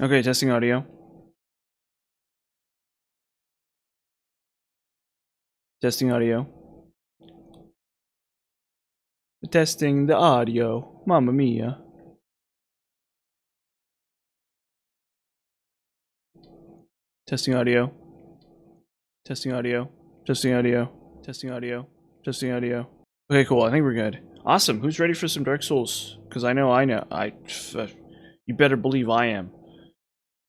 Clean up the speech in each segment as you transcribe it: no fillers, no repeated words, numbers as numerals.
Okay, testing audio. Testing audio. Testing the audio. Mamma mia. Testing audio. Testing audio. Testing audio. Testing audio. Testing audio. Okay, cool. I think we're good. Awesome. Who's ready for some Dark Souls? Because I know. You better believe I am.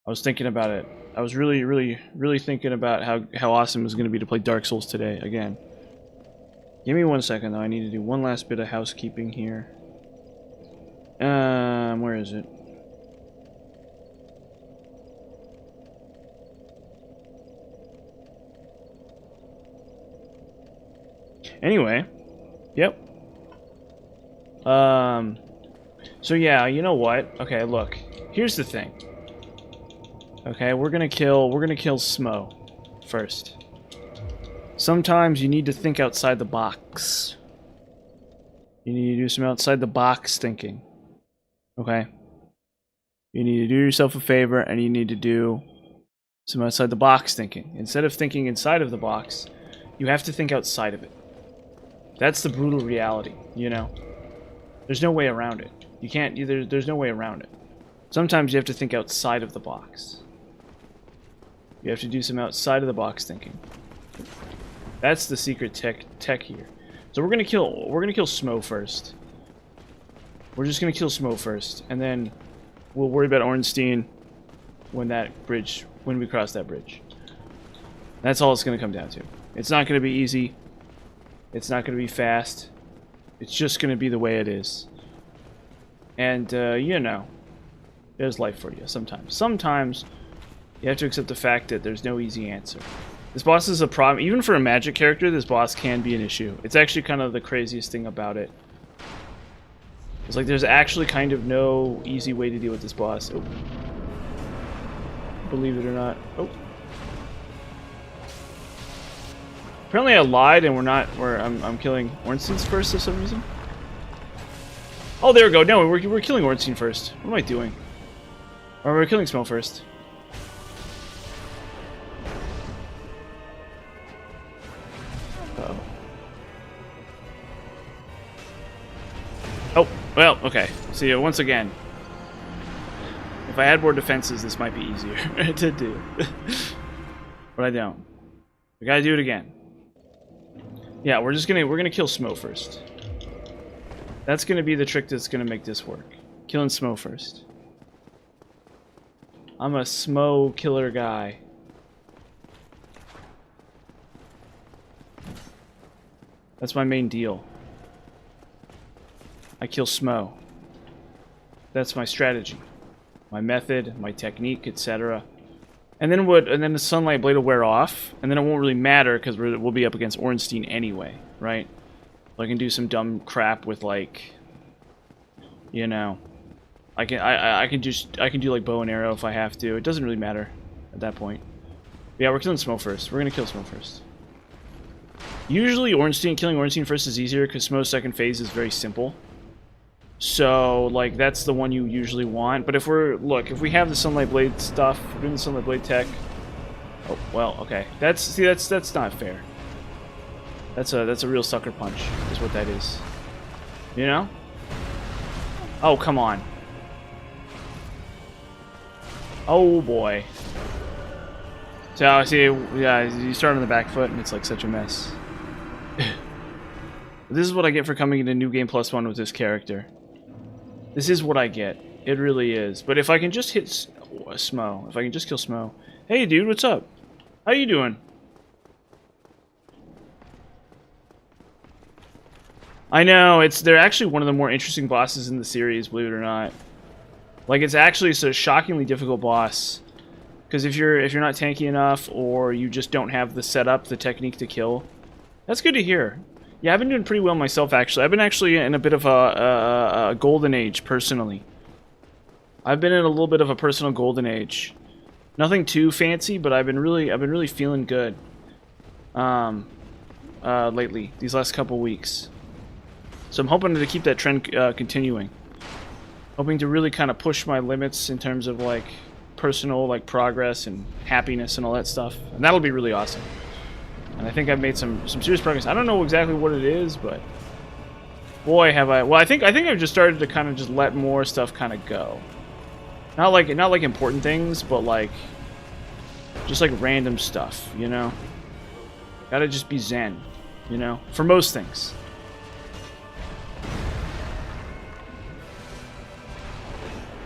I was thinking about it. I was really thinking about how awesome it was going to be to play Dark Souls today again. Give me 1 second though. I need to do one last bit of housekeeping here. Where is it? Anyway, yep. So yeah, you know what? Okay, look. Here's the thing. Okay, we're gonna kill Smo first. Sometimes you need to think outside the box. You need to do some outside the box thinking. Okay? You need to do yourself a favor and you need to do some outside the box thinking. Instead of thinking inside of the box, you have to think outside of it. That's the brutal reality, you know? There's no way around it. You can't, there's no way around it. Sometimes you have to think outside of the box. You have to do some outside of the box thinking. That's the secret tech here. So we're gonna kill Smo first. We're just gonna kill Smo first, and then we'll worry about Ornstein when we cross that bridge. That's all it's gonna come down to. It's not gonna be easy. It's not gonna be fast. It's just gonna be the way it is. And you know, there's life for you sometimes. Sometimes you have to accept the fact that there's no easy answer. This boss is a problem. Even for a magic character, this boss can be an issue. It's actually kind of the craziest thing about it. It's like there's actually kind of no easy way to deal with this boss. Oh. Believe it or not. Oh. Apparently I lied and I'm killing Ornstein's first for some reason. Oh, there we go. No, we're killing Ornstein first. What am I doing? Or we're killing Smell first. Oh, well, okay. See, once again, if I had more defenses, this might be easier to do. But I don't. We gotta do it again. Yeah, we're gonna kill Smo first. That's gonna be the trick that's gonna make this work. Killing Smo first. I'm a Smo killer guy. That's my main deal. I kill Smo. That's my strategy, my method, my technique, etc. And then the Sunlight Blade will wear off, and then it won't really matter because we'll be up against Ornstein anyway, right? I can do some dumb crap with, like, you know, I can do like bow and arrow if I have to. It doesn't really matter at that point. But yeah, we're killing Smo first. We're gonna kill Smo first. Usually killing Ornstein first is easier because Smo's second phase is very simple. So, like, that's the one you usually want. But if we have the Sunlight Blade stuff, we're doing the Sunlight Blade tech. Oh, well, okay. That's not fair. That's a real sucker punch, is what that is. You know? Oh, come on. Oh, boy. So, see, yeah, you start on the back foot, and it's, like, such a mess. This is what I get for coming into New Game +1 with this character. This is what I get. It really is. But if I can just hit Smo, if I can just kill Smo. Hey, dude, what's up? How you doing? I know, they're actually one of the more interesting bosses in the series, believe it or not. Like, it's actually a shockingly difficult boss. Because if you're not tanky enough, or you just don't have the setup, the technique to kill, that's good to hear. Yeah, I've been doing pretty well myself, actually. I've been actually in a bit of a golden age, personally. I've been in a little bit of a personal golden age. Nothing too fancy, but I've been really feeling good. Lately, these last couple weeks. So I'm hoping to keep that trend continuing. Hoping to really kind of push my limits in terms of, like, personal like progress and happiness and all that stuff, and that'll be really awesome. And I think I've made some serious progress. I don't know exactly what it is, but boy, have I. Well, I think I've just started to kind of just let more stuff kind of go. Not like important things, but like just like random stuff, you know. Gotta just be zen, you know, for most things.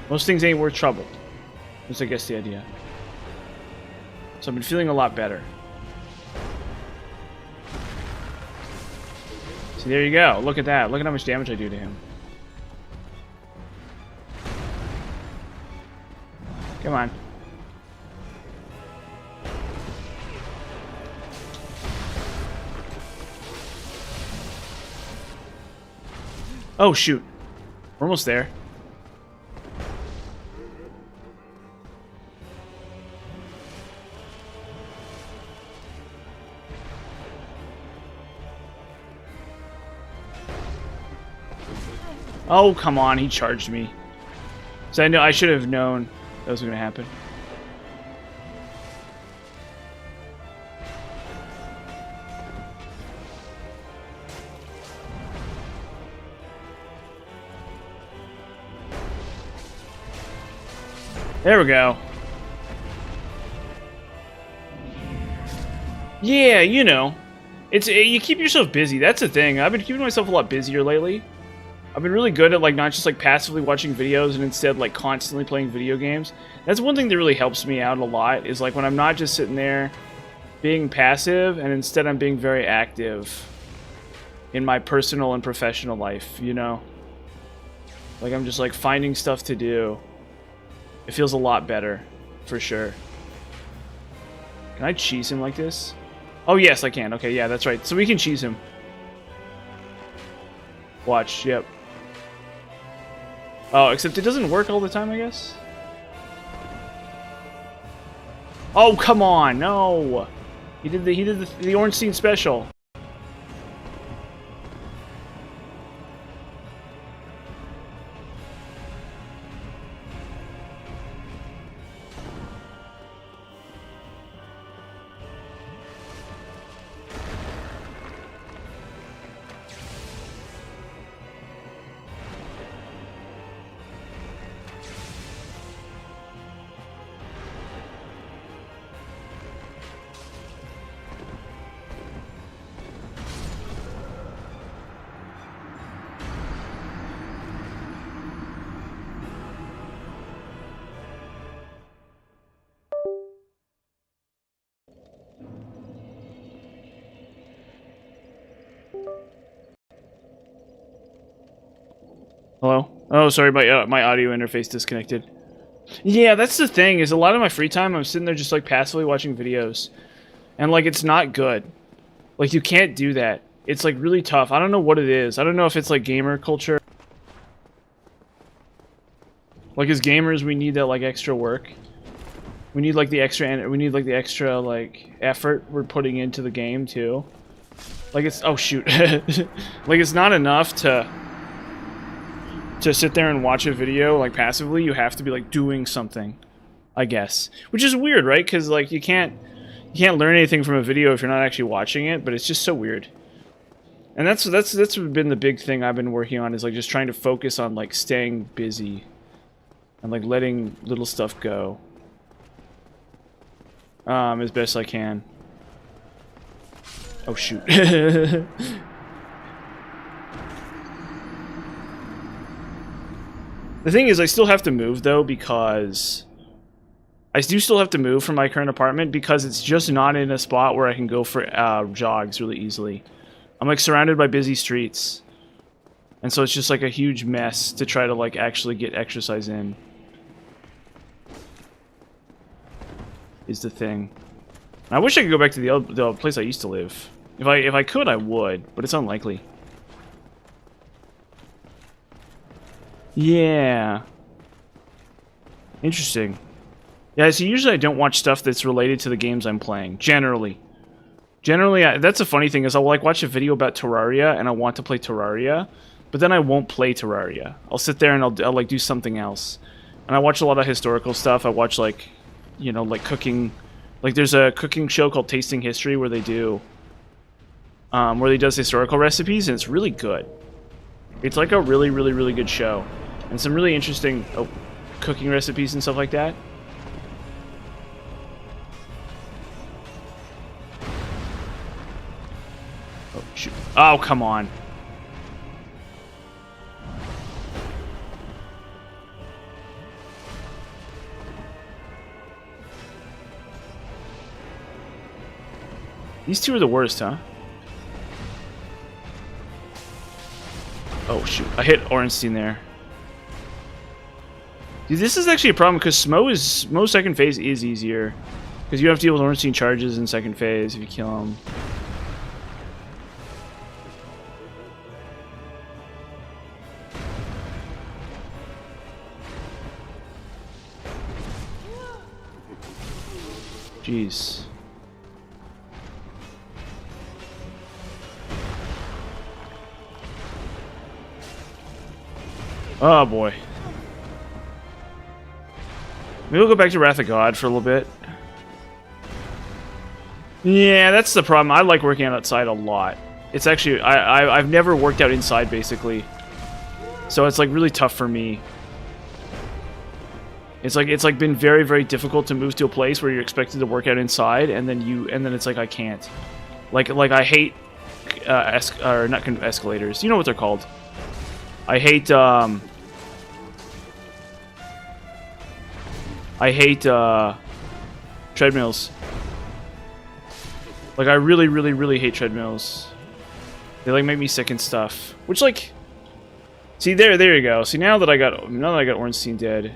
Most things ain't worth trouble. That's, I guess, the idea. So I've been feeling a lot better. See, there you go. Look at that. Look at how much damage I do to him. Come on. Oh, shoot. We're almost there. Oh, come on, he charged me. So I should have known that was going to happen. There we go. Yeah, you know. You keep yourself busy. That's the thing. I've been keeping myself a lot busier lately. I've been really good at like not just like passively watching videos and instead like constantly playing video games. That's one thing that really helps me out a lot, is like when I'm not just sitting there being passive and instead I'm being very active in my personal and professional life, you know? Like I'm just like finding stuff to do. It feels a lot better, for sure. Can I cheese him like this? Oh yes, I can. Okay, yeah, that's right. So we can cheese him. Watch, yep. Oh, except it doesn't work all the time, I guess? Oh, come on, no! He did the Ornstein special. Hello? Oh, sorry, my audio interface disconnected. Yeah, that's the thing, is a lot of my free time I'm sitting there just like passively watching videos. And like it's not good. Like you can't do that. It's like really tough. I don't know what it is. I don't know if it's like gamer culture. Like as gamers we need that like extra work. We need like the extra like effort we're putting into the game too. Like it's oh shoot. Like it's not enough to sit there and watch a video like passively. You have to be like doing something, I guess, which is weird, right? Because like you can't learn anything from a video if you're not actually watching it, but it's just so weird. And that's been the big thing I've been working on, is like just trying to focus on like staying busy and like letting little stuff go as best I can. Oh shoot. The thing is, I still have to move, though, because I do still have to move from my current apartment because it's just not in a spot where I can go for jogs really easily. I'm, like, surrounded by busy streets. And so it's just, like, a huge mess to try to, like, actually get exercise in. Is the thing. I wish I could go back to the place I used to live. If I could, I would, but it's unlikely. Yeah. Interesting. Yeah, so usually I don't watch stuff that's related to the games I'm playing. Generally. That's a funny thing, is I'll like watch a video about Terraria and I want to play Terraria, but then I won't play Terraria. I'll sit there and I'll like do something else. And I watch a lot of historical stuff. I watch, like, you know, like cooking. Like, there's a cooking show called Tasting History where they do, where they does historical recipes, and it's really good. It's like a really, really, really good show. And some really interesting cooking recipes and stuff like that. Oh, shoot. Oh, come on. These two are the worst, huh? Oh, shoot. I hit Ornstein there. Dude, this is actually a problem because Smo second phase is easier. Because you have to deal with Ornstein charges in second phase if you kill him. Jeez. Oh boy. Maybe we'll go back to Wrath of God for a little bit. Yeah, that's the problem. I like working outside a lot. It's actually I've never worked out inside basically, so it's like really tough for me. It's like been very, very difficult to move to a place where you're expected to work out inside, and then it's like I can't. Like I hate escalators. You know what they're called. I hate treadmills. Like I really, really, really hate treadmills. They like make me sick and stuff. Which like, see there you go. See now that I got Ornstein dead.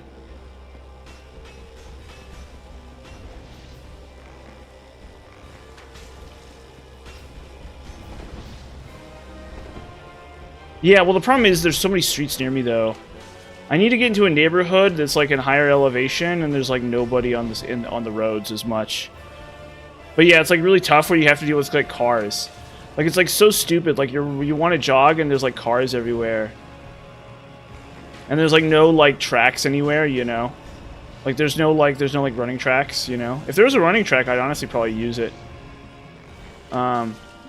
Yeah, well the problem is there's so many streets near me though. I need to get into a neighborhood that's like in higher elevation and there's like nobody on this on the roads as much. But yeah, it's like really tough where you have to deal with like cars. Like it's like so stupid. Like you want to jog and there's like cars everywhere. And there's like no like tracks anywhere, you know. Like there's no like running tracks, you know. If there was a running track, I'd honestly probably use it. Or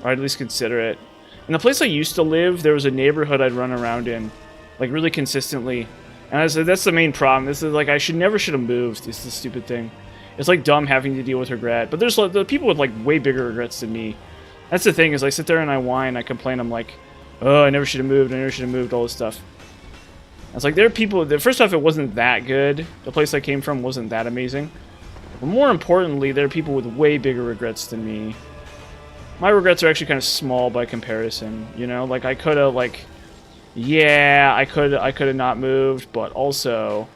I'd at least consider it. In the place I used to live, there was a neighborhood I'd run around in, like really consistently. And I said, that's the main problem. This is like, I never should have moved. It's the stupid thing. It's like dumb having to deal with regret. But there's like, the people with like way bigger regrets than me. That's the thing, is I sit there and I whine, I complain, I'm like, oh, I never should have moved, all this stuff. It's like, there are people, first off, it wasn't that good. The place I came from wasn't that amazing. But more importantly, there are people with way bigger regrets than me. My regrets are actually kind of small by comparison, you know? Like, I could have, like, yeah, I could have not moved, but also,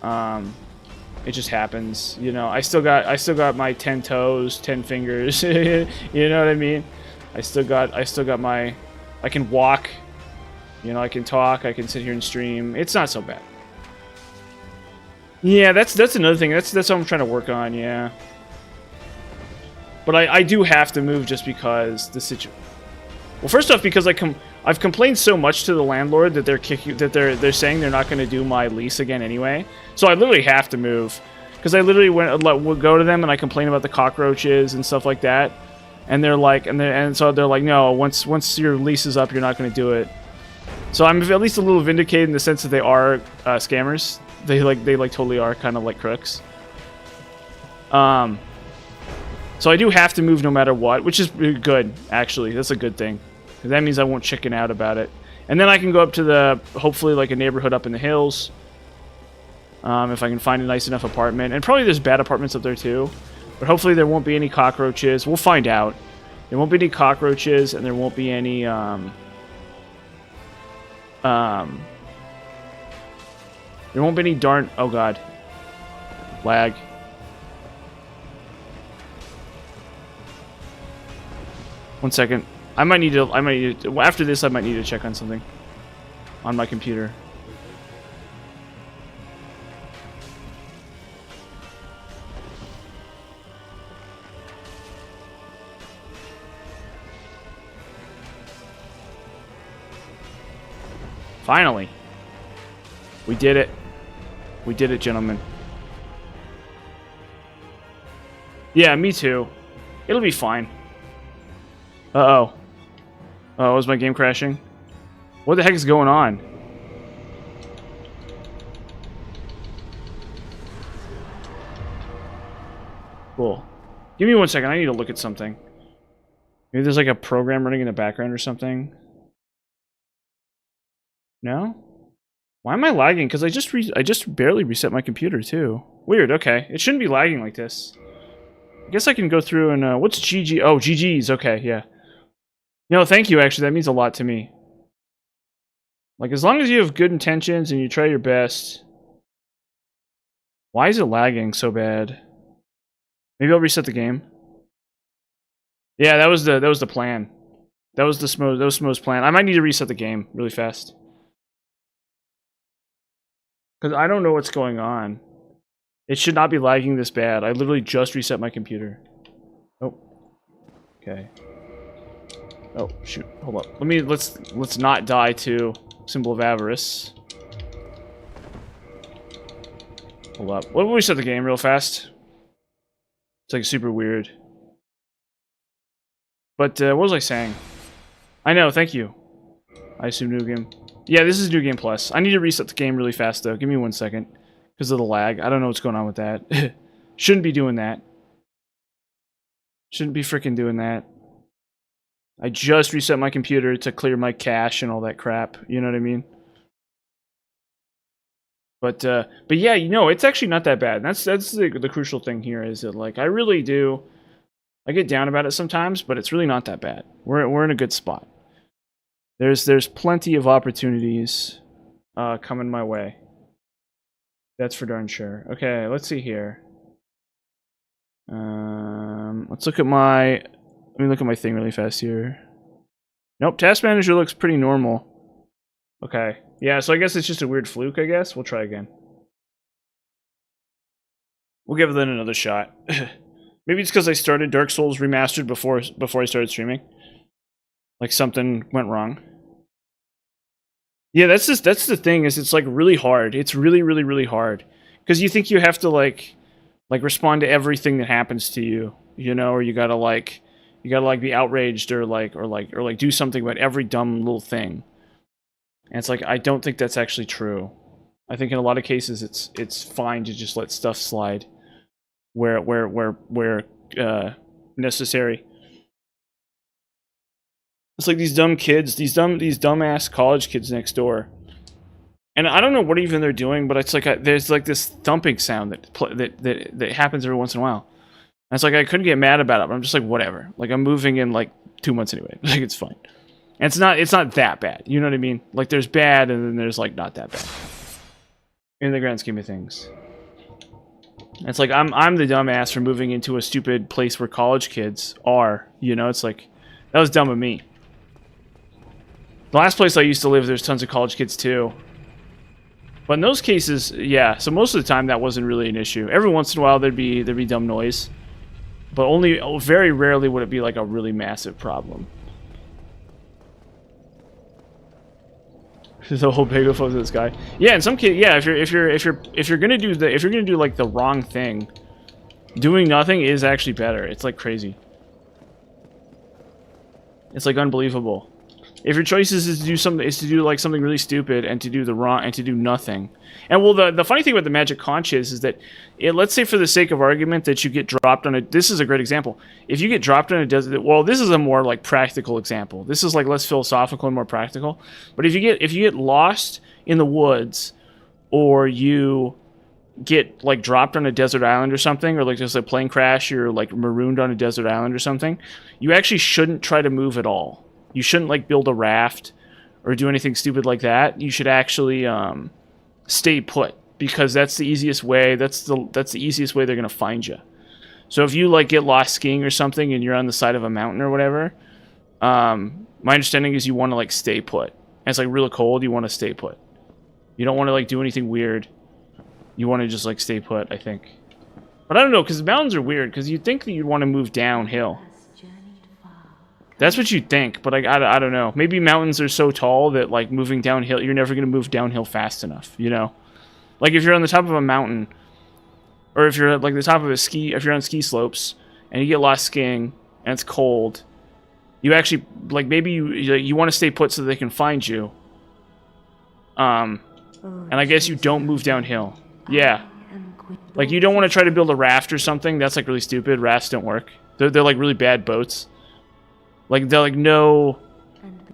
it just happens, you know? I still got my 10 toes, 10 fingers, you know what I mean? I still got my, I can walk, you know, I can talk, I can sit here and stream. It's not so bad. Yeah, that's another thing. That's what I'm trying to work on, yeah. But I do have to move just because the situation. Well, first off, because I've complained so much to the landlord that they're saying they're not going to do my lease again anyway. So I literally have to move, because I literally would go to them and I complain about the cockroaches and stuff like that, and they're like, so they're like, no, once your lease is up, you're not going to do it. So I'm at least a little vindicated in the sense that they are scammers. They totally are kind of like crooks. So I do have to move no matter what, which is good, actually. That's a good thing. That means I won't chicken out about it. And then I can go up to hopefully like a neighborhood up in the hills. If I can find a nice enough apartment. And probably there's bad apartments up there too. But hopefully there won't be any cockroaches. We'll find out. There won't be any cockroaches, and there won't be any, there won't be any darn, oh god. Lag. One second. I might need to, after this I might need to check on something on my computer. Finally. We did it. We did it, gentlemen. Yeah, me too. It'll be fine. Uh-oh. Oh, is my game crashing? What the heck is going on? Cool. Give me 1 second. I need to look at something. Maybe there's like a program running in the background or something. No? Why am I lagging? Because I just barely reset my computer too. Weird. Okay, it shouldn't be lagging like this. I guess I can go through and what's GG? Oh, GG's. Okay, yeah. No, thank you. Actually, that means a lot to me. Like, as long as you have good intentions and you try your best. Why is it lagging so bad? Maybe I'll reset the game. Yeah, that was the plan. That was Smo's plan. I might need to reset the game really fast. Because I don't know what's going on. It should not be lagging this bad. I literally just reset my computer. Oh. Okay. Oh, shoot. Hold up. Let's not die to Symbol of Avarice. Hold up. Let me reset the game real fast. It's like super weird. But what was I saying? I know, thank you. I assume new game. Yeah, this is New Game Plus. I need to reset the game really fast though. Give me 1 second. Because of the lag. I don't know what's going on with that. Shouldn't be doing that. Shouldn't be freaking doing that. I just reset my computer to clear my cache and all that crap. You know what I mean? But yeah, you know, it's actually not that bad. That's the crucial thing here is that, like, I really do... I get down about it sometimes, but it's really not that bad. We're in a good spot. There's plenty of opportunities coming my way. That's for darn sure. Okay, let's see here. Let's look at my... Let me look at my thing really fast here. Nope, Task Manager looks pretty normal. Okay. Yeah, so I guess it's just a weird fluke, I guess. We'll try again. We'll give it another shot. Maybe it's because I started Dark Souls Remastered before I started streaming. Like something went wrong. Yeah, that's the thing, is it's like really hard. It's really hard. Because you think you have to like respond to everything that happens to you, you know, or you gotta be outraged or do something about every dumb little thing. And it's like, I don't think that's actually true. I think in a lot of cases it's fine to just let stuff slide where necessary. It's like these dumb kids, these dumbass college kids next door. And I don't know what even they're doing, but it's like there's like this thumping sound that happens every once in a while. And it's like I couldn't get mad about it, but I'm just like, whatever. Like, I'm moving in like 2 months anyway. Like, it's fine. And it's not that bad. You know what I mean? Like, there's bad and then there's like not that bad. In the grand scheme of things. It's like I'm the dumbass for moving into a stupid place where college kids are. You know, it's like, that was dumb of me. The last place I used to live, there's tons of college kids too. But in those cases, yeah, so most of the time that wasn't really an issue. Every once in a while there'd be dumb noise. But very rarely would it be like a really massive problem. The whole Bagophobe of this guy. Yeah, in some case, yeah, if you're gonna do like the wrong thing, doing nothing is actually better. It's like crazy. It's like unbelievable. If your choice is to do something really stupid and to do nothing. And well, the funny thing about the magic conch is that let's say for the sake of argument that you get dropped on a, this is a great example. If you get dropped on a desert, well, this is a more like practical example. This is like less philosophical and more practical. But if you get lost in the woods, or you get like dropped on a desert island or something, or like just a plane crash, you're like marooned on a desert island or something, you actually shouldn't try to move at all. You shouldn't like build a raft or do anything stupid like that. You should actually stay put, because that's the easiest way. That's the easiest way they're gonna find you. So if you like get lost skiing or something and you're on the side of a mountain or whatever, my understanding is you want to like stay put. And it's like really cold. You want to stay put. You don't want to like do anything weird. You want to just like stay put, I think. But I don't know, because the mountains are weird. Because you'd think that you'd want to move downhill. That's what you'd think, but I don't know. Maybe mountains are so tall that like moving downhill, you're never going to move downhill fast enough, you know? Like if you're on the top of a mountain, or if you're at like the top of a if you're on ski slopes and you get lost skiing and it's cold, you actually like maybe you want to stay put so they can find you. And I guess you don't move downhill. Yeah. Like you don't want to try to build a raft or something. That's like really stupid. Rafts don't work. They're like really bad boats. Like they're like no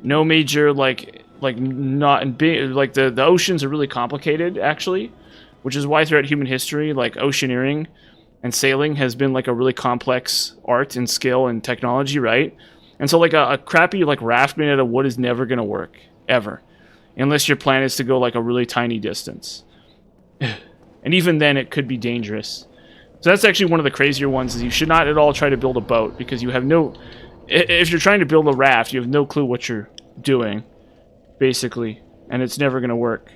major not big, like the oceans are really complicated actually, which is why throughout human history like oceaneering and sailing has been like a really complex art and skill and technology, right? And so like a crappy like raft made out of wood is never gonna work ever, unless your plan is to go like a really tiny distance. And even then it could be dangerous. So that's actually one of the crazier ones, is you should not at all try to build a boat, because you have no, if you're trying to build a raft, you have no clue what you're doing, basically, and it's never going to work.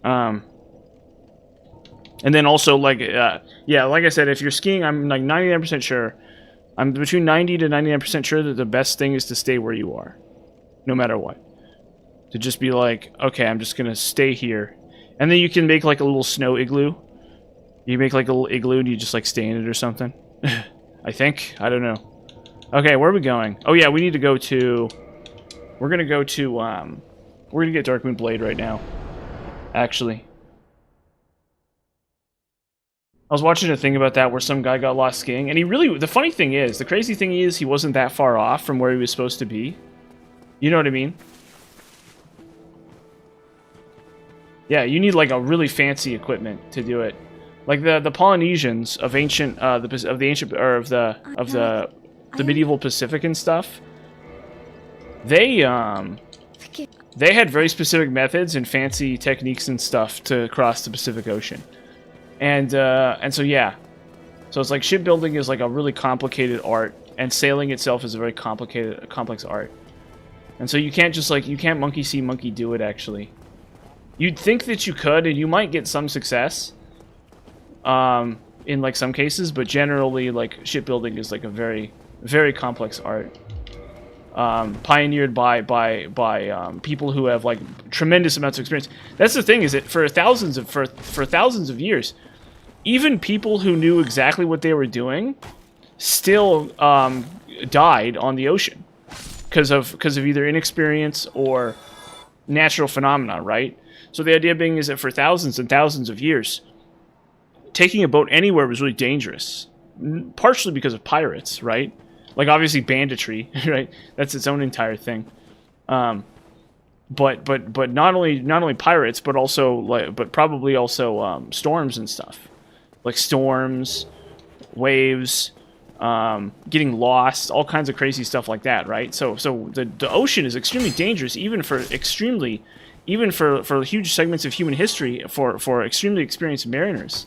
And then also, like, yeah, like I said, if you're skiing, I'm like 99% sure, I'm between 90 to 99% sure that the best thing is to stay where you are, no matter what. To just be like, okay, I'm just going to stay here. And then you can make like a little snow igloo. You make like a little igloo and you just like stay in it or something. I think. I don't know. Okay, where are we going? Oh yeah, we need to go to... We're gonna go to, we're gonna get Darkmoon Blade right now. Actually. I was watching a thing about that where some guy got lost skiing, and he really... The funny thing is, the crazy thing is, he wasn't that far off from where he was supposed to be. You know what I mean? Yeah, you need like a really fancy equipment to do it. Like the Polynesians of ancient the medieval Pacific and stuff. They had very specific methods and fancy techniques and stuff to cross the Pacific Ocean. And so yeah. So it's like shipbuilding is like a really complicated art, and sailing itself is a very complex art. And so you can't just like, you can't monkey see monkey do it actually. You'd think that you could, and you might get some success, in like some cases, but generally, like shipbuilding is like a very, very complex art, pioneered by people who have like tremendous amounts of experience. That's the thing, is that for thousands of years, even people who knew exactly what they were doing still died on the ocean because of either inexperience or natural phenomena, right? So the idea being is that for thousands and thousands of years, taking a boat anywhere was really dangerous. Partially because of pirates, right? Like obviously banditry, right? That's its own entire thing. But not only pirates, but also probably also storms and stuff, like storms, waves, getting lost, all kinds of crazy stuff like that, right? So the ocean is extremely dangerous, even for huge segments of human history, for extremely experienced mariners.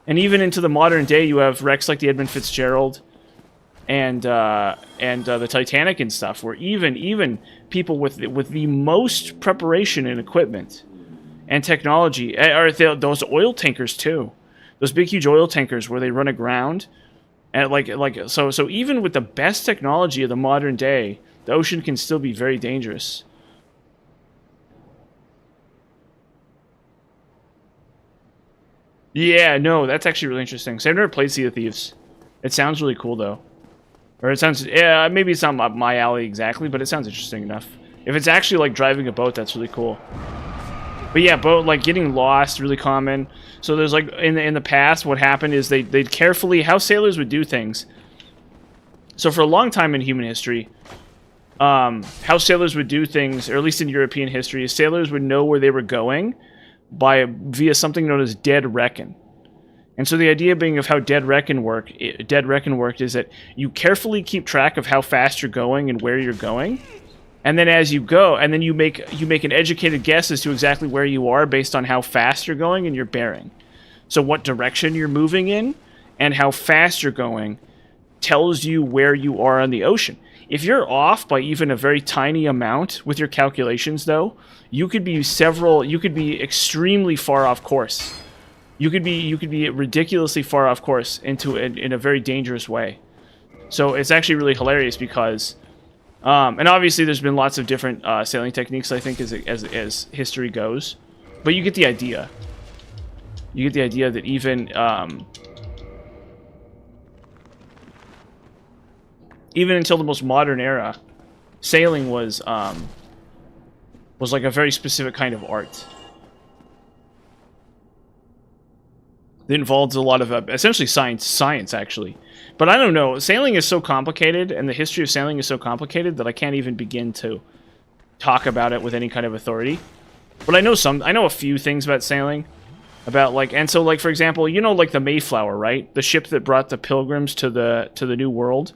And even into the modern day, you have wrecks like the Edmund Fitzgerald and the Titanic and stuff, where even people with the most preparation and equipment and technology, or those oil tankers too, those big huge oil tankers where they run aground, and so even with the best technology of the modern day, the ocean can still be very dangerous. Yeah, no, that's actually really interesting. So I've never played Sea of Thieves. It sounds really cool, though. Or it sounds... Yeah, maybe it's not up my alley exactly, but it sounds interesting enough. If it's actually, like, driving a boat, that's really cool. But yeah, boat, like, getting lost, really common. So there's, like, in the past, what happened is they'd carefully... How sailors would do things. So for a long time in human history, how sailors would do things, or at least in European history, is sailors would know where they were going via something known as dead reckon. And so the idea being of how dead reckon worked is that you carefully keep track of how fast you're going and where you're going, and then as you go, and then you make an educated guess as to exactly where you are based on how fast you're going and your bearing. So what direction you're moving in and how fast you're going tells you where you are on the ocean. If you're off by even a very tiny amount with your calculations, though, you could be extremely far off course. You could be ridiculously far off course in a very dangerous way. So it's actually really hilarious because, and obviously there's been lots of different sailing techniques, I think, as history goes, but you get the idea. you get the idea that even until the most modern era, sailing was like a very specific kind of art. It involves a lot of essentially science actually. But I don't know, sailing is so complicated, and the history of sailing is so complicated that I can't even begin to talk about it with any kind of authority. But I know a few things about sailing, about like, and so like for example, you know, like the Mayflower, right? The ship that brought the Pilgrims to the New World,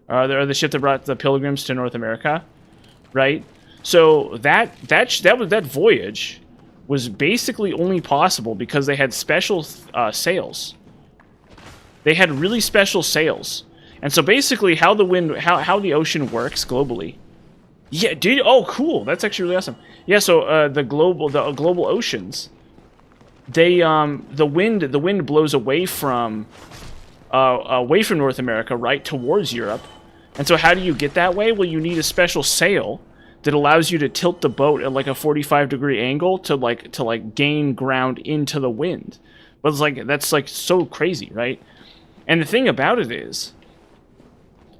or the ship that brought the Pilgrims to North America, right? So that voyage was basically only possible because they had special sails. They had really special sails, and so basically, how the ocean works globally. Yeah, dude. Oh, cool. That's actually really awesome. Yeah. So the global oceans, the wind blows away from North America, right, towards Europe. And so how do you get that way? Well, you need a special sail that allows you to tilt the boat at like a 45-degree angle to gain ground into the wind. But it's like, that's like so crazy, right? And the thing about it is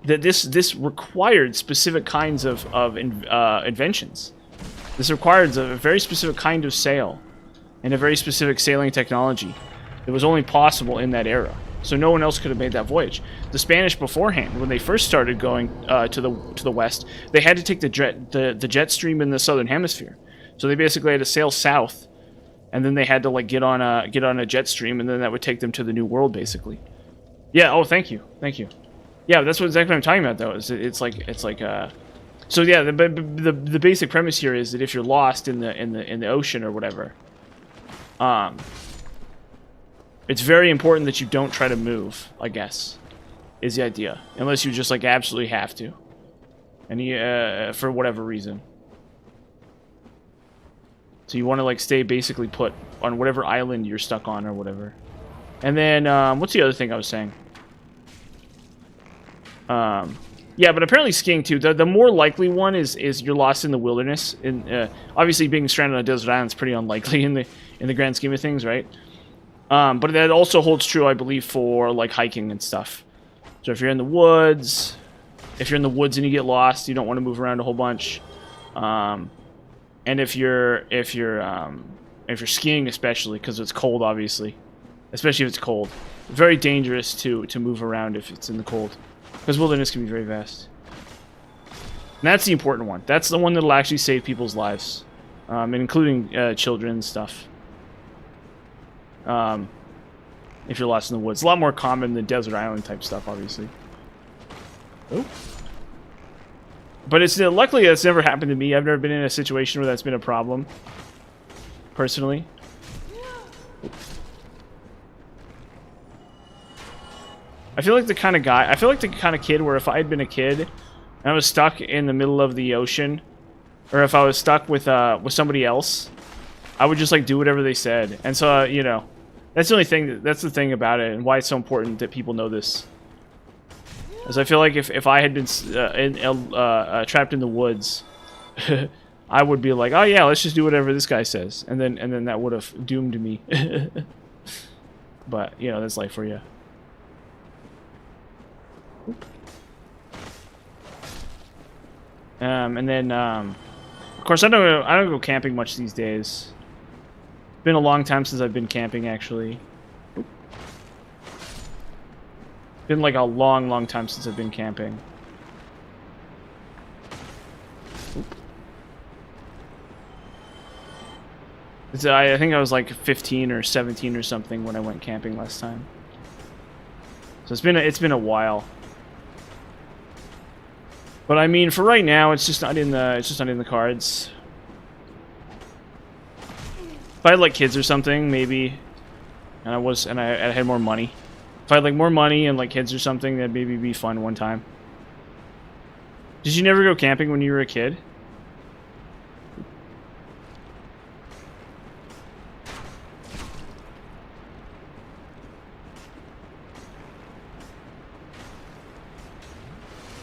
that this required specific kinds of inventions. This required a very specific kind of sail and a very specific sailing technology that was only possible in that era. So no one else could have made that voyage. The Spanish beforehand, when they first started going to the west, they had to take the jet stream in the southern hemisphere. So they basically had to sail south, and then they had to like get on a jet stream, and then that would take them to the New World, basically. Yeah. Oh, thank you. Yeah, that's exactly what I'm talking about, though. It's like. So yeah, the basic premise here is that if you're lost in the ocean or whatever, it's very important that you don't try to move, I guess, is the idea. Unless you just, like, absolutely have to. And for whatever reason. So you want to, like, stay basically put on whatever island you're stuck on or whatever. And then, what's the other thing I was saying? Yeah, but apparently skiing, too. The more likely one is you're lost in the wilderness. Obviously, being stranded on a desert island is pretty unlikely in the grand scheme of things, right? But that also holds true, I believe, for like hiking and stuff. So if you're in the woods, and you get lost, you don't want to move around a whole bunch. And if you're skiing, especially because it's cold, obviously, especially if it's cold, very dangerous to move around if it's in the cold, because wilderness can be very vast. And that's the important one. That's the one that'll actually save people's lives, and including children and stuff. If you're lost in the woods. A lot more common than desert island type stuff, obviously. Oh. But it's luckily that's never happened to me. I've never been in a situation where that's been a problem. Personally. I feel like the kind of kid where if I had been a kid and I was stuck in the middle of the ocean, or if I was stuck with somebody else, I would just like do whatever they said. And so you know, that's the only thing. That's the thing about it, and why it's so important that people know this. As I feel like if I had been trapped in the woods, I would be like, oh yeah, let's just do whatever this guy says, and then that would have doomed me. But you know, that's life for you. And then of course I don't go camping much these days. It's been a long time since I've been camping, actually. Been like a long time since I've been camping. I think I was like 15 or 17 or something when I went camping last time. So it's been a while. But I mean, for right now, it's just not in the cards. If I had like kids or something, maybe, and I had more money. If I had like more money and like kids or something, that'd maybe be fun one time. Did you never go camping when you were a kid?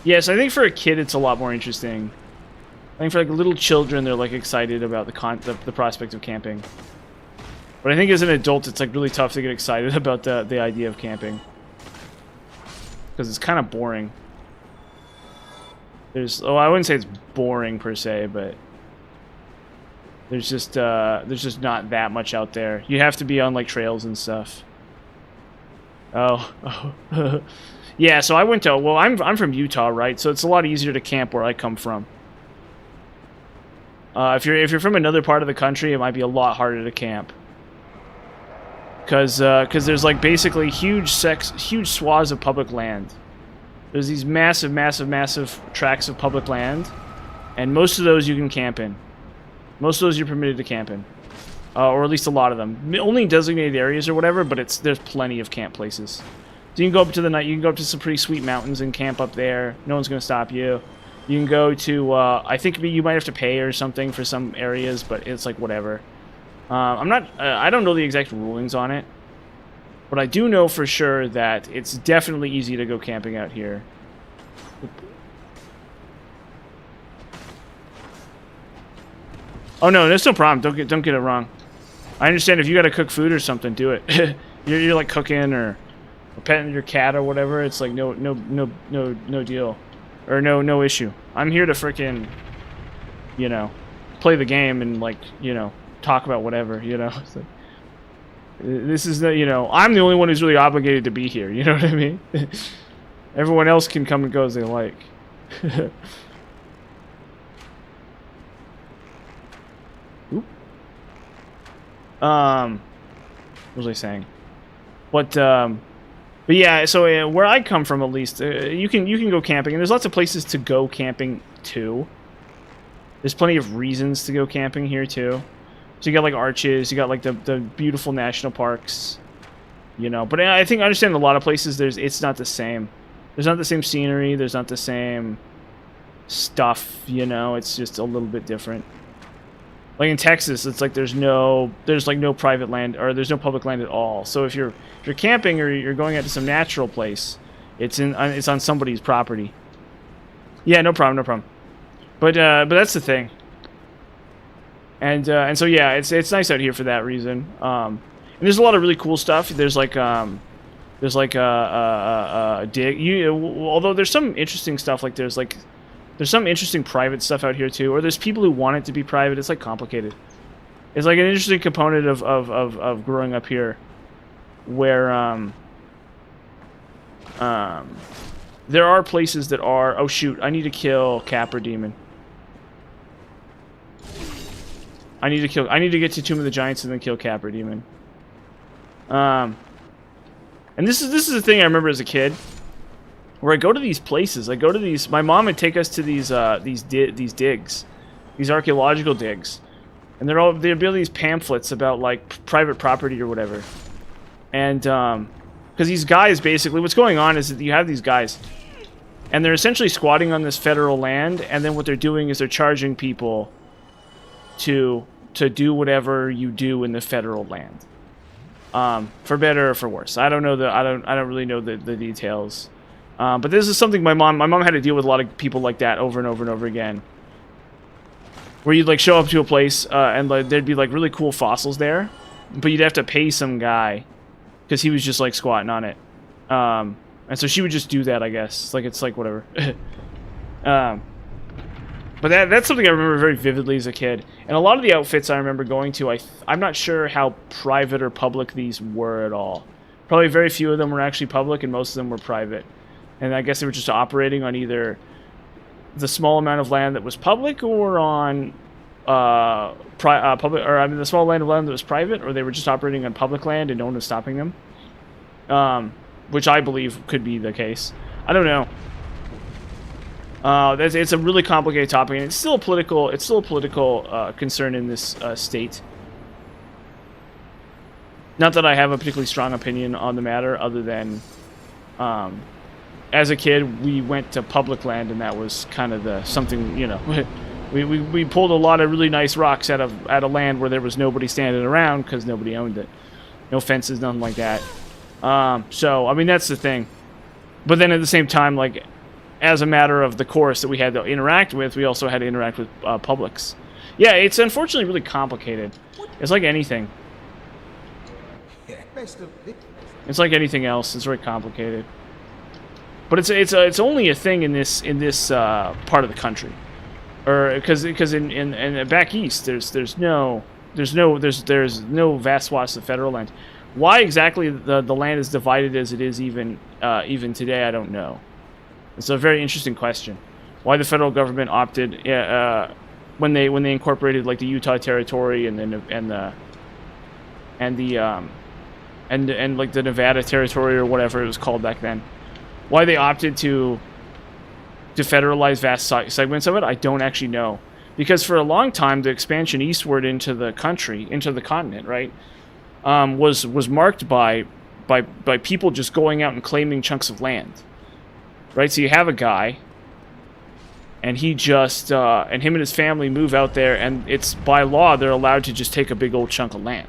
Yes, I think for a kid it's a lot more interesting. I think for like little children, they're like excited about the prospect of camping. But I think as an adult, it's like really tough to get excited about the idea of camping. Because it's kind of boring. I wouldn't say it's boring per se, but there's just not that much out there. You have to be on like trails and stuff. Oh. Yeah, so I went to, well, I'm from Utah, right? So it's a lot easier to camp where I come from. If you're from another part of the country, it might be a lot harder to camp. Cause there's like basically huge swaths of public land. There's these massive tracts of public land, and most of those you can camp in. Most of those you're permitted to camp in, or at least a lot of them. Only in designated areas or whatever, but there's plenty of camp places. So you can go up to you can go up to some pretty sweet mountains and camp up there. No one's gonna stop you. You can go to I think you might have to pay or something for some areas, but it's like whatever. I don't know the exact rulings on it, but I do know for sure that it's definitely easy to go camping out here. Oh no, there's no problem. Don't get it wrong. I understand if you gotta cook food or something, do it. you're like cooking or petting your cat or whatever. It's like no deal, or no issue. I'm here to frickin', you know, play the game and like, you know, talk about whatever, you know. It's like, this is the, you know, I'm the only one who's really obligated to be here, you know what I mean? Everyone else can come and go as they like. Oop. What was I saying? But yeah, so where I come from, at least, you can go camping, and there's lots of places to go camping too. There's plenty of reasons to go camping here too. So you got like arches, you got like the beautiful national parks, you know. But I understand a lot of places it's not the same. There's not the same scenery. There's not the same stuff, you know. It's just a little bit different. Like in Texas, it's like there's like no private land, or there's no public land at all. So if you're camping or you're going out to some natural place, it's on somebody's property. Yeah, no problem. But that's the thing. And so yeah, it's nice out here for that reason. And there's a lot of really cool stuff. There's like a dig. Although there's some interesting stuff, like there's some interesting private stuff out here too. Or there's people who want it to be private. It's like complicated. It's like an interesting component of growing up here, where there are places that are. Oh shoot! I need to kill Capra Demon. I need to get to Tomb of the Giants and then kill Capra Demon. And this is the thing I remember as a kid, where I go to these places. My mom would take us to these digs, these archaeological digs, and there'd be all these pamphlets about like private property or whatever. And because these guys, basically, what's going on is that you have these guys, and they're essentially squatting on this federal land, and then what they're doing is they're charging people to do whatever you do in the federal land, for better or for worse. I don't really know the details, but this is something my mom had to deal with a lot of people like that over and over and over again, where you'd like show up to a place and like, there'd be like really cool fossils there, but you'd have to pay some guy because he was just like squatting on it, and so she would just do that, I guess. It's like whatever. But that's something I remember very vividly as a kid. And a lot of the outfits I remember going to, I'm not sure how private or public these were at all. Probably very few of them were actually public, and most of them were private. And I guess they were just operating on either the small amount of land that was public, or on public, or I mean the small land of land that was private, or they were just operating on public land and no one was stopping them. Which I believe could be the case. I don't know. It's a really complicated topic, and it's still a political concern in this state. Not that I have a particularly strong opinion on the matter, other than, as a kid, we went to public land, and that was kind of something, you know, we pulled a lot of really nice rocks out of land where there was nobody standing around because nobody owned it, no fences, nothing like that. So I mean that's the thing, but then at the same time, like, as a matter of the course that we had to interact with, we also had to interact with publics. Yeah, it's unfortunately really complicated. It's like anything. Yeah, best of it. It's like anything else. It's very complicated. But it's only a thing in this part of the country, or because in back east there's no vast swaths of federal land. Why exactly the land is divided as it is even today, I don't know. It's a very interesting question. Why the federal government opted when they incorporated like the Utah territory and like the Nevada territory or whatever it was called back then. Why they opted to federalize vast segments of it, I don't actually know. Because for a long time, the expansion eastward into the country, into the continent, right, was marked by people just going out and claiming chunks of land, right? So you have a guy, and he just and him and his family move out there, and it's by law they're allowed to just take a big old chunk of land.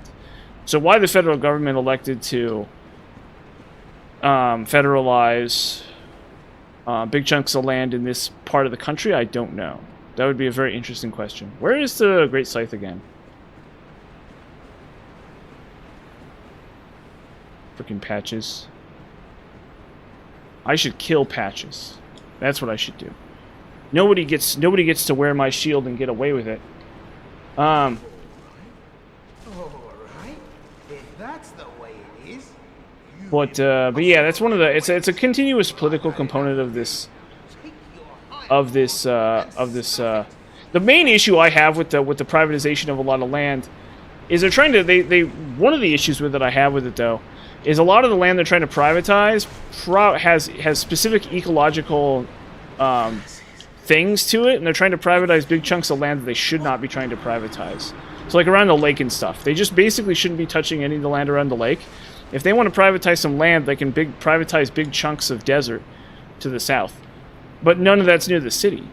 So why the federal government elected to federalize big chunks of land in this part of the country, I don't know. That would be a very interesting question. Where is the Great Scythe again? Freaking Patches. I should kill Patches. That's what I should do. Nobody gets to wear my shield and get away with it. All right. If that's the way it is. But yeah, that's one of the. It's a continuous political component of this. The main issue I have with the privatization of a lot of land is they're trying to one of the issues with it I have with it though is a lot of the land they're trying to privatize has specific ecological things to it, and they're trying to privatize big chunks of land that they should not be trying to privatize. So like around the lake and stuff, they just basically shouldn't be touching any of the land around the lake. If they want to privatize some land, they can privatize big chunks of desert to the south. But none of that's near the city.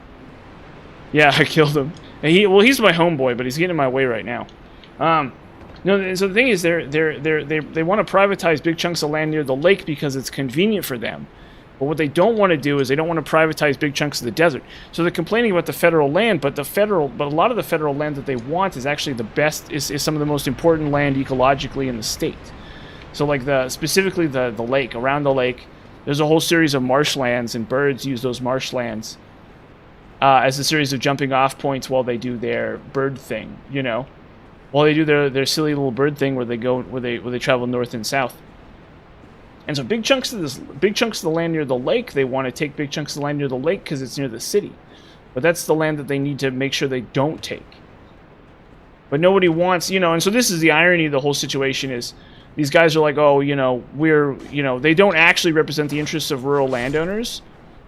Yeah, I killed him. And he's my homeboy, but he's getting in my way right now. No, so the thing is, they want to privatize big chunks of land near the lake because it's convenient for them. But what they don't want to do is they don't want to privatize big chunks of the desert. So they're complaining about the federal land, but a lot of the federal land that they want is actually the best, is some of the most important land ecologically in the state. So like specifically the lake, around the lake, there's a whole series of marshlands, and birds use those marshlands as a series of jumping off points while they do their bird thing, you know? While they do their silly little bird thing where they travel north and south. And so big chunks of the land near the lake, they want to take big chunks of the land near the lake because it's near the city. But that's the land that they need to make sure they don't take. But nobody wants, you know, and so this is the irony of the whole situation is these guys are like, oh, you know, they don't actually represent the interests of rural landowners.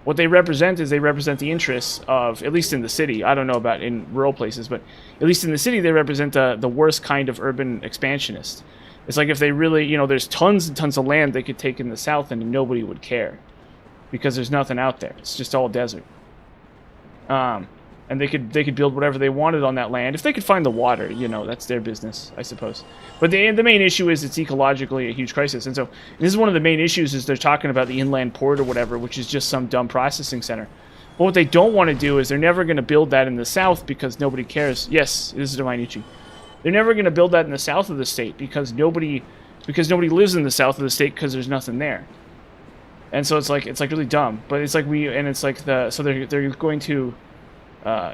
What they represent is they represent the interests of, at least in the city, I don't know about in rural places, but at least in the city, they represent the worst kind of urban expansionist. It's like if they really, you know, there's tons and tons of land they could take in the south and nobody would care because there's nothing out there. It's just all desert. And they could build whatever they wanted on that land if they could find the water. You know, that's their business, I suppose. But the main issue is it's ecologically a huge crisis, and so this is one of the main issues. Is they're talking about the inland port or whatever, which is just some dumb processing center. But what they don't want to do is they're never going to build that in the south because nobody cares. Yes, this is Divine Ichi. They're never going to build that in the south of the state because nobody lives in the south of the state because there's nothing there. And so it's like really dumb. But it's like they're going to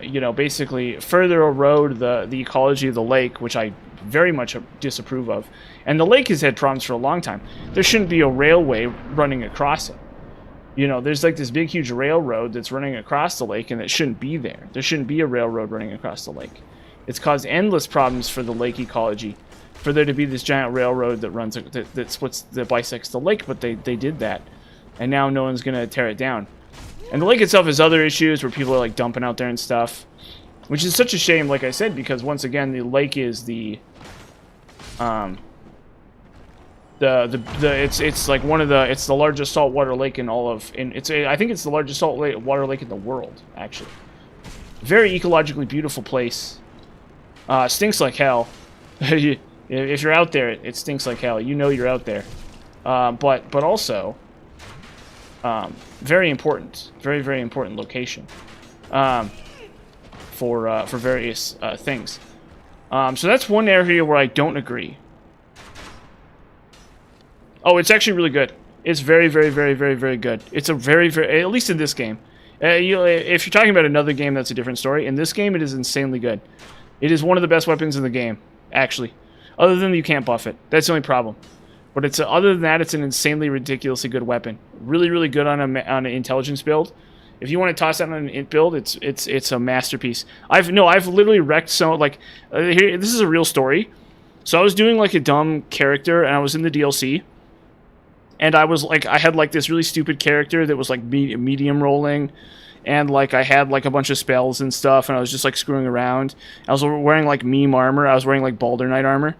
you know, basically further erode the ecology of the lake, which I very much disapprove of. And the lake has had problems for a long time. There shouldn't be a railway running across it. You know, there's like this big huge railroad that's running across the lake and it shouldn't be there. There shouldn't be a railroad running across the lake. It's caused endless problems for the lake ecology, for there to be this giant railroad that bisects the lake, but they did that, and now no one's gonna tear it down. And the lake itself has other issues where people are like dumping out there and stuff, which is such a shame, like I said, because once again the lake is it's like it's the largest saltwater lake in all of I think it's the largest saltwater lake in the world, actually. Very ecologically beautiful place. Stinks like hell. If you're out there, it stinks like hell. You know you're out there. But also, very important, very important location for various things. So that's one area where I don't agree. Oh, it's actually really good. It's very, very, very, very, very good. It's a very, very, at least in this game. If you're talking about another game, that's a different story. In this game, it is insanely good. It is one of the best weapons in the game, actually. Other than you can't buff it. That's the only problem. But it's other than that, it's an insanely, ridiculously good weapon. Really, really good on an intelligence build. If you want to toss that on an int build, it's a masterpiece. I've literally wrecked so like here. This is a real story. So I was doing like a dumb character, and I was in the DLC. And I was like, I had like this really stupid character that was like medium rolling, and like I had like a bunch of spells and stuff, and I was just like screwing around. I was wearing like meme armor. I was wearing like Balder Knight armor.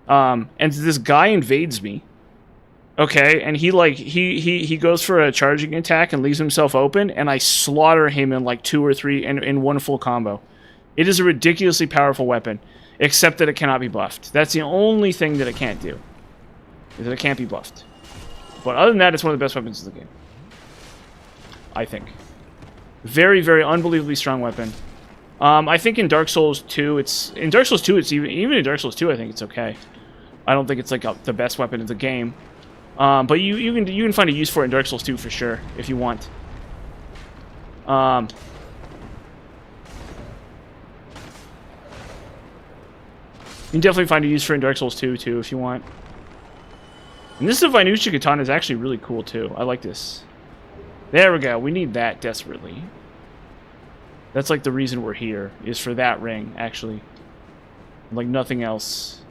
And this guy invades me. Okay, and he goes for a charging attack and leaves himself open, and I slaughter him in like 2 or 3 in one full combo. It is a ridiculously powerful weapon, except that it cannot be buffed. That's the only thing that it can't do, is that it can't be buffed. But other than that, it's one of the best weapons in the game, I think. Very, very unbelievably strong weapon. I think in Dark Souls 2, it's in Dark Souls 2, it's even in Dark Souls 2, I think it's okay. I don't think it's like the best weapon in the game. But you can find a use for it in Dark Souls 2 for sure if you want. You can definitely find a use for it in Dark Souls 2 too if you want. And this Vanushka Katana is actually really cool too. I like this. There we go. We need that desperately. That's like the reason we're here, is for that ring, actually. Like nothing else.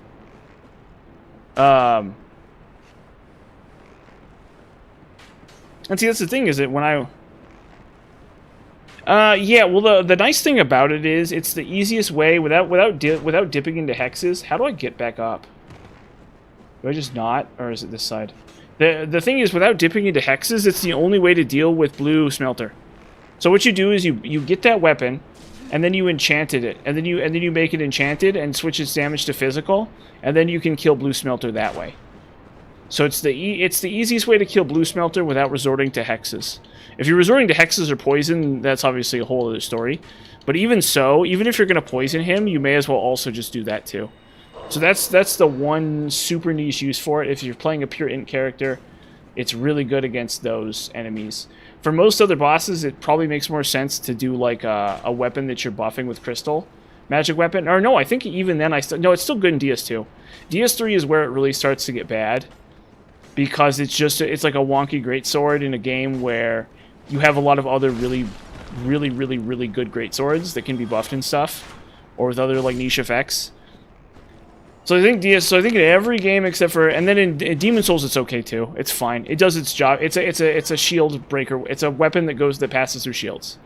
And see, that's the thing, is that when yeah, well, the nice thing about it is it's the easiest way without dipping into hexes. How do I get back up? Do I just not, or is it this side? The thing is, without dipping into hexes, it's the only way to deal with blue smelter. So what you do is you get that weapon, and then you enchanted it, and then you make it enchanted and switch its damage to physical, and then you can kill blue smelter that way. So it's the easiest way to kill blue smelter without resorting to hexes. If you're resorting to hexes or poison, that's obviously a whole other story. But even so, even if you're going to poison him, you may as well also just do that too. So that's the one super niche use for it. If you're playing a pure int character, it's really good against those enemies. For most other bosses, it probably makes more sense to do like a weapon that you're buffing with crystal. Magic weapon. Or no, I think even then no, it's still good in DS2. DS3 is where it really starts to get bad. Because it's like a wonky greatsword in a game where you have a lot of other really good greatswords that can be buffed and stuff, or with other like niche effects. So I think in every game except for, and then in Demon Souls it's okay too. It's fine. It does its job. It's a shield breaker. It's a weapon that passes through shields.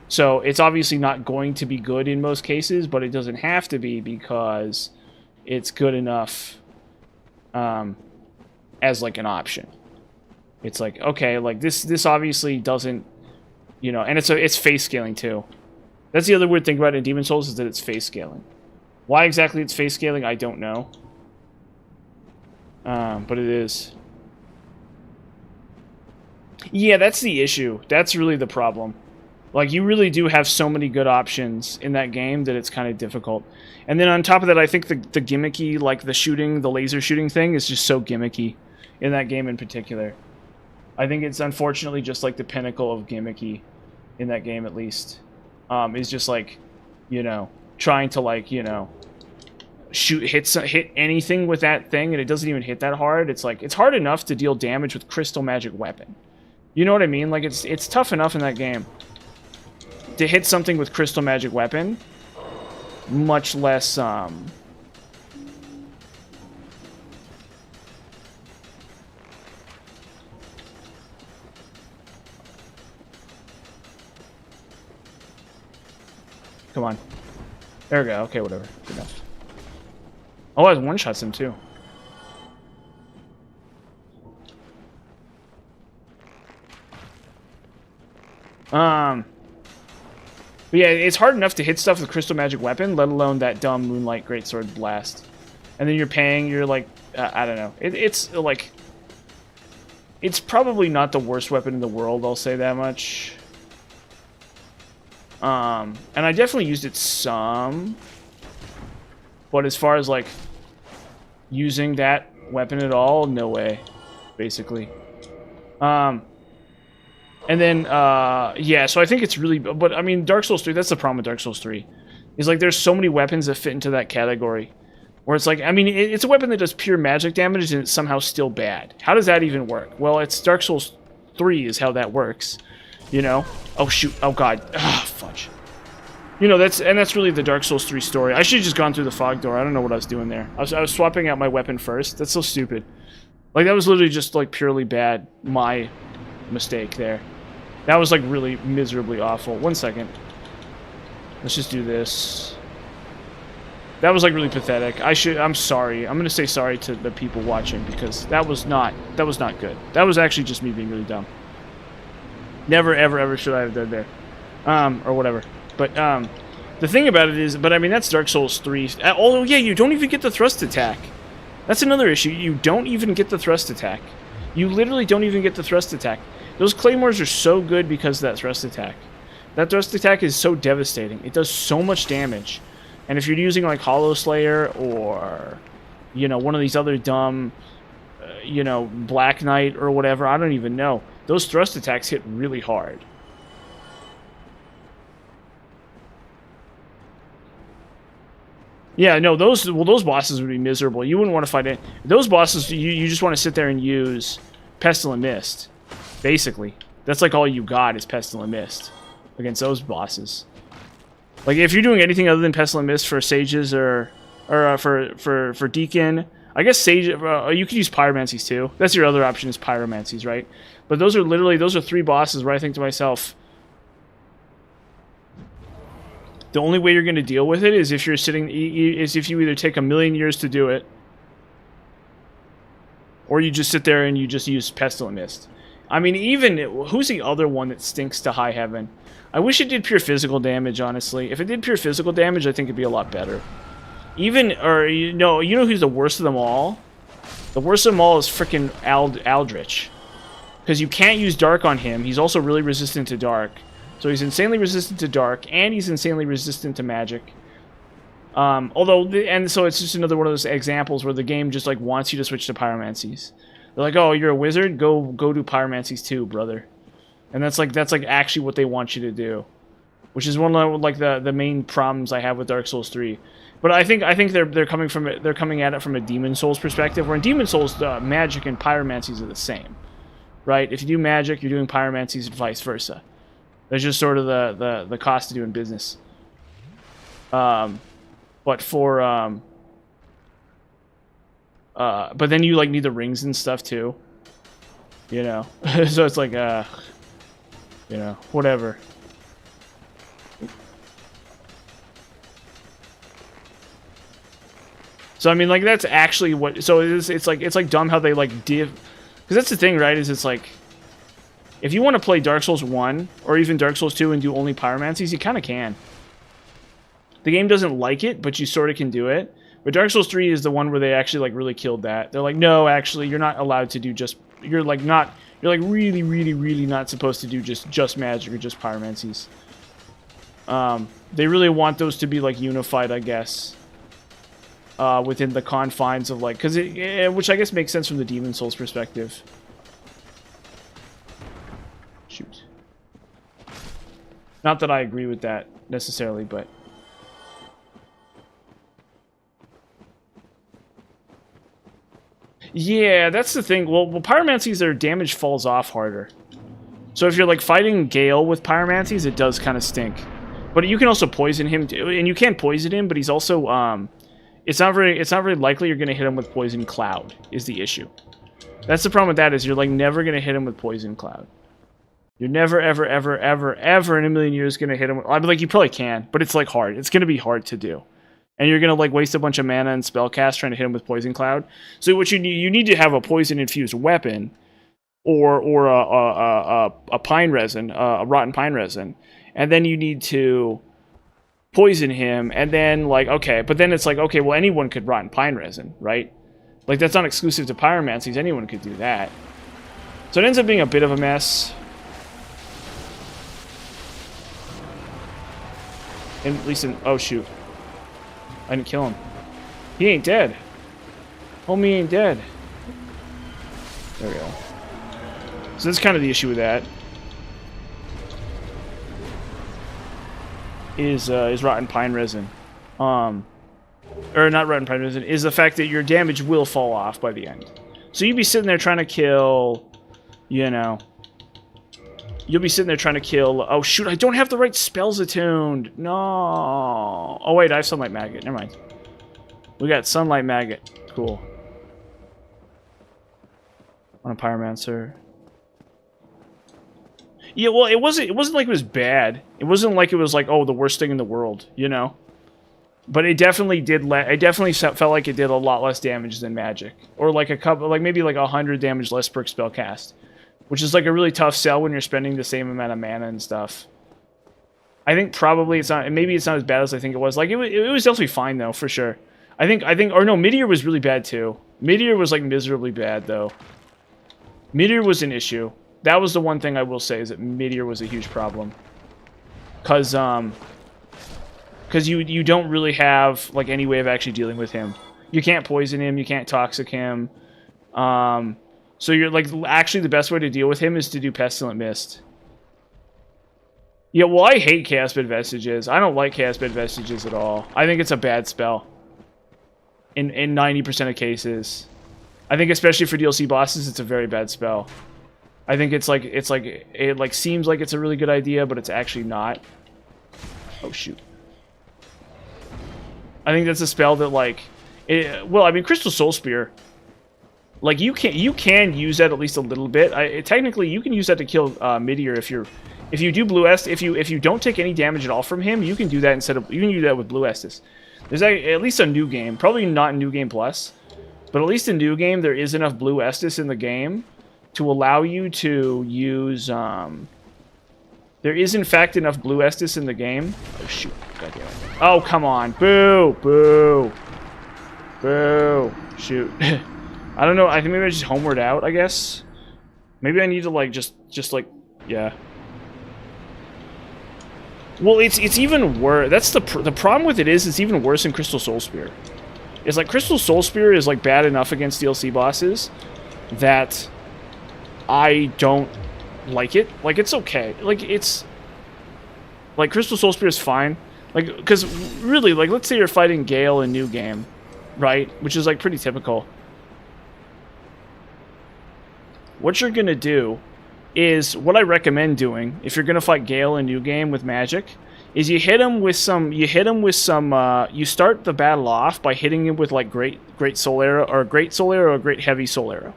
So it's obviously not going to be good in most cases, but it doesn't have to be because it's good enough. As like an option. It's like, okay, like this obviously doesn't, you know, and it's phase scaling too. That's the other weird thing about it in Demon Souls, is that it's phase scaling. Why exactly it's phase scaling, I don't know. But it is. Yeah, that's the issue. That's really the problem. Like, you really do have so many good options in that game that it's kind of difficult. And then on top of that, I think the gimmicky, like the laser shooting thing is just so gimmicky in that game in particular. I think it's unfortunately just like the pinnacle of gimmicky in that game, at least. Is just like, you know, trying to like, you know, hit anything with that thing, and it doesn't even hit that hard. It's like, it's hard enough to deal damage with crystal magic weapon. You know what I mean? Like, it's tough enough in that game to hit something with crystal magic weapon, much less come on. There we go. Okay, whatever. Good enough. Oh, I one-shots him too. But yeah, it's hard enough to hit stuff with Crystal Magic Weapon, let alone that dumb Moonlight Greatsword Blast. And then you're like, I don't know. It's like, it's probably not the worst weapon in the world, I'll say that much. And I definitely used it some. But as far as like using that weapon at all, no way. basically. And then, yeah, so I think it's really... But, I mean, Dark Souls 3, that's the problem with Dark Souls 3. Is, like, there's so many weapons that fit into that category. Where it's like, I mean, it's a weapon that does pure magic damage and it's somehow still bad. How does that even work? Well, it's Dark Souls 3 is how that works. You know? Oh, shoot. Oh, God. Ah, fudge. You know, that's really the Dark Souls 3 story. I should have just gone through the fog door. I don't know what I was doing there. I was swapping out my weapon first. That's so stupid. Like, that was literally just, like, purely bad. My mistake there. That was, like, really miserably awful. 1 second. Let's just do this. That was, like, really pathetic. I'm sorry. I'm gonna say sorry to the people watching, because that was not good. That was actually just me being really dumb. Never, ever, ever should I have done there. Or whatever. But, the thing about it is, but I mean, that's Dark Souls 3. Oh, yeah, you don't even get the thrust attack. That's another issue. You don't even get the thrust attack. You literally don't even get the thrust attack. Those claymores are so good because of that thrust attack. That thrust attack is so devastating. It does so much damage. And if you're using, like, Hollow Slayer or, you know, one of these other dumb, you know, Black Knight or whatever, I don't even know. Those thrust attacks hit really hard. Yeah, no, those bosses would be miserable. You wouldn't want to fight it. Those bosses, you just want to sit there and use Pestilent Mist, basically. That's like all you got is Pestilent Mist against those bosses. Like, if you're doing anything other than Pestilent Mist for Sages or for Deacon, I guess Sage, you could use Pyromancies too. That's your other option is Pyromancies, right? But those are 3 bosses where I think to myself, the only way you're going to deal with it is if if you either take 1,000,000 years to do it, or you just sit there and you just use Pestilent Mist. I mean, even who's the other one that stinks to high heaven? I wish it did pure physical damage, honestly. If it did pure physical damage, I think it'd be a lot better. Even, or you know who's the worst of them all? The worst of them all is frickin' Aldrich, because you can't use Dark on him. He's also really resistant to Dark. So he's insanely resistant to Dark, and he's insanely resistant to magic. And so it's just another one of those examples where the game just, like, wants you to switch to Pyromancies. They're like, oh, you're a wizard? Go do Pyromancies too, brother. And that's like actually what they want you to do. Which is one of, like, the main problems I have with Dark Souls 3. But I think they're coming at it from a Demon Souls perspective, where in Demon Souls, magic and Pyromancies are the same. Right? If you do magic, you're doing Pyromancies and vice versa. That's just sort of the cost of doing business. But for but then you, like, need the rings and stuff too. You know. So it's like you know, whatever. So I mean, like, that's actually what. So it's like dumb how they, like, because that's the thing, right? Is it's like, if you want to play Dark Souls 1 or even Dark Souls 2 and do only Pyromancies, you kind of can. The game doesn't like it, but you sort of can do it. But Dark Souls 3 is the one where they actually, like, really killed that. They're like, no, actually, you're not allowed to do just. You're like really, really, really not supposed to do just magic or just Pyromancies. They really want those to be, like, unified, I guess. Within the confines of, like, which I guess makes sense from the Demon Souls perspective. Shoot. Not that I agree with that necessarily, but yeah, that's the thing. Well, Pyromancies, their damage falls off harder. So if you're, like, fighting Gale with Pyromancies, it does kind of stink. But you can also poison him too, and you can poison him, but he's also it's not very likely you're gonna hit him with Poison Cloud is the issue. That's the problem with that, is you're, like, never gonna hit him with Poison Cloud. You're never, ever, ever, ever, ever in 1,000,000 years gonna hit him with, I mean, like, you probably can, but it's, like, hard. It's gonna be hard to do. And you're gonna, like, waste a bunch of mana and spellcast trying to hit him with Poison Cloud. So what you need to have a poison infused weapon, or a pine resin, a rotten pine resin, and then you need to poison him, and then, like, okay, but then it's like, okay, well, anyone could rotten pine resin, right? Like, that's not exclusive to Pyromancies. Anyone could do that. So it ends up being a bit of a mess. And at least in, oh shoot, I didn't kill him. He ain't dead. Homie ain't dead. There we go. So that's kind of the issue with that. Is rotten pine resin. Or not rotten pine resin, is the fact that your damage will fall off by the end. So you'd be sitting there trying to kill, you know... You'll be sitting there trying to kill... Oh, shoot, I don't have the right spells attuned. No. Oh, wait, I have Sunlight Maggot. Never mind. We got Sunlight Maggot. Cool. On a Pyromancer. Yeah, well, it wasn't like it was bad. It wasn't like it was like, oh, the worst thing in the world, you know? But it definitely did it definitely felt like it did a lot less damage than magic. Or like a couple, like maybe like 100 damage less per spell cast. Which is like a really tough sell when you're spending the same amount of mana and stuff. I think probably it's not, maybe it's not as bad as I think it was. Like, it was definitely fine though, for sure. I think, or no, Meteor was really bad too. Meteor was like miserably bad though. Meteor was an issue. That was the one thing I will say, is that Meteor was a huge problem. Cause you don't really have like any way of actually dealing with him. You can't poison him, you can't toxic him. So you're like, actually the best way to deal with him is to do Pestilent Mist. Yeah, well, I hate Chaos Bed Vestiges. I don't like Chaos Bed Vestiges at all. I think it's a bad spell. In 90% of cases. I think especially for DLC bosses, it's a very bad spell. I think it seems like it's a really good idea, but it's actually not. Oh shoot. I think that's a spell that like, well, I mean, Crystal Soul Spear. Like you can use that at least a little bit. Technically, you can use that to kill Meteor if you do Blue Estus. If you don't take any damage at all from him, you can do that you can do that with Blue Estus. There's at least a new game, probably not New Game Plus, but at least in New Game there is enough Blue Estus in the game to allow you to use. There is in fact enough Blue Estus in the game. Oh shoot! God damn it! Oh come on! Boo! Boo! Boo! Shoot! I don't know. I think maybe I just homeward out. I guess. Maybe I need to like just like yeah. Well, it's even worse. That's the problem with it is it's even worse than Crystal Soul Spear. It's like Crystal Soul Spear is like bad enough against DLC bosses that I don't like it. Like it's okay. Like it's like Crystal Soul Spear is fine. Like because really, like let's say you're fighting Gale in New Game, right? Which is like pretty typical. What you're gonna do is what I recommend doing if you're gonna fight Gale in New Game with magic is you start the battle off by hitting him with like great soul arrow or great heavy soul arrow,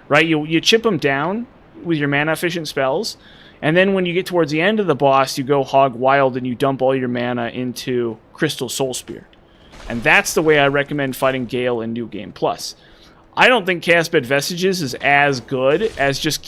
right? You chip him down with your mana efficient spells, and then when you get towards the end of the boss, you go hog wild and you dump all your mana into Crystal Soul Spear, and that's the way I recommend fighting Gale in New Game Plus. I don't think Chaos Bed Vestiges is as good as just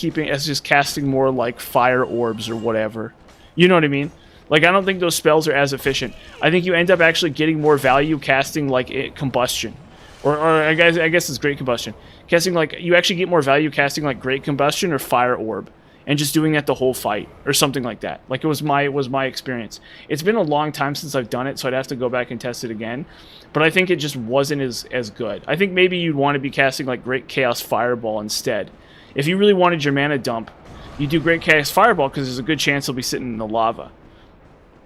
casting more like fire orbs or whatever. You know what I mean? Like I don't think those spells are as efficient. I think you end up actually getting more value casting like combustion, or I guess it's great combustion. Casting like you actually get more value casting like great combustion or fire orb, and just doing that the whole fight or something like that. Like it was my experience. It's been a long time since I've done it, so I'd have to go back and test it again. But I think it just wasn't as good. I think maybe you'd want to be casting like Great Chaos Fireball instead. If you really wanted your mana dump, you do Great Chaos Fireball because there's a good chance you'll be sitting in the lava.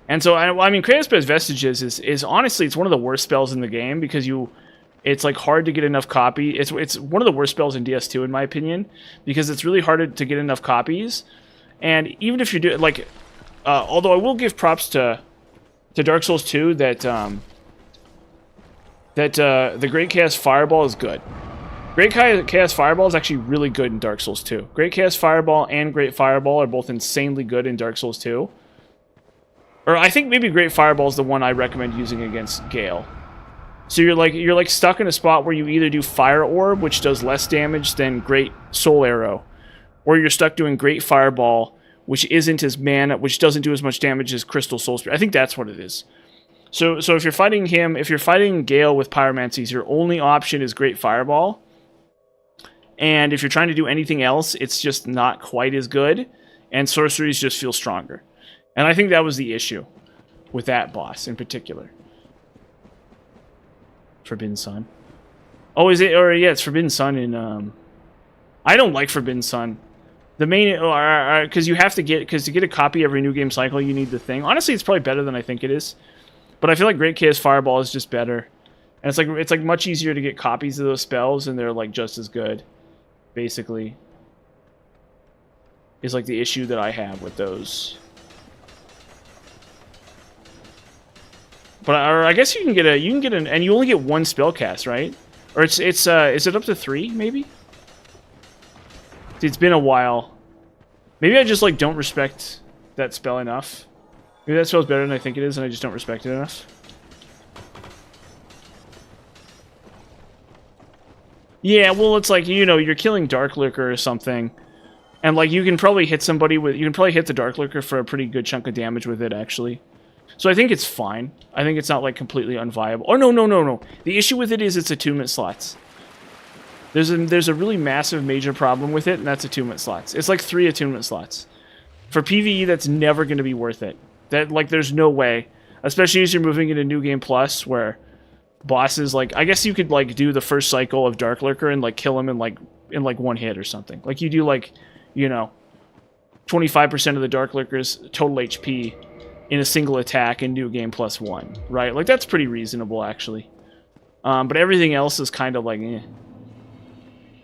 And so, I mean, Chaos Bed Vestiges is honestly, it's one of the worst spells in the game because it's like hard to get enough copy. It's one of the worst spells in DS2 in my opinion because it's really hard to get enough copies. And even if you do like, although I will give props to Dark Souls 2 that the Great Chaos Fireball is good. Great Chaos Fireball is actually really good in Dark Souls 2. Great Chaos Fireball and Great Fireball are both insanely good in Dark Souls 2. Or I think maybe Great Fireball is the one I recommend using against Gale. So you're like stuck in a spot where you either do Fire Orb, which does less damage than Great Soul Arrow, or you're stuck doing Great Fireball, which isn't as which doesn't do as much damage as Crystal Soul Spear. I think that's what it is. So if you're fighting Gale with Pyromancies, your only option is Great Fireball. And if you're trying to do anything else, it's just not quite as good. And sorceries just feel stronger. And I think that was the issue with that boss in particular. Forbidden Sun. Oh, is it? Or yeah, it's Forbidden Sun in I don't like Forbidden Sun. The main, because you have to get, because to get a copy every new game cycle, you need the thing. Honestly, it's probably better than I think it is. But I feel like Great Chaos Fireball is just better. And it's like much easier to get copies of those spells, and they're like just as good, basically. Is like the issue that I have with those. But I guess you can get an, and you only get one spell cast, right? Or is it up to 3 maybe? It's been a while. Maybe I just like don't respect that spell enough. Maybe that spell's better than I think it is, and I just don't respect it enough. Yeah, well, it's like, you know, you're killing Dark Lurker or something, and like you can probably hit somebody with, you can probably hit the Dark Lurker for a pretty good chunk of damage with it, actually. So I think it's fine. I think it's not like completely unviable. Oh no. The issue with it is its attunement slots. There's a really massive major problem with it, and that's attunement slots. It's like 3 attunement slots. For PvE, that's never going to be worth it. That, like, there's no way. Especially as you're moving into New Game Plus, where bosses, like, I guess you could, like, do the first cycle of Dark Lurker and, like, kill him in one hit or something. Like, you do, like, you know, 25% of the Dark Lurker's total HP in a single attack in New Game Plus 1, right? Like, that's pretty reasonable, actually. But everything else is kind of, like,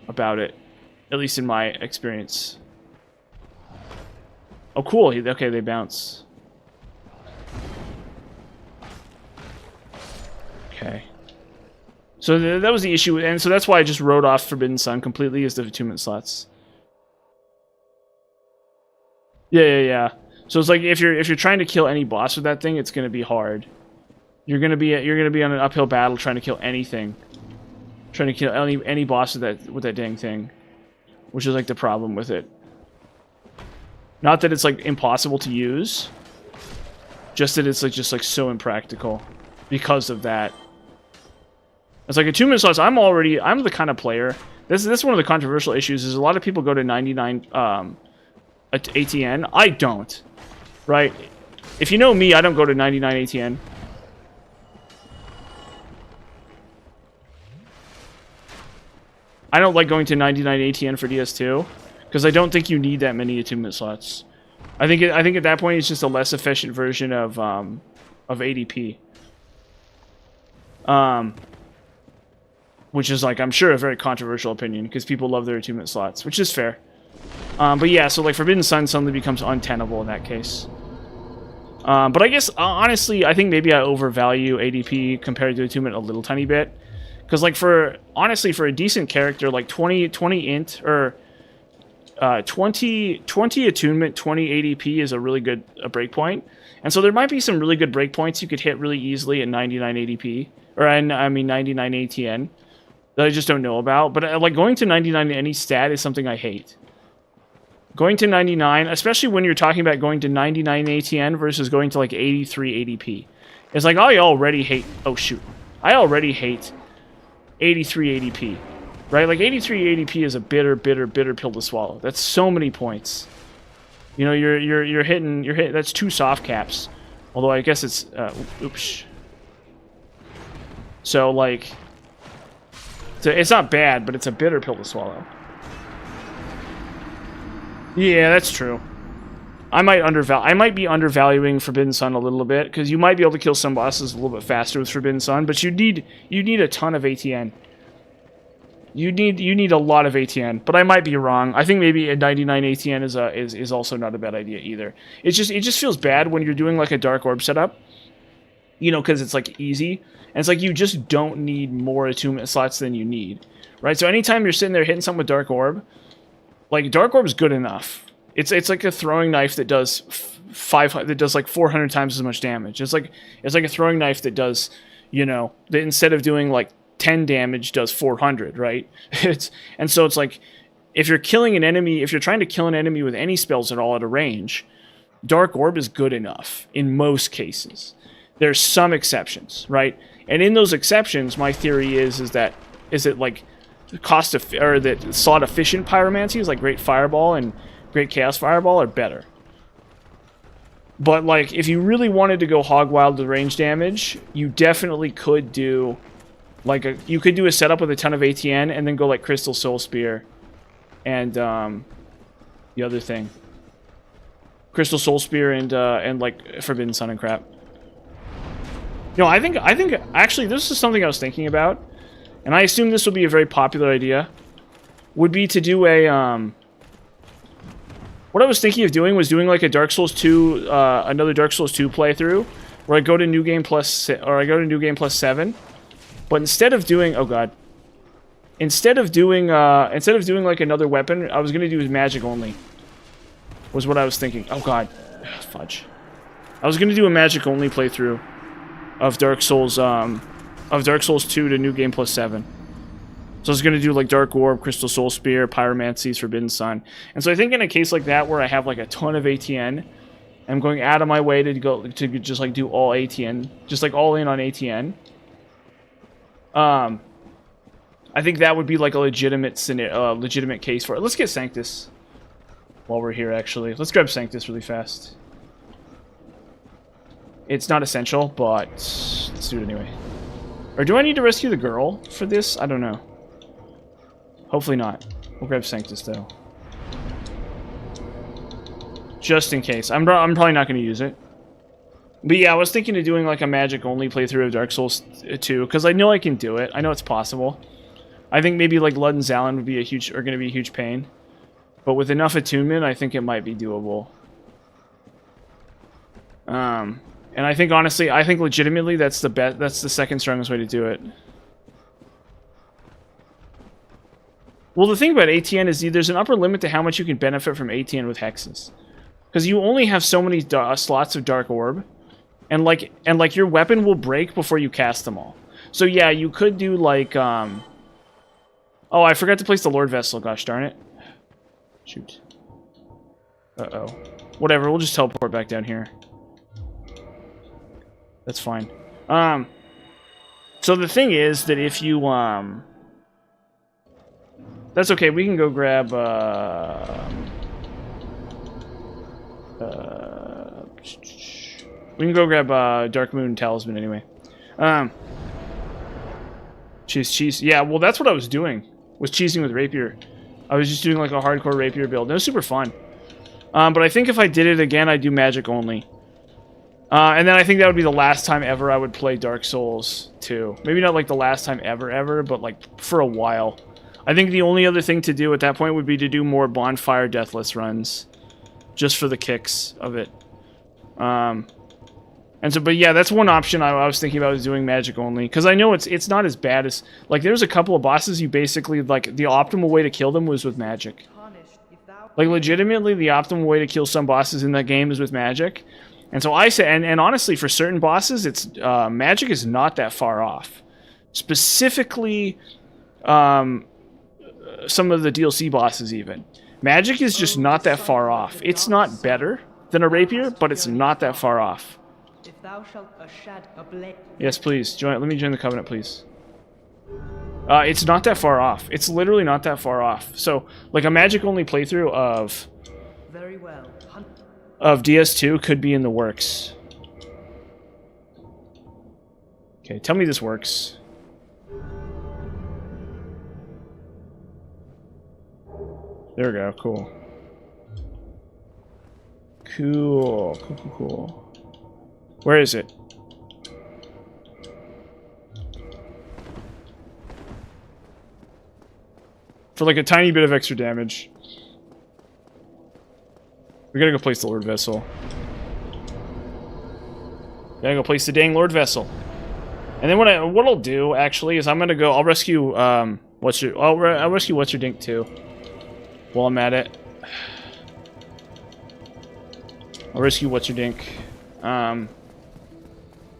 about it, at least in my experience. Oh, cool. Okay, they bounce. Okay. So that was the issue, and so that's why I just wrote off Forbidden Sun completely, is the attunement slots. Yeah. So it's like if you're trying to kill any boss with that thing, it's gonna be hard. You're gonna be on an uphill battle trying to kill anything. Trying to kill any boss with that dang thing, which is like the problem with it. Not that it's like impossible to use, just that it's like just like so impractical because of that. It's like attunement slots. I'm the kind of player. This is one of the controversial issues. Is a lot of people go to 99 ATN. I don't. Right? If you know me, I don't go to 99 ATN. I don't like going to 99 ATN for DS2 because I don't think you need that many attunement slots. I think at that point it's just a less efficient version of ADP. Which is, like, I'm sure a very controversial opinion because people love their attunement slots, which is fair. But yeah, so like Forbidden Sun suddenly becomes untenable in that case. But I guess honestly, I think maybe I overvalue ADP compared to attunement a little tiny bit. Because, like, honestly, for a decent character, like 20 int, or 20 attunement, 20 ADP is a really good breakpoint. And so there might be some really good breakpoints you could hit really easily at 99 ADP, or I mean 99 ATN, that I just don't know about. But, like, going to 99 in any stat is something I hate. Going to 99, especially when you're talking about going to 99 ATN versus going to, like, 83 ADP. It's like, I already hate... Oh, shoot. I already hate 83 ADP, right? Like 83 ADP is a bitter pill to swallow. That's so many points. You know, you're hitting. That's 2 soft caps. Although I guess it's oops. So like, it's not bad, but it's a bitter pill to swallow. Yeah, that's true. I might be undervaluing Forbidden Sun a little bit, because you might be able to kill some bosses a little bit faster with Forbidden Sun, but you need a ton of ATN. You need a lot of ATN, but I might be wrong. I think maybe a 99 ATN is also not a bad idea either. It just feels bad when you're doing like a Dark Orb setup, you know, because it's like easy, and it's like you just don't need more attunement slots than you need, right? So anytime you're sitting there hitting something with Dark Orb, like Dark Orb's good enough. It's like a throwing knife that does like 400 times as much damage. It's like a throwing knife that does, you know, that instead of doing like 10 damage does 400, right? And so it's like, if you're killing an enemy, if you're trying to kill an enemy with any spells at all at a range, Dark Orb is good enough in most cases. There's some exceptions, right? And in those exceptions, my theory is that like that slot efficient pyromancies like Great Fireball and Great Chaos Fireball are better. But like, if you really wanted to go hog wild with range damage, you definitely could do like you could do a setup with a ton of ATN and then go like Crystal Soul Spear and the other thing, Crystal Soul Spear and like Forbidden Sun and crap. You know, I think actually this is something I was thinking about, and I assume this will be a very popular idea. Would be to do a what I was thinking of doing was doing like a Dark Souls 2, another Dark Souls 2 playthrough, where I go to New Game Plus, or I go to New Game Plus 7, but instead of doing, oh god, instead of doing like another weapon, I was gonna do magic only. Was what I was thinking. Oh god, ugh, fudge. I was gonna do a magic only playthrough of Dark Souls 2 to New Game Plus 7. So I was going to do like Dark Orb, Crystal Soul Spear, Pyromancy, Forbidden Sun. And so I think in a case like that where I have like a ton of ATN, I'm going out of my way to go to just like do all ATN, just like all in on ATN. I think that would be like a legitimate legitimate case for it. Let's get Sanctus while we're here actually. Let's grab Sanctus really fast. It's not essential, but let's do it anyway. Or do I need to rescue the girl for this? I don't know. Hopefully not. We'll grab Sanctus, though. Just in case. I'm probably not going to use it. But yeah, I was thinking of doing like a magic-only playthrough of Dark Souls 2, because I know I can do it. I know it's possible. I think maybe like Lud and Zalin would be going to be a huge pain. But with enough attunement, I think it might be doable. And I think, honestly, I think legitimately that's the second strongest way to do it. Well, the thing about ATN is there's an upper limit to how much you can benefit from ATN with hexes, because you only have so many slots of Dark Orb, and like your weapon will break before you cast them all. So yeah, you could do like oh, I forgot to place the Lord Vessel. Gosh darn it! Shoot. Uh-oh. Whatever. We'll just teleport back down here. That's fine. So the thing is that if you that's okay, we can go grab we can go grab Dark Moon Talisman anyway. Cheese. Yeah, well that's what I was doing. Was cheesing with Rapier. I was just doing like a hardcore Rapier build. It was super fun. But I think if I did it again, I'd do magic only. And then I think that would be the last time ever I would play Dark Souls 2. Maybe not like the last time ever, but like for a while. I think the only other thing to do at that point would be to do more Bonfire Deathless runs. Just for the kicks of it. And so, but yeah, that's one option I was thinking about, is doing magic only. Because I know it's not as bad as... Like, there's a couple of bosses you basically... Like, the optimal way to kill them was with magic. Like, legitimately, the optimal way to kill some bosses in that game is with magic. And so I say, and honestly, for certain bosses, it's magic is not that far off. Specifically, some of the DLC bosses even. Magic is just not that far off. It's not better than a rapier, but it's not that far off. Yes, please. Let me join the Covenant, please. It's not that far off. It's literally not that far off. So, like, a magic-only playthrough of... Very well. Of DS2 could be in the works. Okay, tell me this works. There we go, cool. Cool. Where is it? For like a tiny bit of extra damage. We gotta go place the Lord Vessel. Gotta go place the dang Lord Vessel. And then what I'll do actually is I'm gonna go. I'll rescue I'll rescue What's Your Dink too. While I'm at it, I'll rescue What's Your Dink. The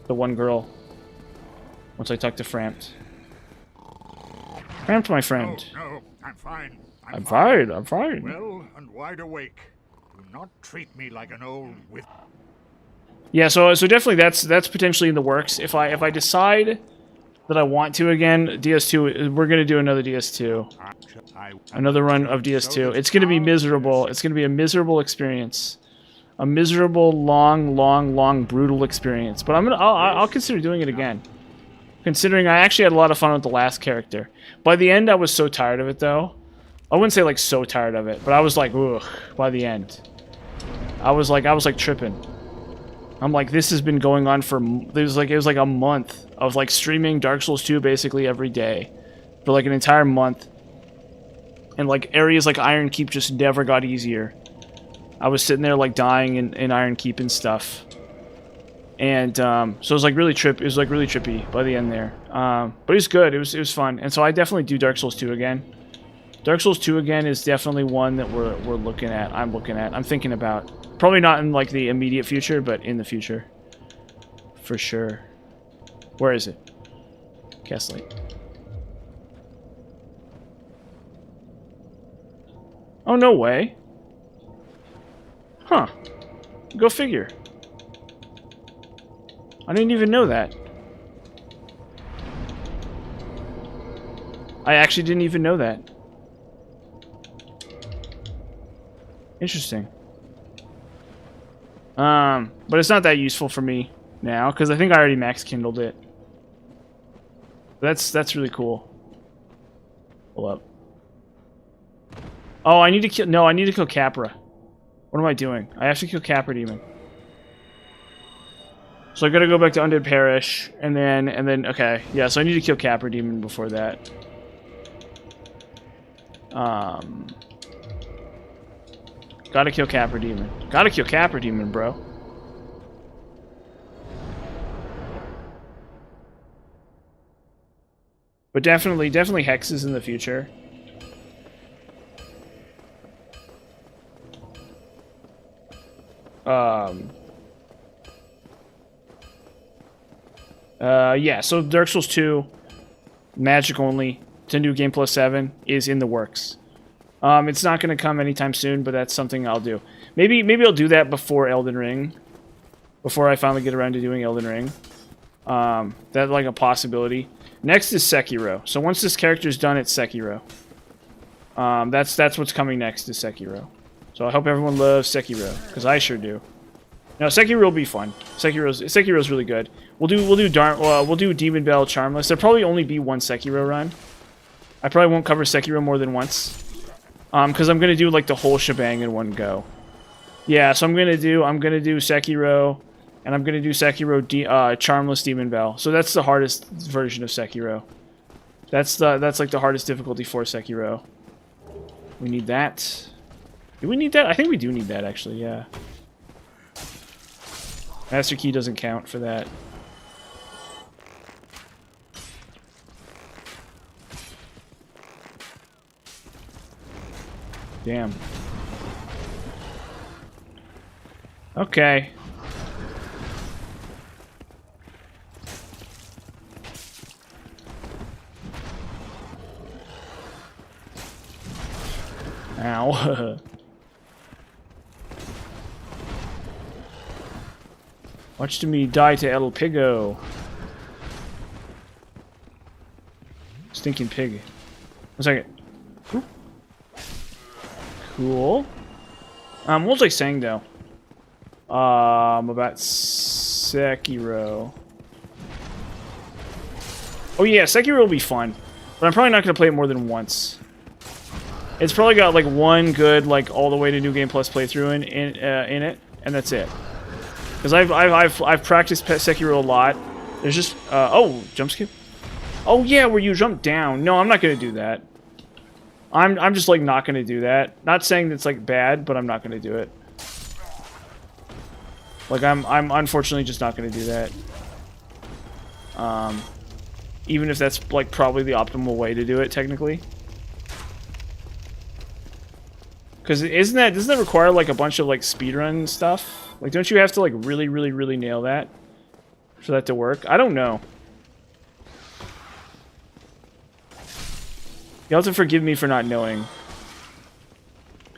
one girl. Once I talk to Frampt. Frampt, my friend. No, I'm fine. I'm fine. Well and wide awake. Do not treat me like an old with. Yeah, so definitely that's potentially in the works. If I decide that I want to again, DS2, we're gonna do another DS2, another run of DS2. It's gonna be miserable. It's gonna be a miserable experience, a miserable, long, brutal experience. But I'll consider doing it again, considering I actually had a lot of fun with the last character. By the end, I was so tired of it though. I wouldn't say like so tired of it, but I was like, ugh, by the end. I was like tripping. I'm like, this has been going on for, it was like a month of like streaming Dark Souls 2 basically every day for like an entire month. And like areas like Iron Keep just never got easier. I was sitting there like dying in Iron Keep and stuff. And so it was like really trippy by the end there. But it was good. It was fun. And so I definitely do Dark Souls 2 again. Dark Souls 2 again is definitely one that we're looking at. I'm thinking about. Probably not in like the immediate future, but in the future. For sure. Where is it? Gaslight. Oh, no way. Huh. Go figure. I didn't even know that. I actually didn't even know that. Interesting. But it's not that useful for me now, because I think I already max kindled it. That's really cool. Pull up. Oh, I need to kill... No, I need to kill Capra. What am I doing? I have to kill Capra Demon. So I gotta go back to Undead Parish, and then... Okay, yeah, so I need to kill Capra Demon before that. Gotta kill Capra Demon. Gotta kill Capra Demon, bro. But definitely hexes in the future. Yeah, so Dark Souls 2, Magic only, to New Game Plus 7, is in the works. It's not going to come anytime soon, but that's something I'll do. Maybe I'll do that before Elden Ring. Before I finally get around to doing Elden Ring. That's like a possibility. Next is Sekiro. So once this character's done, it's Sekiro. That's what's coming next is Sekiro. So I hope everyone loves Sekiro, because I sure do. No, Sekiro will be fun. Sekiro's really good. We'll do Demon Bell Charmless. There'll probably only be one Sekiro run. I probably won't cover Sekiro more than once. Because I'm gonna do like the whole shebang in one go. Yeah, so I'm gonna do Sekiro, and I'm gonna do Sekiro Charmless Demon Bell. So that's the hardest version of Sekiro. That's like the hardest difficulty for Sekiro. We need that. Do we need that? I think we do need that actually. Yeah. Master Key doesn't count for that. Damn. Okay. Ow. Watch me die to El Pigo. Stinking pig. 1 second. Oop. Cool. What was I saying though? About Sekiro. Oh yeah, Sekiro will be fun, but I'm probably not gonna play it more than once. It's probably got like one good like all the way to New Game Plus playthrough in it, and that's it. Because I've practiced Sekiro a lot. There's just oh, jump skip. Oh yeah, where you jump down. No, I'm not gonna do that. I'm just like not gonna do that. Not saying that's like bad, but I'm not gonna do it. Like I'm unfortunately just not gonna do that. Even if that's like probably the optimal way to do it technically. Because doesn't that require like a bunch of like speedrun stuff? Like don't you have to like really nail that for that to work? I don't know. You'll have to forgive me for not knowing.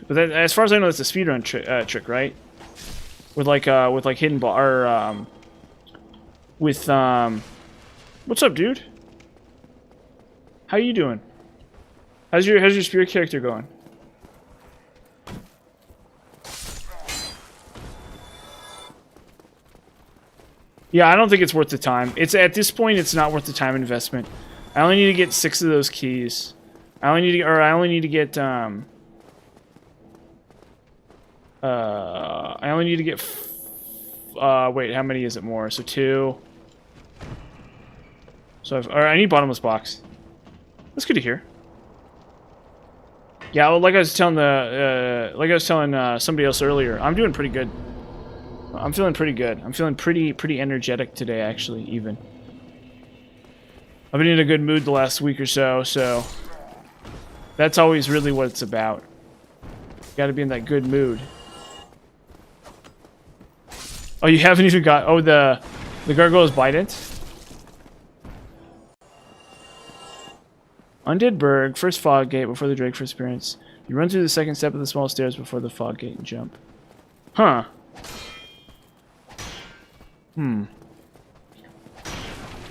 But that, as far as I know, it's a speedrun trick, right? With like hidden bar or with what's up, dude? How you doing? How's your spirit character going? Yeah, I don't think it's worth the time. It's at this point, it's not worth the time investment. I only need to get 6 of those keys. I only need to get wait, how many is it more? So 2. So I need bottomless box. That's good to hear. Yeah, well, like I was telling somebody else earlier, I'm doing pretty good. I'm feeling pretty good. I'm feeling pretty energetic today, actually, even. I've been in a good mood the last week or so, so that's always really what it's about. Got to be in that good mood. Oh, you haven't even got... Oh, the gargoyles bite it? Undead Berg, first fog gate before the Drake first appearance. You run through the second step of the small stairs before the fog gate and jump. Huh.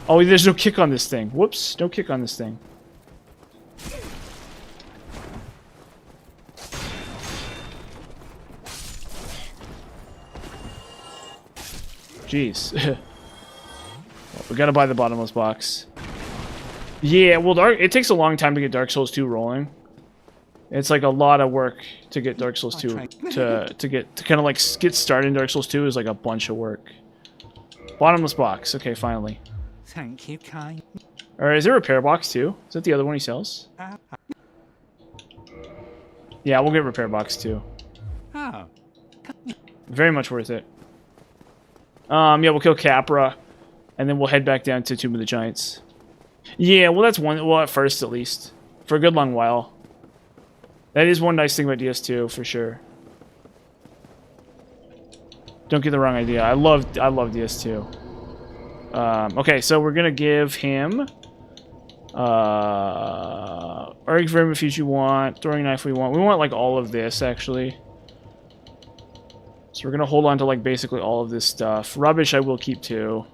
Oh, there's no kick on this thing. Whoops, no kick on this thing. Jeez. Well, we gotta buy the bottomless box. Yeah, well, it takes a long time to get Dark Souls 2 rolling. It's like a lot of work to get Dark Souls 2 to kind of like get started in Dark Souls 2 is like a bunch of work. Bottomless box. Okay, finally. Thank you, kind. Alright, is there a repair box too? Is that the other one he sells? Yeah, we'll get repair box too. Oh. Very much worth it. Yeah, we'll kill Capra, and then we'll head back down to Tomb of the Giants. Yeah, well, that's one. Well, at first, at least, for a good long while. That is one nice thing about DS2 for sure. Don't get the wrong idea. I love DS2. Okay, so we're gonna give him Arctic Vermin if you want, throwing knife we want. We want like all of this actually. So we're gonna hold on to like basically all of this stuff. Rubbish I will keep too.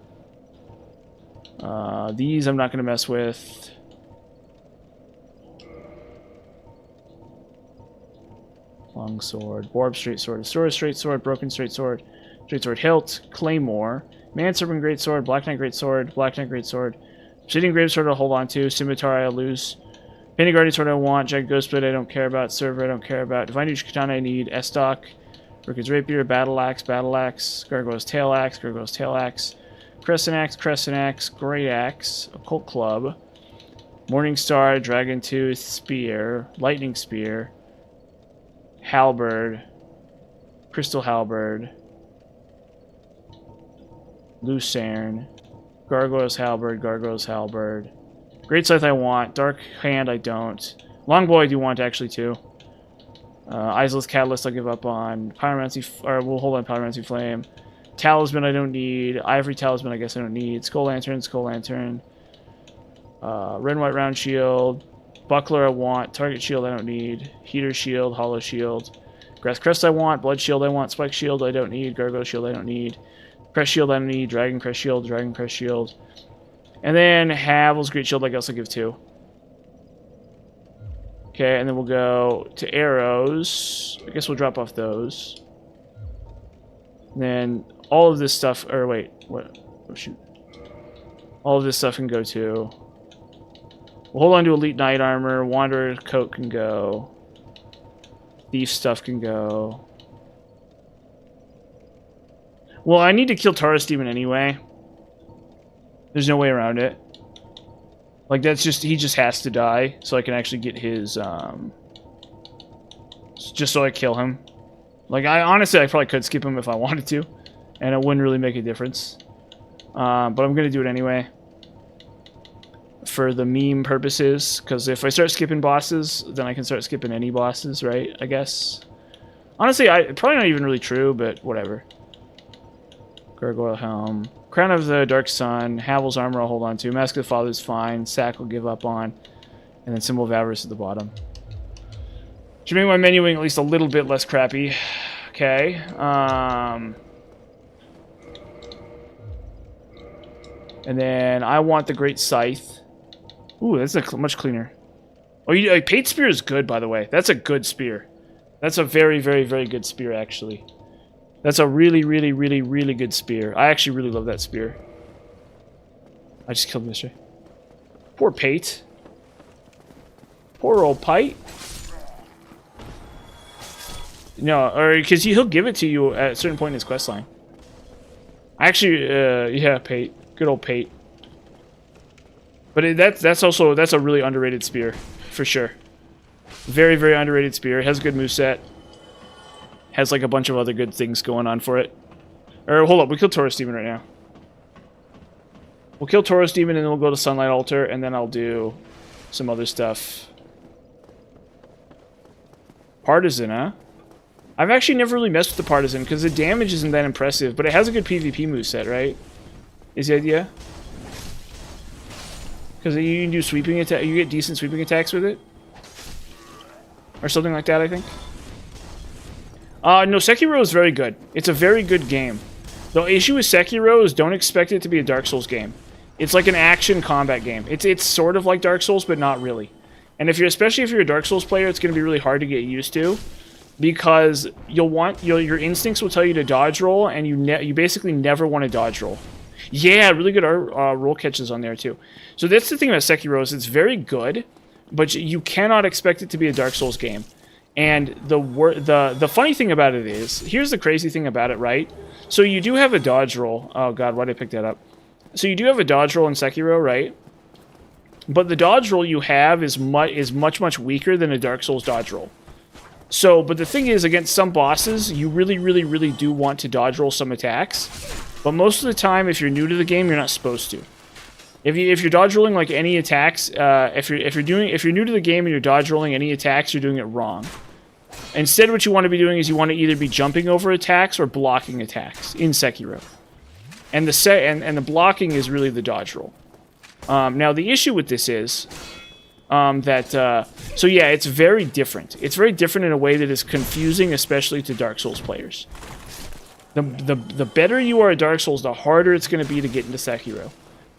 These I'm not gonna mess with. Long sword, Borb straight sword, Asura straight sword, broken straight sword hilt, claymore, manserpent great sword, black knight great sword, obsidian grave sword I'll hold on to, scimitar I'll lose, painted guardian sword I want, jagged ghost blade I don't care about, server I don't care about, divine huge katana I need, estoc, Rook's rapier, battle axe, gargoyle's tail axe, crescent axe, great axe, occult club, morning star, dragon tooth, spear, lightning spear, halberd, crystal halberd, lucerne, gargoyle's halberd, great scythe I want, dark hand I don't, longbow I do want actually too, Isless catalyst I'll give up on, pyromancy, or we'll hold on pyromancy flame, talisman I don't need, ivory talisman I guess I don't need, skull lantern, red and white round shield, buckler I want, target shield I don't need, heater shield, hollow shield, grass crest I want, blood shield I want, spike shield I don't need, gargoyle shield I don't need, crest shield I don't need, dragon crest shield, and then Havel's great shield I guess I'll give 2. Okay, and then we'll go to arrows. I guess we'll drop off those. And then all of this stuff, or wait, what? Oh shoot. All of this stuff can go too. We'll hold on to elite knight armor, wanderer coat can go. Thief stuff can go. Well, I need to kill Taurus Demon anyway. There's no way around it. Like, that's just, he just has to die, so I can actually get his, just so I kill him. Like, honestly, I probably could skip him if I wanted to, and it wouldn't really make a difference. But I'm gonna do it anyway. For the meme purposes, because if I start skipping bosses, then I can start skipping any bosses, right? I guess. Honestly, probably not even really true, but whatever. Gargoyle helm. Crown of the Dark Sun. Havel's armor I'll hold on to. Mask of the Father's fine. Sack will give up on. And then Symbol of Avarice at the bottom. Should make my menuing at least a little bit less crappy. Okay. And then I want the Great Scythe. Ooh, that's much cleaner. Oh, Pate Spear is good, by the way. That's a good spear. That's a very, very, very good spear, actually. That's a really, really, really, really good spear. I actually really love that spear. I just killed Mystery. Poor Pate. Poor old Pite. No, or because he'll give it to you at a certain point in his quest line. Actually, yeah, Pate. Good old Pate. But that's a really underrated spear, for sure. Very, very underrated spear. It has a good moveset. Has like a bunch of other good things going on for it. Or hold up, we kill Taurus Demon right now. We'll kill Taurus Demon and then we'll go to Sunlight Altar and then I'll do some other stuff. Partisan, huh? I've actually never really messed with the Partisan because the damage isn't that impressive, but it has a good PvP moveset, right? Is the idea? Because you can do sweeping attack, you get decent sweeping attacks with it? Or something like that, I think. No, Sekiro is very good. It's a very good game. The issue with Sekiro is don't expect it to be a Dark Souls game. It's like an action combat game. It's sort of like Dark Souls, but not really. And especially if you're a Dark Souls player, it's going to be really hard to get used to, because your instincts will tell you to dodge roll, and you basically never want to dodge roll. Yeah, really good roll catches on there too. So that's the thing about Sekiro is it's very good, but you cannot expect it to be a Dark Souls game. And the funny thing about it is, here's the crazy thing about it, right? So you do have a dodge roll. Oh god, why did I pick that up? So you do have a dodge roll in Sekiro, right? But the dodge roll you have is much weaker than a Dark Souls dodge roll. So, but the thing is, against some bosses, you really do want to dodge roll some attacks. But most of the time, if you're new to the game, you're not supposed to. If you're dodge rolling like any attacks, if you're new to the game and you're dodge rolling any attacks, you're doing it wrong. Instead, what you want to be doing is you want to either be jumping over attacks or blocking attacks in Sekiro. And the blocking is really the dodge roll. Now the issue with this is so yeah, it's very different. It's very different in a way that is confusing, especially to Dark Souls players. The better you are at Dark Souls, the harder it's going to be to get into Sekiro,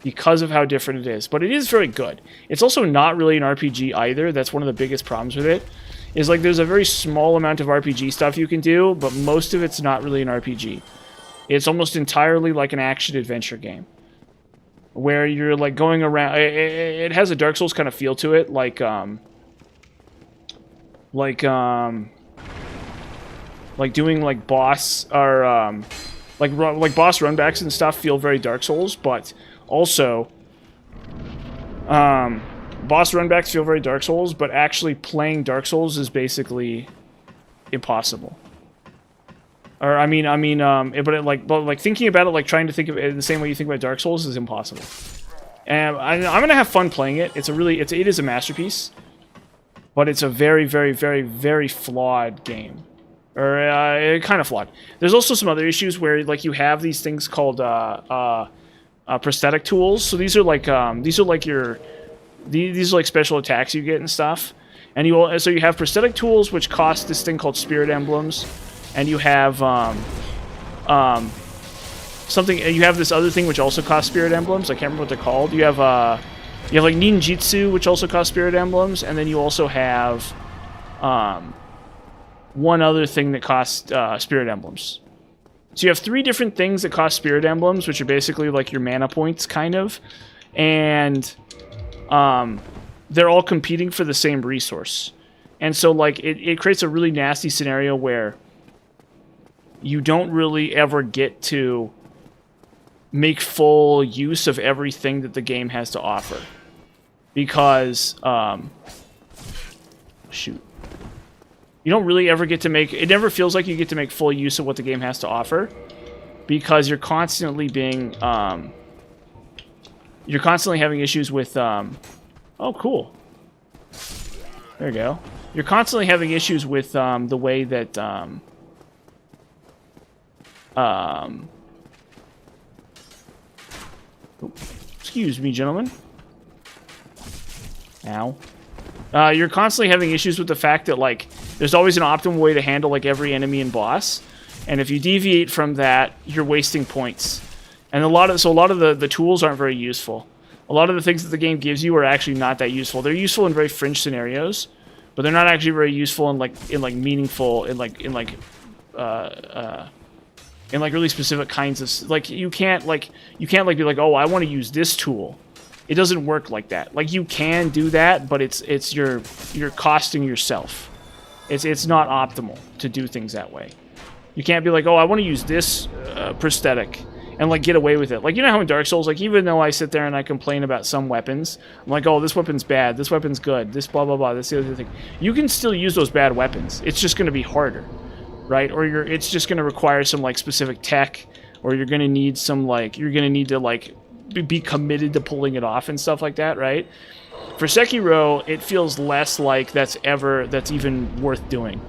because of how different it is. But it is very good. It's also not really an RPG either. That's one of the biggest problems with it. Is like there's a very small amount of RPG stuff you can do, but most of it's not really an RPG. It's almost entirely like an action-adventure game, where you're like going around. It has a Dark Souls kind of feel to it, like doing like boss or like boss runbacks and stuff feel very Dark Souls, but also boss runbacks feel very Dark Souls, but actually playing Dark Souls is basically impossible. Or but thinking about it, like trying to think of it the same way you think about Dark Souls is impossible. And I'm gonna have fun playing it. It is a masterpiece, but it's a very flawed game, or kind of flawed. There's also some other issues where like you have these things called prosthetic tools. So these are like special attacks you get and stuff. And so you have prosthetic tools which cost this thing called spirit emblems. And you have you have this other thing which also costs spirit emblems. I can't remember what they're called. You have like ninjutsu, which also costs spirit emblems, and then you also have one other thing that costs spirit emblems. So you have 3 different things that cost spirit emblems, which are basically like your mana points, kind of, and they're all competing for the same resource. And so like it creates a really nasty scenario where you don't really ever get to make full use of everything that the game has to offer. Because, shoot. You don't really ever get to make... It never feels like you get to make full use of what the game has to offer. Because you're constantly being... you're constantly having issues with... oh, cool. There you go. You're constantly having issues with the way that... excuse me, gentlemen. Ow. You're constantly having issues with the fact that, like, there's always an optimal way to handle, like, every enemy and boss. And if you deviate from that, you're wasting points. And a lot of the tools aren't very useful. A lot of the things that the game gives you are actually not that useful. They're useful in very fringe scenarios, but they're not actually very useful in meaningful, in really specific kinds of, like, you can't be like, oh, I want to use this tool It doesn't work like that. Like, you can do that, but you're costing yourself. It's not optimal to do things that way. You can't be like, oh, I want to use this prosthetic and like get away with it. Like, you know how in Dark Souls, like, even though I sit there and I complain about some weapons, I'm like, oh, this weapon's bad, this weapon's good, this blah blah blah, this the other thing. You can still use those bad weapons. It's just going to be harder, right? Or it's just going to require some like specific tech, or you're going to need some like to like be committed to pulling it off and stuff like that, right? For Sekiro, it feels less like that's even worth doing.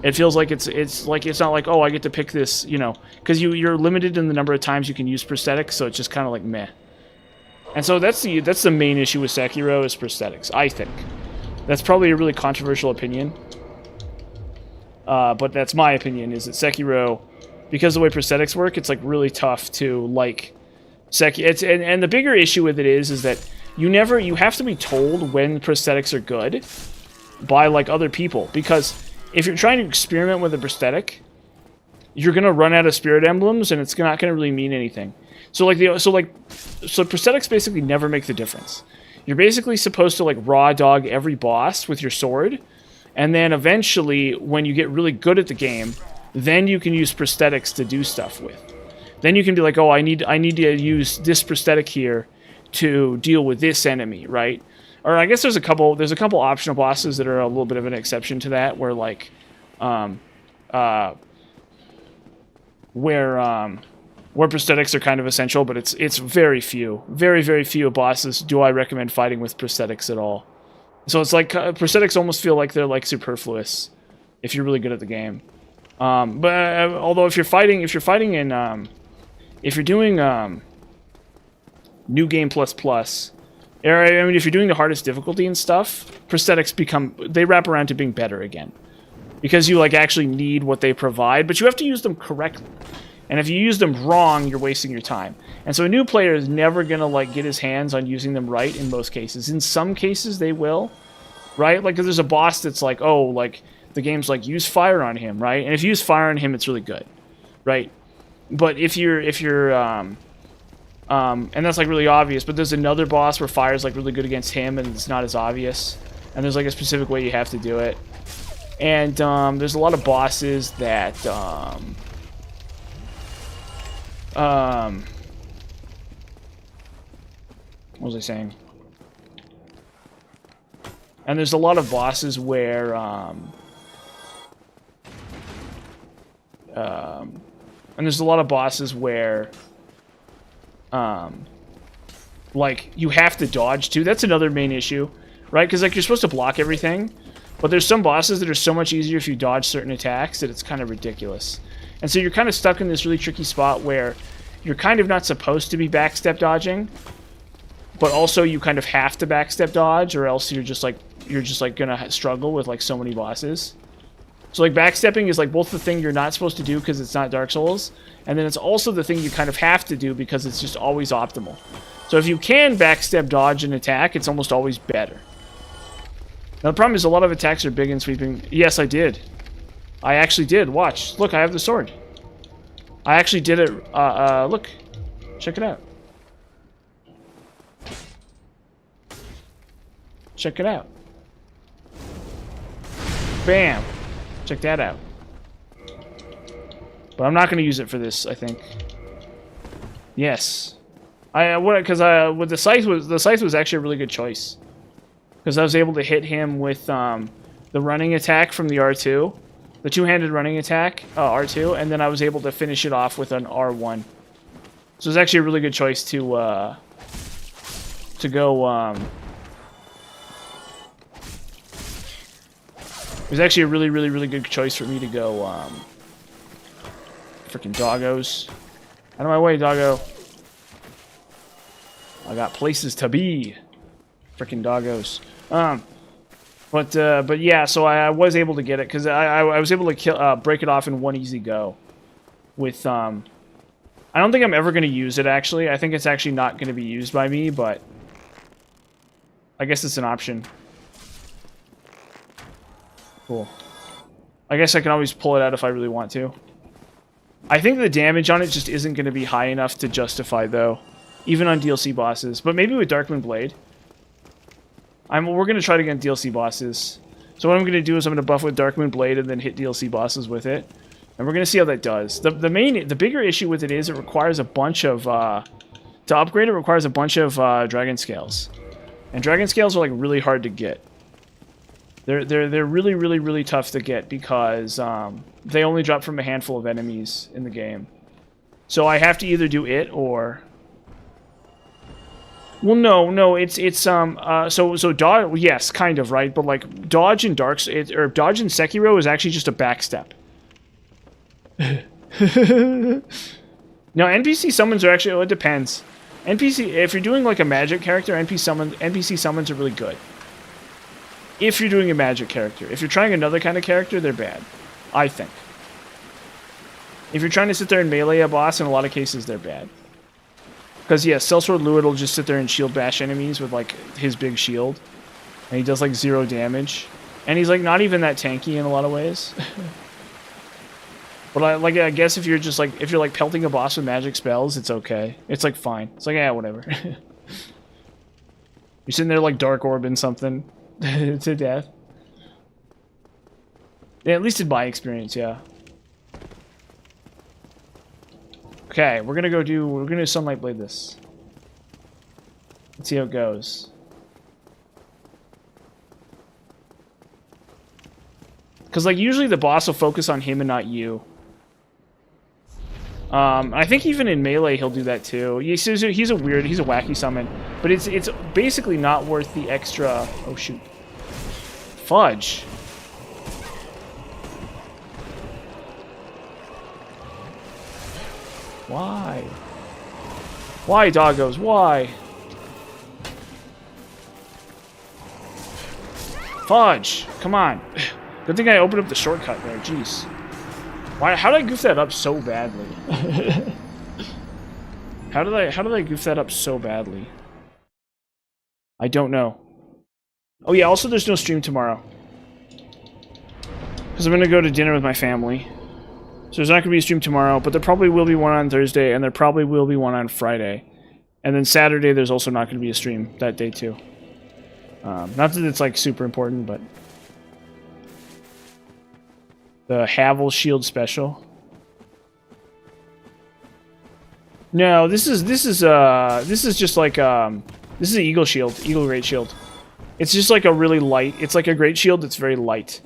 It feels like it's not like, oh, I get to pick this, you know, because you're limited in the number of times you can use prosthetics, so it's just kind of like meh. And so that's the main issue with Sekiro is prosthetics, I think. That's probably a really controversial opinion, but that's my opinion. Is that Sekiro, because of the way prosthetics work, it's like really tough to like and the bigger issue with it is that you have to be told when prosthetics are good by like other people, because if you're trying to experiment with a prosthetic, you're gonna run out of spirit emblems, and it's not gonna really mean anything. So prosthetics basically never make the difference. You're basically supposed to like raw dog every boss with your sword, and then eventually, when you get really good at the game, then you can use prosthetics to do stuff with. Then you can be like, oh, I need to use this prosthetic here to deal with this enemy, right? Or I guess there's a couple optional bosses that are a little bit of an exception to that, where like, where prosthetics are kind of essential, but it's very few, very few bosses do I recommend fighting with prosthetics at all. So it's like prosthetics almost feel like they're like superfluous if you're really good at the game. But although if you're doing New Game Plus. I mean, if you're doing the hardest difficulty and stuff, prosthetics they wrap around to being better again. Because you, like, actually need what they provide, but you have to use them correctly. And if you use them wrong, you're wasting your time. And so a new player is never gonna, like, get his hands on using them right in most cases. In some cases, they will, right? Like, 'cause there's a boss that's like, oh, like, the game's like, use fire on him, right? And if you use fire on him, it's really good, right? But if you're and that's like really obvious, but there's another boss where fire's like really good against him and it's not as obvious. And there's like a specific way you have to do it. And there's a lot of bosses that what was I saying? And there's a lot of bosses where like, you have to dodge, too. That's another main issue, right? Because, like, you're supposed to block everything, but there's some bosses that are so much easier if you dodge certain attacks that it's kind of ridiculous. And so you're kind of stuck in this really tricky spot where you're kind of not supposed to be backstep dodging, but also you kind of have to backstep dodge, or else you're just like gonna struggle with, like, so many bosses. So, like, backstepping is, like, both the thing you're not supposed to do because it's not Dark Souls, and then it's also the thing you kind of have to do because it's just always optimal. So if you can backstep dodge an attack, it's almost always better. Now, the problem is a lot of attacks are big and sweeping. Yes, I did. I actually did. Watch. Look, I have the sword. I actually did it. Look. Check it out. Check it out. Bam. Check that out. But I'm not going to use it for this, I think. Yes. With the scythe was actually a really good choice. Because I was able to hit him with the running attack from the R2. The two-handed running attack, R2, and then I was able to finish it off with an R1. So it's actually a really good choice to go. It was actually a really good choice for me to go. Freaking doggos! Out of my way, doggo! I got places to be. Freaking doggos. But yeah, so I was able to get it because I was able to break it off in one easy go. With I don't think I'm ever going to use it, actually. I think it's actually not going to be used by me, but I guess it's an option. Cool. I guess I can always pull it out if I really want to. I think the damage on it just isn't going to be high enough to justify, though, even on DLC bosses. But maybe with Darkmoon Blade. We're going to try to get DLC bosses. So what I'm going to do is I'm going to buff with Darkmoon Blade and then hit DLC bosses with it. And we're going to see how that does. The bigger issue with it is it requires a bunch of... to upgrade it requires a bunch of Dragon Scales. And Dragon Scales are like really hard to get. They're really, really, really tough to get because they only drop from a handful of enemies in the game. So I have to either do it or... Well, no, it's so dodge, yes, kind of, right? But like dodge in dodge in Sekiro is actually just a backstep. No, NPC summons are actually, well, it depends. If you're doing like a magic character, NPC summons are really good. If you're doing a magic character. If you're trying another kind of character, they're bad. I think. If you're trying to sit there and melee a boss, in a lot of cases, they're bad. Because, yeah, Sellsword Lewid will just sit there and shield bash enemies with, like, his big shield. And he does, like, 0 damage. And he's, like, not even that tanky in a lot of ways. But, I guess if you're just, like, if you're, like, pelting a boss with magic spells, it's okay. It's, like, fine. It's like, yeah, whatever. You're sitting there, like, Dark Orbing something to death. Yeah, at least in my experience, yeah. Okay, we're gonna Sunlight Blade this. Let's see how it goes. Because, like, usually the boss will focus on him and not you. I think even in melee he'll do that too. He's a wacky summon. But it's basically not worth the extra... Oh, shoot. Fudge. Why? Why, doggos? Why? Fudge! Come on. Good thing I opened up the shortcut there. Jeez. Why? How did I goof that up so badly? How did I goof that up so badly? I don't know. Oh yeah. Also, there's no stream tomorrow because I'm gonna go to dinner with my family. So there's not going to be a stream tomorrow, but there probably will be one on Thursday, and there probably will be one on Friday. And then Saturday, there's also not going to be a stream that day, too. Not that it's, like, super important, but... The Havel Shield Special. No, this is just like, this is an Eagle Shield, Eagle Great Shield. It's just like a really light, it's like a Great Shield that's very light.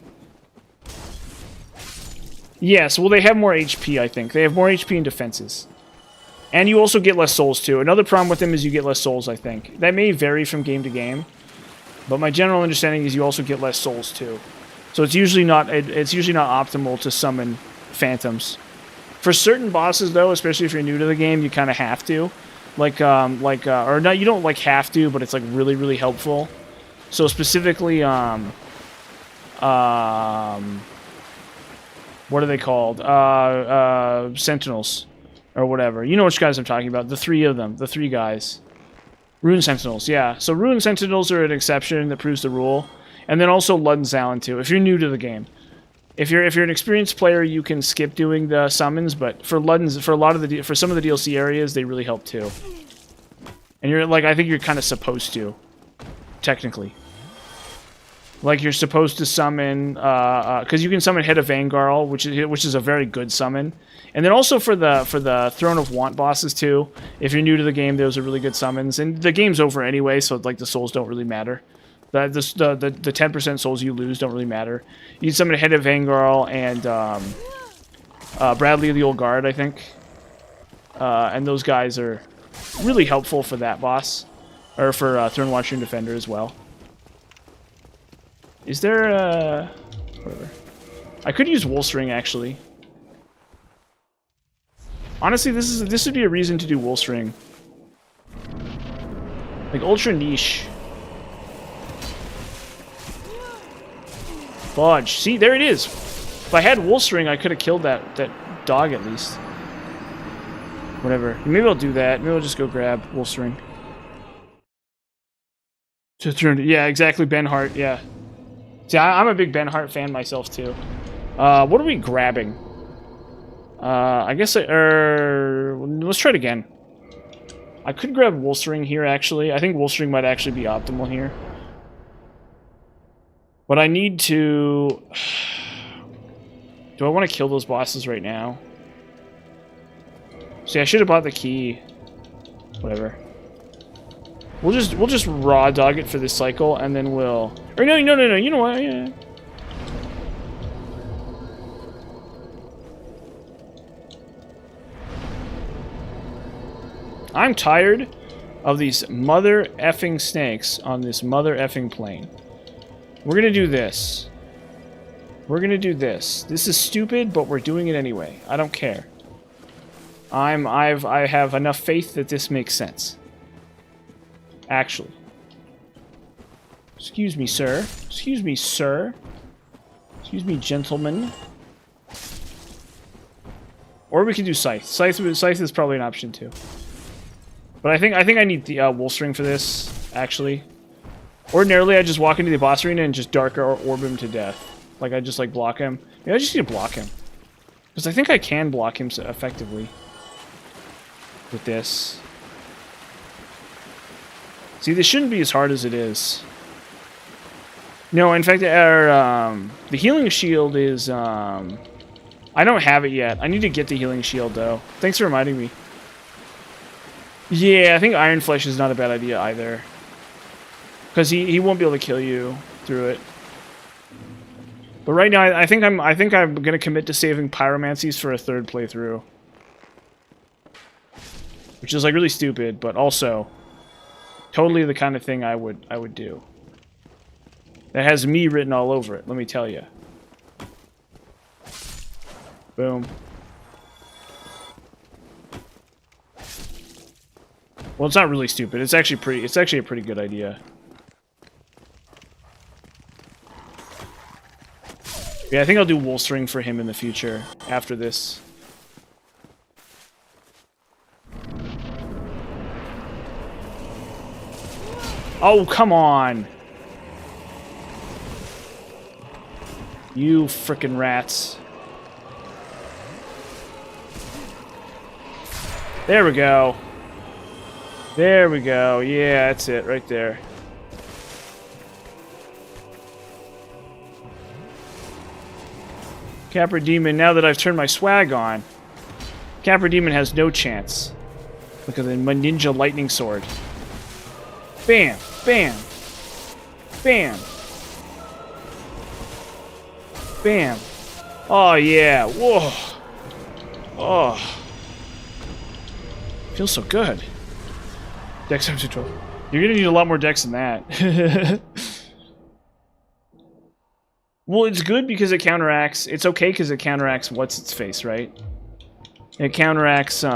Yes, well, they have more HP, I think. They have more HP and defenses. And you also get less souls, too. Another problem with them is you get less souls, I think. That may vary from game to game. But my general understanding is you also get less souls, too. So it's usually not optimal to summon phantoms. For certain bosses, though, especially if you're new to the game, you kind of have to. Or not, you don't, like, have to, but it's, like, really, really helpful. So specifically, what are they called? Sentinels. Or whatever. You know which guys I'm talking about. The 3 of them. The 3 guys. Rune Sentinels, yeah. So Rune Sentinels are an exception that proves the rule. And then also Ludden's Allen, too, if you're new to the game. If you're an experienced player, you can skip doing the summons, but for Ludden's, for some of the DLC areas, they really help, too. And you're, like, I think you're kind of supposed to. Technically. Like, you're supposed to summon, because you can summon Head of Vanguard, which is a very good summon. And then also for the Throne of Want bosses, too. If you're new to the game, those are really good summons. And the game's over anyway, so, like, the souls don't really matter. The 10% souls you lose don't really matter. You can summon Head of Vanguard and, Bradley of the Old Guard, I think. And those guys are really helpful for that boss. Or for Throne Watcher and Defender as well. Is there whatever. I could use Wolfsring, actually. Honestly, this would be a reason to do Wolfsring. Like, ultra niche. Fudge. See, there it is. If I had Wolfsring, I could have killed that dog at least. Whatever. Maybe I'll do that. Maybe I'll just go grab Wolfsring. Yeah, exactly, Ben Hart, yeah. See, I'm a big Ben Hart fan myself, too. What are we grabbing? I guess let's try it again. I could grab Wolfstring here, actually. I think Wolfstring might actually be optimal here. But I need to... Do I want to kill those bosses right now? See, I should have bought the key. Whatever. We'll just raw dog it for this cycle, and then we'll... Or no, you know what? Yeah. I'm tired of these mother effing snakes on this mother effing plane. We're gonna do this. We're gonna do this. This is stupid, but we're doing it anyway. I don't care. I have enough faith that this makes sense. Actually. Excuse me, sir. Excuse me, sir. Excuse me, gentlemen. Or we can do Scythe. Scythe is probably an option too. But I think I need the Wolfstring for this, actually. Ordinarily, I just walk into the boss arena and just dark orb him to death. Like, I just, like, block him. Maybe I just need to block him. Because I think I can block him so effectively. With this. See, this shouldn't be as hard as it is. No, in fact, the healing shield is, I don't have it yet. I need to get the healing shield, though. Thanks for reminding me. Yeah, I think Iron Flesh is not a bad idea, either. Because he won't be able to kill you through it. But right now, I think I'm gonna commit to saving Pyromancies for a third playthrough. Which is, like, really stupid, but also totally the kind of thing I would do. That has me written all over it, let me tell you. Boom. Well, it's not really stupid. It's actually a pretty good idea. Yeah, I think I'll do Wolfstring for him in the future after this. Oh, come on. You frickin' rats. There we go. There we go. Yeah, that's it right there. Capra Demon, now that I've turned my swag on, Capra Demon has no chance. Look at my ninja lightning sword. Bam! Bam! Bam! Bam! Oh yeah! Whoa! Oh! Feels so good. Dex times 12. You're gonna need a lot more dex than that. Well, it's good because it counteracts... It's okay because it counteracts what's-its-face, right? It counteracts, It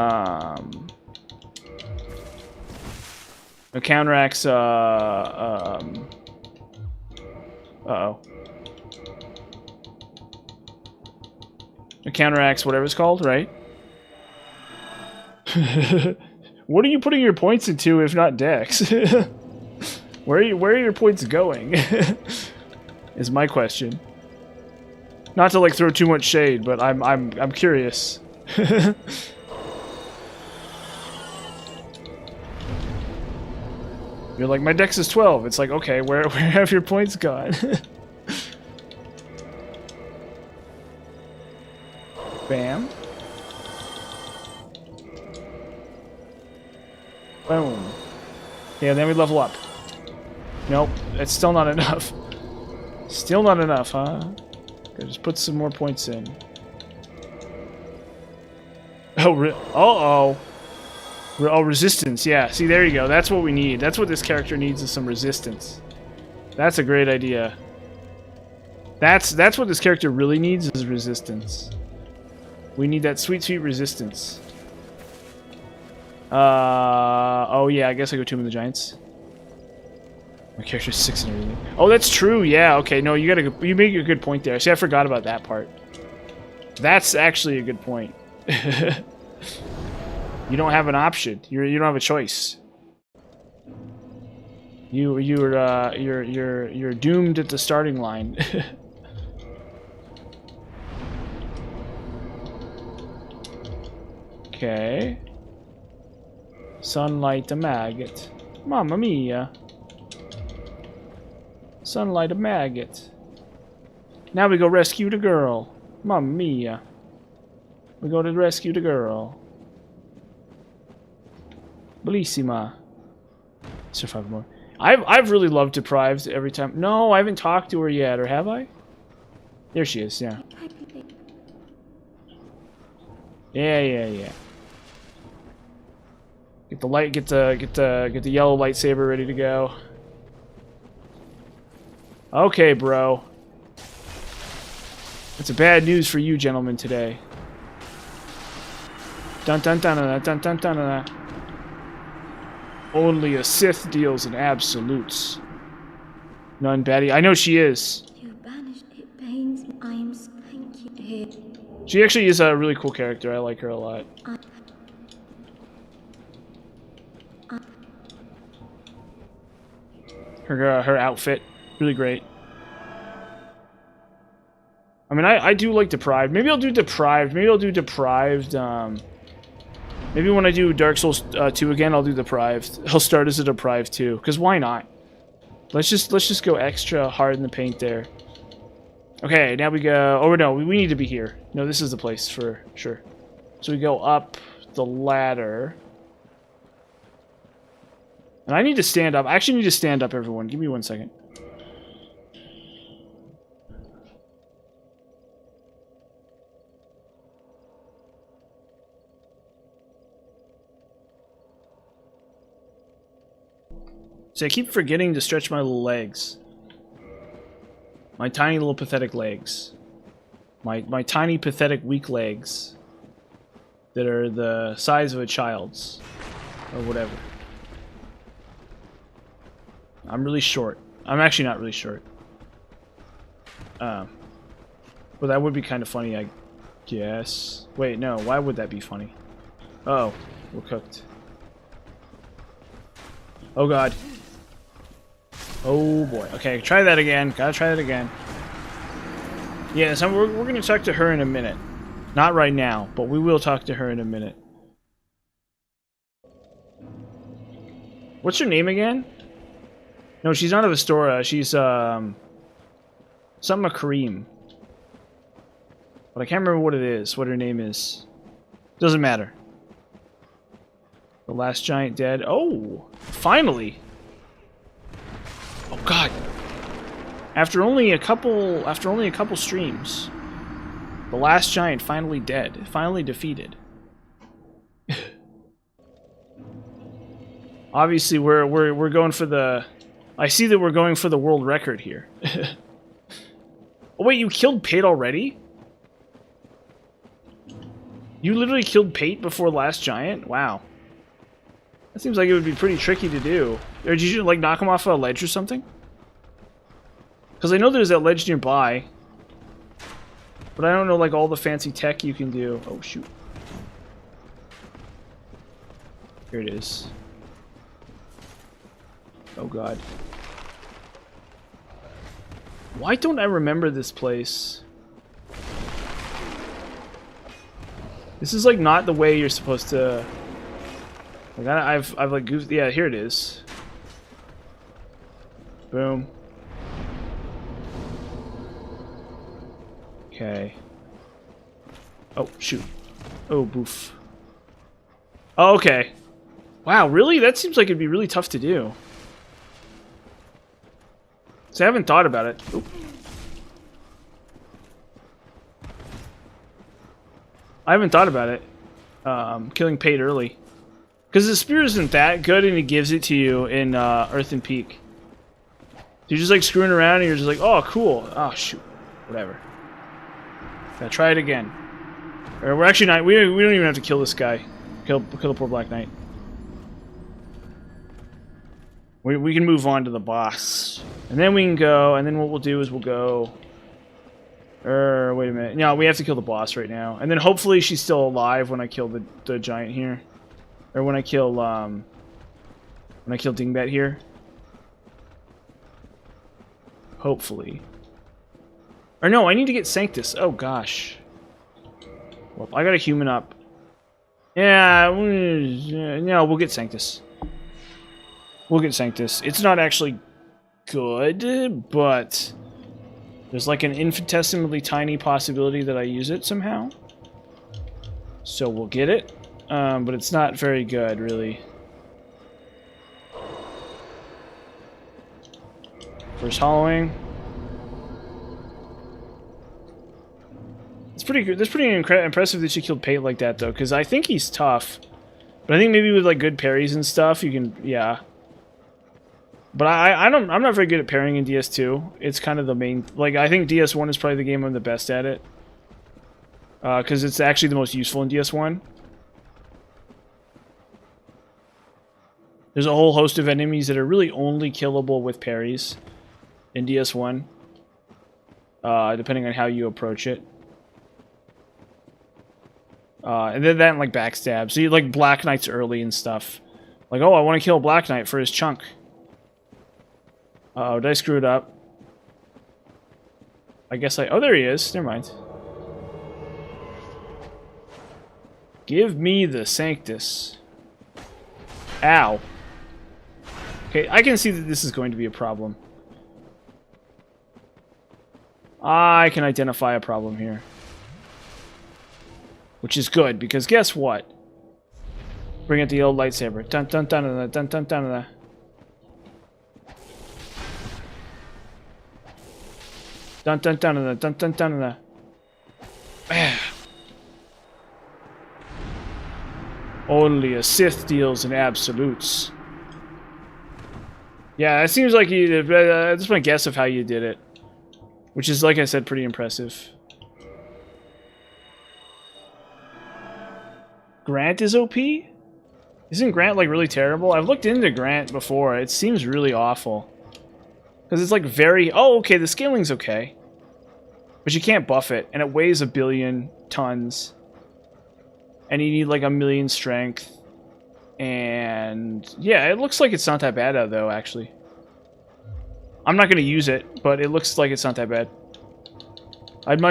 counteracts, uh-oh. It counteracts whatever it's called, right? What are you putting your points into if not dex? Where are your points going? Is my question. Not to like throw too much shade, but I'm curious. You're like, my dex is 12. It's like, okay, where have your points gone? Bam. Boom. Yeah, then we level up. Nope, it's still not enough. Still not enough, huh? Okay, just put some more points in. Oh, uh-oh. Oh, resistance, yeah. See, there you go. That's what we need. That's what this character needs, is some resistance. That's a great idea. That's what this character really needs, is resistance. We need that sweet, sweet resistance. Oh yeah, I guess I go Tomb of the Giants. My character's 6 and everything. Oh, that's true. Yeah. Okay. No, you make a good point there. See, I forgot about that part. That's actually a good point. You don't have an option. You don't have a choice. You're doomed at the starting line. Okay. Sunlight a maggot. Mamma mia. Sunlight a maggot. Now we go rescue the girl. Mamma mia. We go to rescue the girl. Bellissima. Survive more. I've really loved Deprived every time. No, I haven't talked to her yet, or have I? There she is, yeah. Yeah. Get the light, get the yellow lightsaber ready to go. Okay, bro. It's a bad news for you, gentlemen, today. Dun dun dun dun dun dun dun dun. Only a Sith deals in absolutes. None, Betty. I know she is. You banished it pains me. I am thank you here. She actually is a really cool character. I like her a lot. Her outfit, really great. I mean, I do like Deprived. Maybe I'll do Deprived. Maybe I'll do Deprived. Maybe when I do Dark Souls 2 again, I'll do Deprived. I'll start as a Deprived 2, because why not? Let's just go extra hard in the paint there. Okay, now we go. Oh no, we need to be here. No, this is the place for sure. So we go up the ladder. And I need to stand up. I actually need to stand up, everyone. Give me 1 second. See, I keep forgetting to stretch my little legs. My tiny little pathetic legs. My tiny pathetic weak legs. That are the size of a child's. Or whatever. I'm really short. I'm actually not really short. But that would be kind of funny, I guess. Wait, no. Why would that be funny? Oh, we're cooked. Oh god. Oh boy. Okay, try that again. Gotta try that again. Yeah, so we're gonna talk to her in a minute. Not right now, but we will talk to her in a minute. What's her name again? No, she's not a Vestora. She's, something Kareem. But I can't remember what it is, what her name is. Doesn't matter. The last giant dead. Oh! Finally! Oh god! After only a couple streams. The last giant finally dead. Finally defeated. Obviously, we're going for the... I see that we're going for the world record here. Oh wait, you killed Pate already? You literally killed Pate before Last Giant? Wow. That seems like it would be pretty tricky to do. Or did you, like, knock him off a ledge or something? Because I know there's that ledge nearby. But I don't know, like, all the fancy tech you can do. Oh, shoot. Here it is. Oh, God. Why don't I remember this place? This is, like, not the way you're supposed to... Like, I've like, goofed... Yeah, here it is. Boom. Okay. Oh, shoot. Oh, boof. Oh, okay. Wow, really? That seems like it'd be really tough to do. So I haven't thought about it. Oop. I haven't thought about it. Killing Pate early. Because the spear isn't that good and it gives it to you in Earthen Peak. You're just like screwing around and you're just like, oh, cool. Oh, shoot. Whatever. Gotta try it again. Or we're actually not, we don't even have to kill this guy. Kill the poor Black Knight. We can move on to the boss. And then we can go, and then what we'll do is we'll go... wait a minute. No, we have to kill the boss right now. And then hopefully she's still alive when I kill the giant here. Or when I kill Dingbat here. Hopefully. Or no, I need to get Sanctus. Oh gosh. Well, I gotta human up. Yeah, no, we'll get Sanctus. We'll get Sanctus. It's not actually good, but there's like an infinitesimally tiny possibility that I use it somehow. So we'll get it, but it's not very good, really. First hollowing. It's pretty good. That's pretty impressive that you killed Pate like that, though, because I think he's tough. But I think maybe with like good parries and stuff, you can, yeah. But I'm not very good at parrying in DS2. It's kind of the main, like, I think DS1 is probably the game I'm the best at it. Because it's actually the most useful in DS1. There's a whole host of enemies that are really only killable with parries in DS1. Depending on how you approach it. And then that and like backstab. So you like Black Knight's early and stuff. Like, oh, I want to kill Black Knight for his chunk. Uh-oh, did I screw it up? I guess oh, there he is. Never mind. Give me the Sanctus. Ow. Okay, I can see that this is going to be a problem. I can identify a problem here. Which is good, because guess what? Bring out the old lightsaber. Dun dun dun dun dun dun dun dun. Dun dun dun dun dun dun dun dun. Only a Sith deals in absolutes. Yeah, it seems like you. That's my guess of how you did it, which is, like I said, pretty impressive. Grant is OP? Isn't Grant like really terrible? I've looked into Grant before. It seems really awful. Because it's like very... Oh, okay, the scaling's okay. But you can't buff it, and it weighs 1 billion tons. And you need like 1 million strength. And... yeah, it looks like it's not that bad though, actually. I'm not going to use it, but it looks like it's not that bad. I'd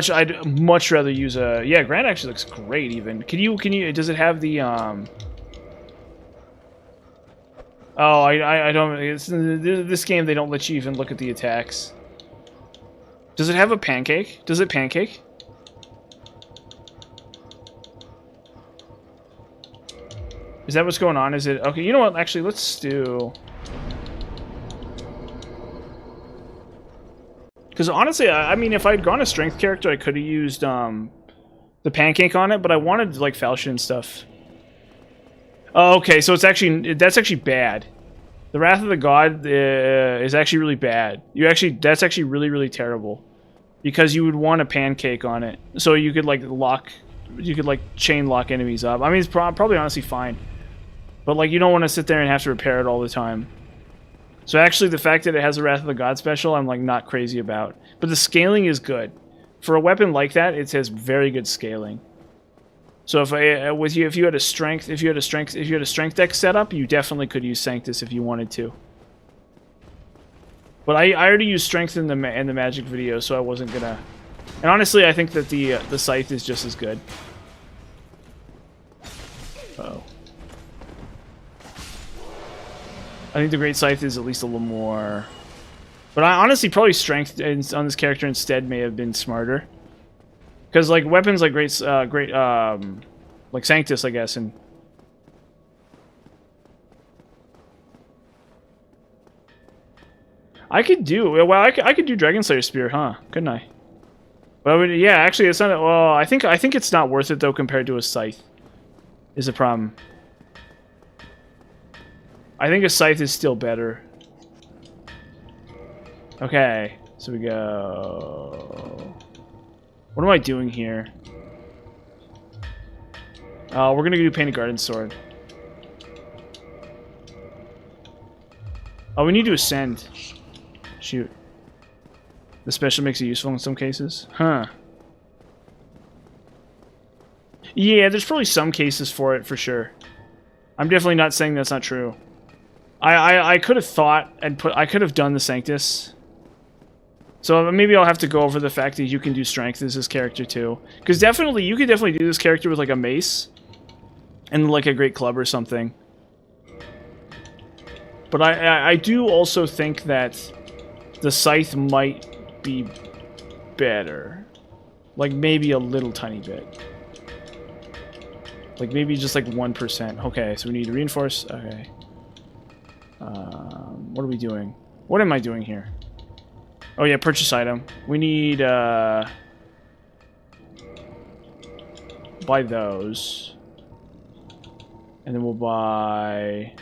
much rather use a... yeah, Grant actually looks great, even. Can you... does it have the, Oh, I don't... this game, they don't let you even look at the attacks. Does it have a pancake? Does it pancake? Is that what's going on? Is it... okay, you know what? Actually, let's do... because honestly, I mean, if I'd gone a strength character, I could have used the pancake on it, but I wanted like falchion and stuff. Oh, okay, so it's actually that's actually bad. The Wrath of the God is actually really bad. That's actually really terrible, because you would want a pancake on it, so you could like chain lock enemies up. I mean, it's probably honestly fine, but like you don't want to sit there and have to repair it all the time. So actually, the fact that it has a Wrath of the God special, I'm like not crazy about. But the scaling is good. For a weapon like that, it has very good scaling. So if you had a strength deck setup, you definitely could use Sanctus if you wanted to. But I already used strength in the magic video, so I wasn't gonna. And honestly, I think that the scythe is just as good. Uh-oh. I think the Great Scythe is at least a little more... but I honestly probably strength on this character instead may have been smarter. Because like weapons like like Sanctus, I guess, and... I could do... well, I could do Dragon Slayer Spear, huh? Couldn't I? But yeah, actually, it's not... well, I think it's not worth it, though, compared to a Scythe. Is the problem. I think a Scythe is still better. Okay, so we go... what am I doing here? We're gonna do Painted Garden Sword. Oh, we need to ascend. Shoot. The special makes it useful in some cases? Huh. Yeah, there's probably some cases for it, for sure. I'm definitely not saying that's not true. I could have thought and I could have done the Sanctus. So maybe I'll have to go over the fact that you can do strength as this character too. Because definitely, you could definitely do this character with like a mace. and like a great club or something. But I do also think that the scythe might be better. Like maybe a little tiny bit. Like maybe just like 1%. Okay, so we need to reinforce. Okay. What are we doing? What am I doing here? Oh yeah, purchase item. We need buy those. And then we'll buy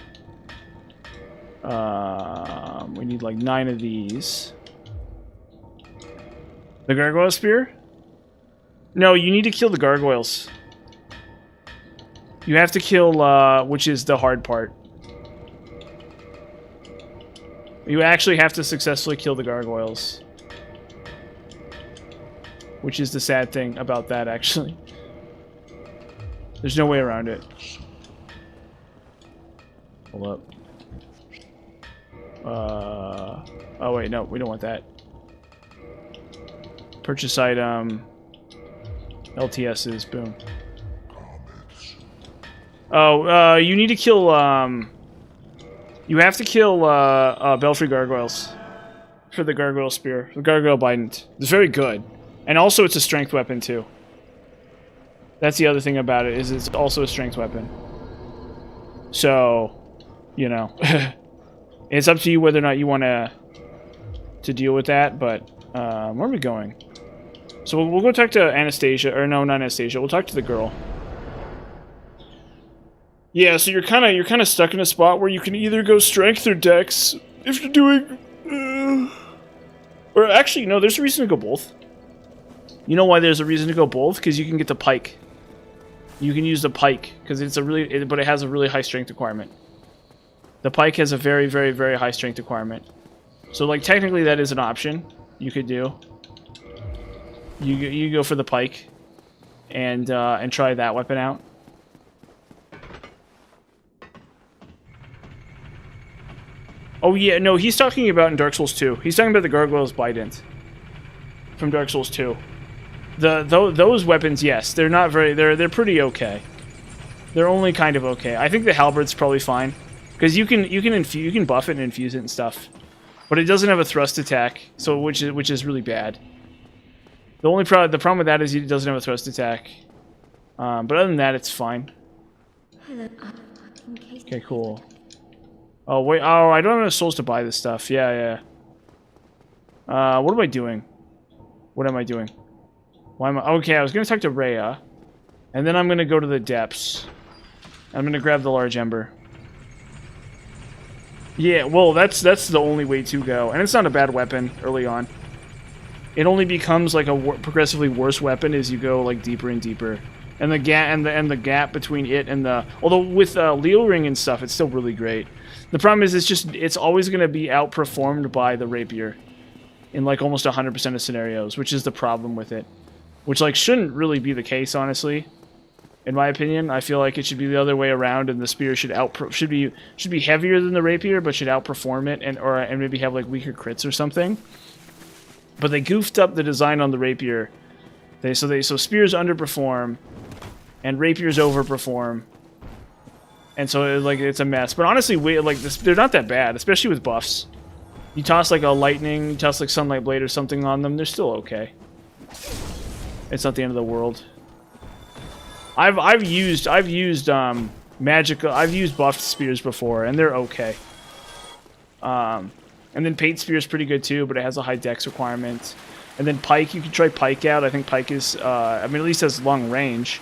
we need like 9 of these. The gargoyle spear? No, you need to kill the gargoyles. You have to kill which is the hard part. You actually have to successfully kill the gargoyles. Which is the sad thing about that, actually. There's no way around it. Hold up. Oh wait, no, we don't want that. Purchase item. LTSs, boom. Oh, you need to kill, you have to kill, Belfry Gargoyles for the Gargoyle Spear. The Gargoyle Bident. It's very good. And also it's a strength weapon, too. That's the other thing about it, is it's also a strength weapon. So, you know. It's up to you whether or not you want to deal with that, but, where are we going? So we'll go talk to Anastasia, or no, not Anastasia, we'll talk to the girl. Yeah, so you're kind of stuck in a spot where you can either go strength or dex if you're doing, or actually no, there's a reason to go both. You know why there's a reason to go both? Because you can get the pike. You can use the pike because it's a really, but it has a really high strength requirement. The pike has a very, very, very high strength requirement. So like technically that is an option you could do. You go for the pike, and try that weapon out. Oh yeah, no, he's talking about in Dark Souls 2. He's talking about the Gargoyle's Bident from Dark Souls 2. Those weapons, yes, they're not very. They're pretty okay. They're only kind of okay. I think the halberd's probably fine because you can buff it and infuse it and stuff, but it doesn't have a thrust attack, so which is really bad. The problem with that is it doesn't have a thrust attack. But other than that, it's fine. Okay, cool. Oh wait, oh I don't have enough souls to buy this stuff. Yeah. What am I doing? What am I doing? Why am I? Okay, I was gonna talk to Rhea, and then I'm gonna go to the depths. I'm gonna grab the large ember. Yeah, well, that's the only way to go, and it's not a bad weapon early on. It only becomes like a progressively worse weapon as you go like deeper and deeper, and the gap between it and the, although with Leo Ring and stuff, it's still really great. The problem is it's always going to be outperformed by the rapier in like almost 100% of scenarios, which is the problem with it, which like shouldn't really be the case, honestly. In my opinion, I feel like it should be the other way around, and the spear should be heavier than the rapier, but should outperform it, and maybe have like weaker crits or something. But they goofed up the design on the rapier. So spears underperform, and rapiers overperform, and so it's a mess. But honestly, they're not that bad, especially with buffs. You toss like a lightning, you toss like sunlight blade or something on them, they're still okay. It's not the end of the world. I've used magical, I've used buffed spears before, and they're okay. And then Pate Spear is pretty good too, but it has a high dex requirement. And then Pike, you can try Pike out. I think Pike is, I mean, at least has long range.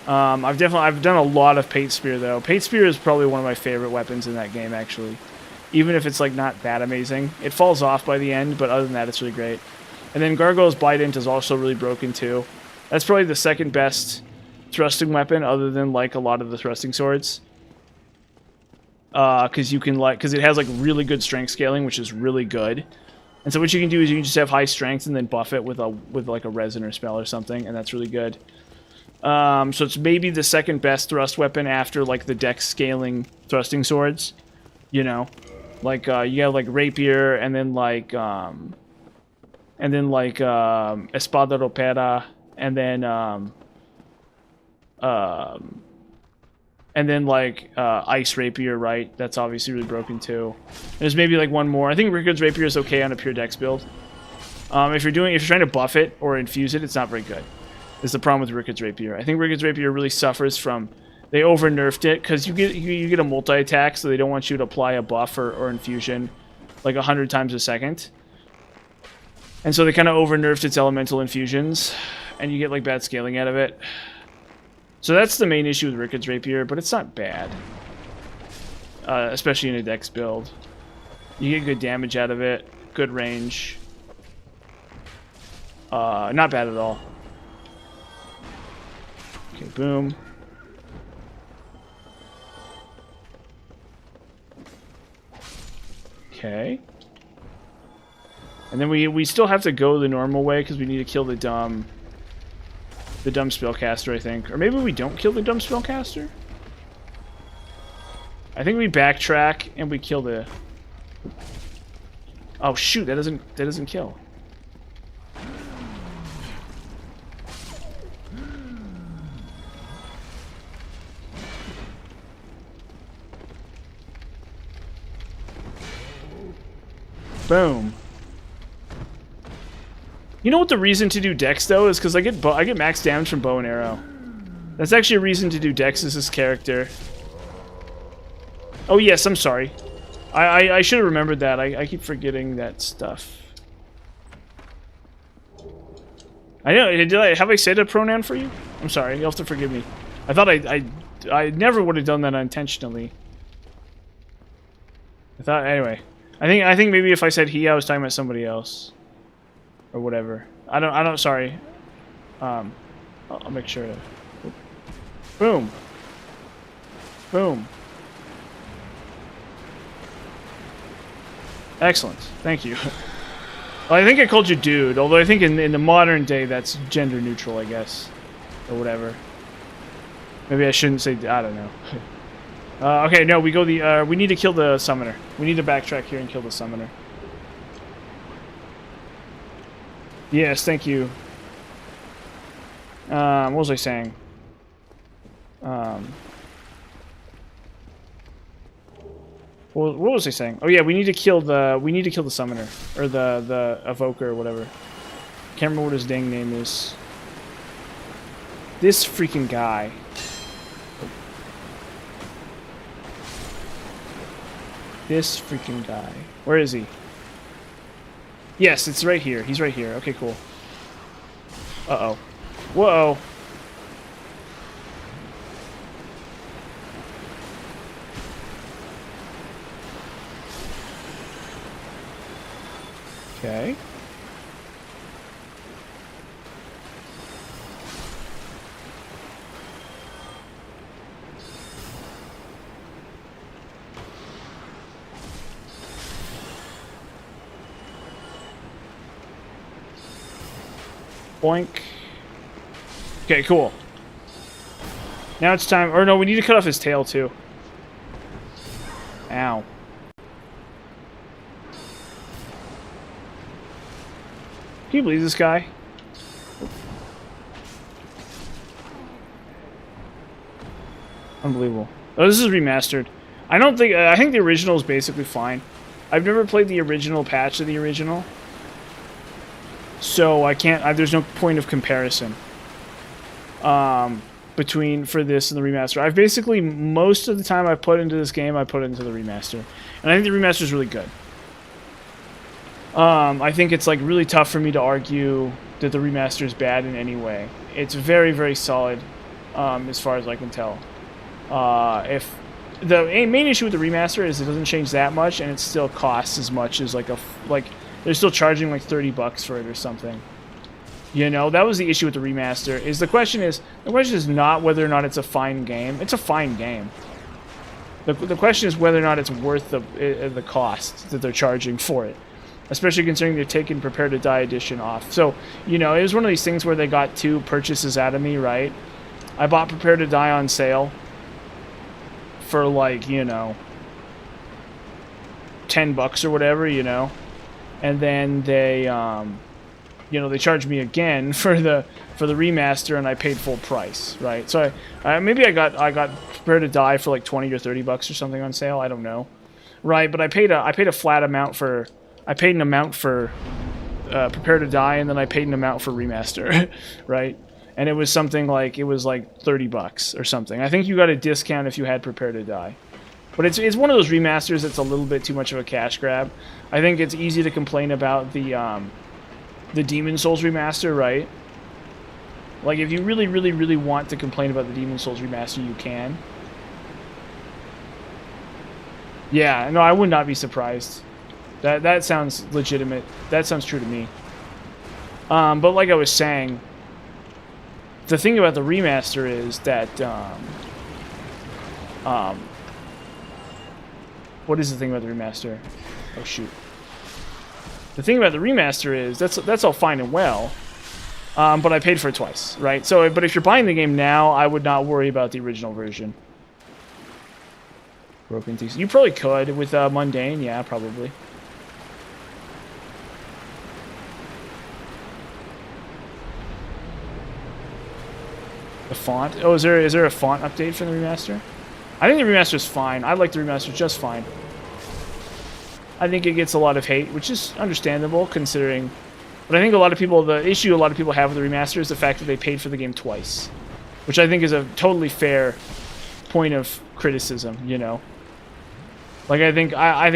I've done a lot of Pate Spear though. Pate Spear is probably one of my favorite weapons in that game, actually. Even if it's like not that amazing, it falls off by the end, but other than that, it's really great. And then Gargoyle's Bident is also really broken too. That's probably the second best thrusting weapon, other than like a lot of the thrusting swords. Because it has like really good strength scaling, which is really good. And so what you can do is you can just have high strength and then buff it with like a resin or spell or something, and that's really good. So it's maybe the second best thrust weapon after like the dex scaling thrusting swords. You know, like you have like rapier, and then like espada ropera, and then And then like Ice Rapier, right? That's obviously really broken too. There's maybe like one more. I think Rickard's Rapier is okay on a pure dex build. If you're trying to buff it or infuse it, it's not very good. Is the problem with Rickard's Rapier. I think Rickard's Rapier really suffers from they over nerfed it because you get a multi attack, so they don't want you to apply a buff or infusion like 100 times a second. And so they kind of over nerfed its elemental infusions, and you get like bad scaling out of it. So that's the main issue with Rickard's Rapier, but it's not bad. Especially in a dex build. You get good damage out of it, good range. Not bad at all. Okay, boom. Okay. And then we still have to go the normal way because we need to kill the dumb spellcaster, I think. Or maybe we don't kill the dumb spellcaster? I think we backtrack and we kill the... Oh shoot, that doesn't kill. Boom. You know what the reason to do Dex though is because I get max damage from bow and arrow. That's actually a reason to do Dex as this character. Oh yes, I'm sorry. I should have remembered that. I keep forgetting that stuff. I know. Have I said a pronoun for you? I'm sorry. You'll have to forgive me. I thought I never would have done that unintentionally. Anyway. I think maybe if I said he, I was talking about somebody else, or whatever. I don't. Sorry. I'll make sure to. Boom. Boom. Excellent. Thank you. Well, I think I called you dude, although I think in the modern day that's gender neutral, I guess, or whatever. Maybe I shouldn't say. I don't know. Okay, no, we need to kill the summoner. We need to backtrack here and kill the summoner. Yes, thank you. What was I saying? What was I saying? Oh yeah, we need to kill the summoner or the evoker or whatever. Can't remember what his dang name is. This freaking guy. This freaking guy. Where is he? Yes, it's right here. He's right here. Okay, cool. Uh-oh. Whoa. Okay. Boink. Okay, cool. Now it's time. Or no, we need to cut off his tail too. Ow. Can you believe this guy? Unbelievable. Oh, this is remastered. I think the original is basically fine. I've never played the original patch of the original. So I can't. There's no point of comparison for this and the remaster. I've basically most of the time I put into this game, I put into the remaster, and I think the remaster is really good. I think it's like really tough for me to argue that the remaster is bad in any way. It's very, very solid, as far as I can tell. If the main issue with the remaster is it doesn't change that much, and it still costs as much as they're still charging like $30 for it or something. You know, that was the issue with the remaster. The question is not whether or not it's a fine game. It's a fine game. The question is whether or not it's worth the cost that they're charging for it. Especially considering they're taking Prepare to Die edition off. So, you know, it was one of these things where they got two purchases out of me, right? I bought Prepare to Die on sale for like, you know, $10 or whatever, you know. And then they you know, they charged me again for the remaster, and I paid full price, right? So maybe I got Prepare to Die for like 20 or 30 bucks or something on sale. I don't know, right? But I paid a flat amount for Prepare to Die, and then I paid an amount for remaster, right? And it was something like 30 bucks or something. I think you got a discount if you had Prepare to Die. But it's one of those remasters that's a little bit too much of a cash grab. I think it's easy to complain about the Demon Souls remaster, right? Like, if you really, really, really want to complain about the Demon Souls remaster, you can. Yeah, no, I would not be surprised. That sounds legitimate. That sounds true to me. But like I was saying, the thing about the remaster is that what is the thing about the remaster? Oh shoot. The thing about the remaster is that's all fine and well, but I paid for it twice, right? So, but if you're buying the game now, I would not worry about the original version. Broken things. You probably could with Mundane, yeah, probably. The font. Oh, is there a font update for the remaster? I think the remaster is fine. I like the remaster just fine. I think it gets a lot of hate, which is understandable considering. But I think the issue a lot of people have with the remaster is the fact that they paid for the game twice, which I think is a totally fair point of criticism. You know, like I think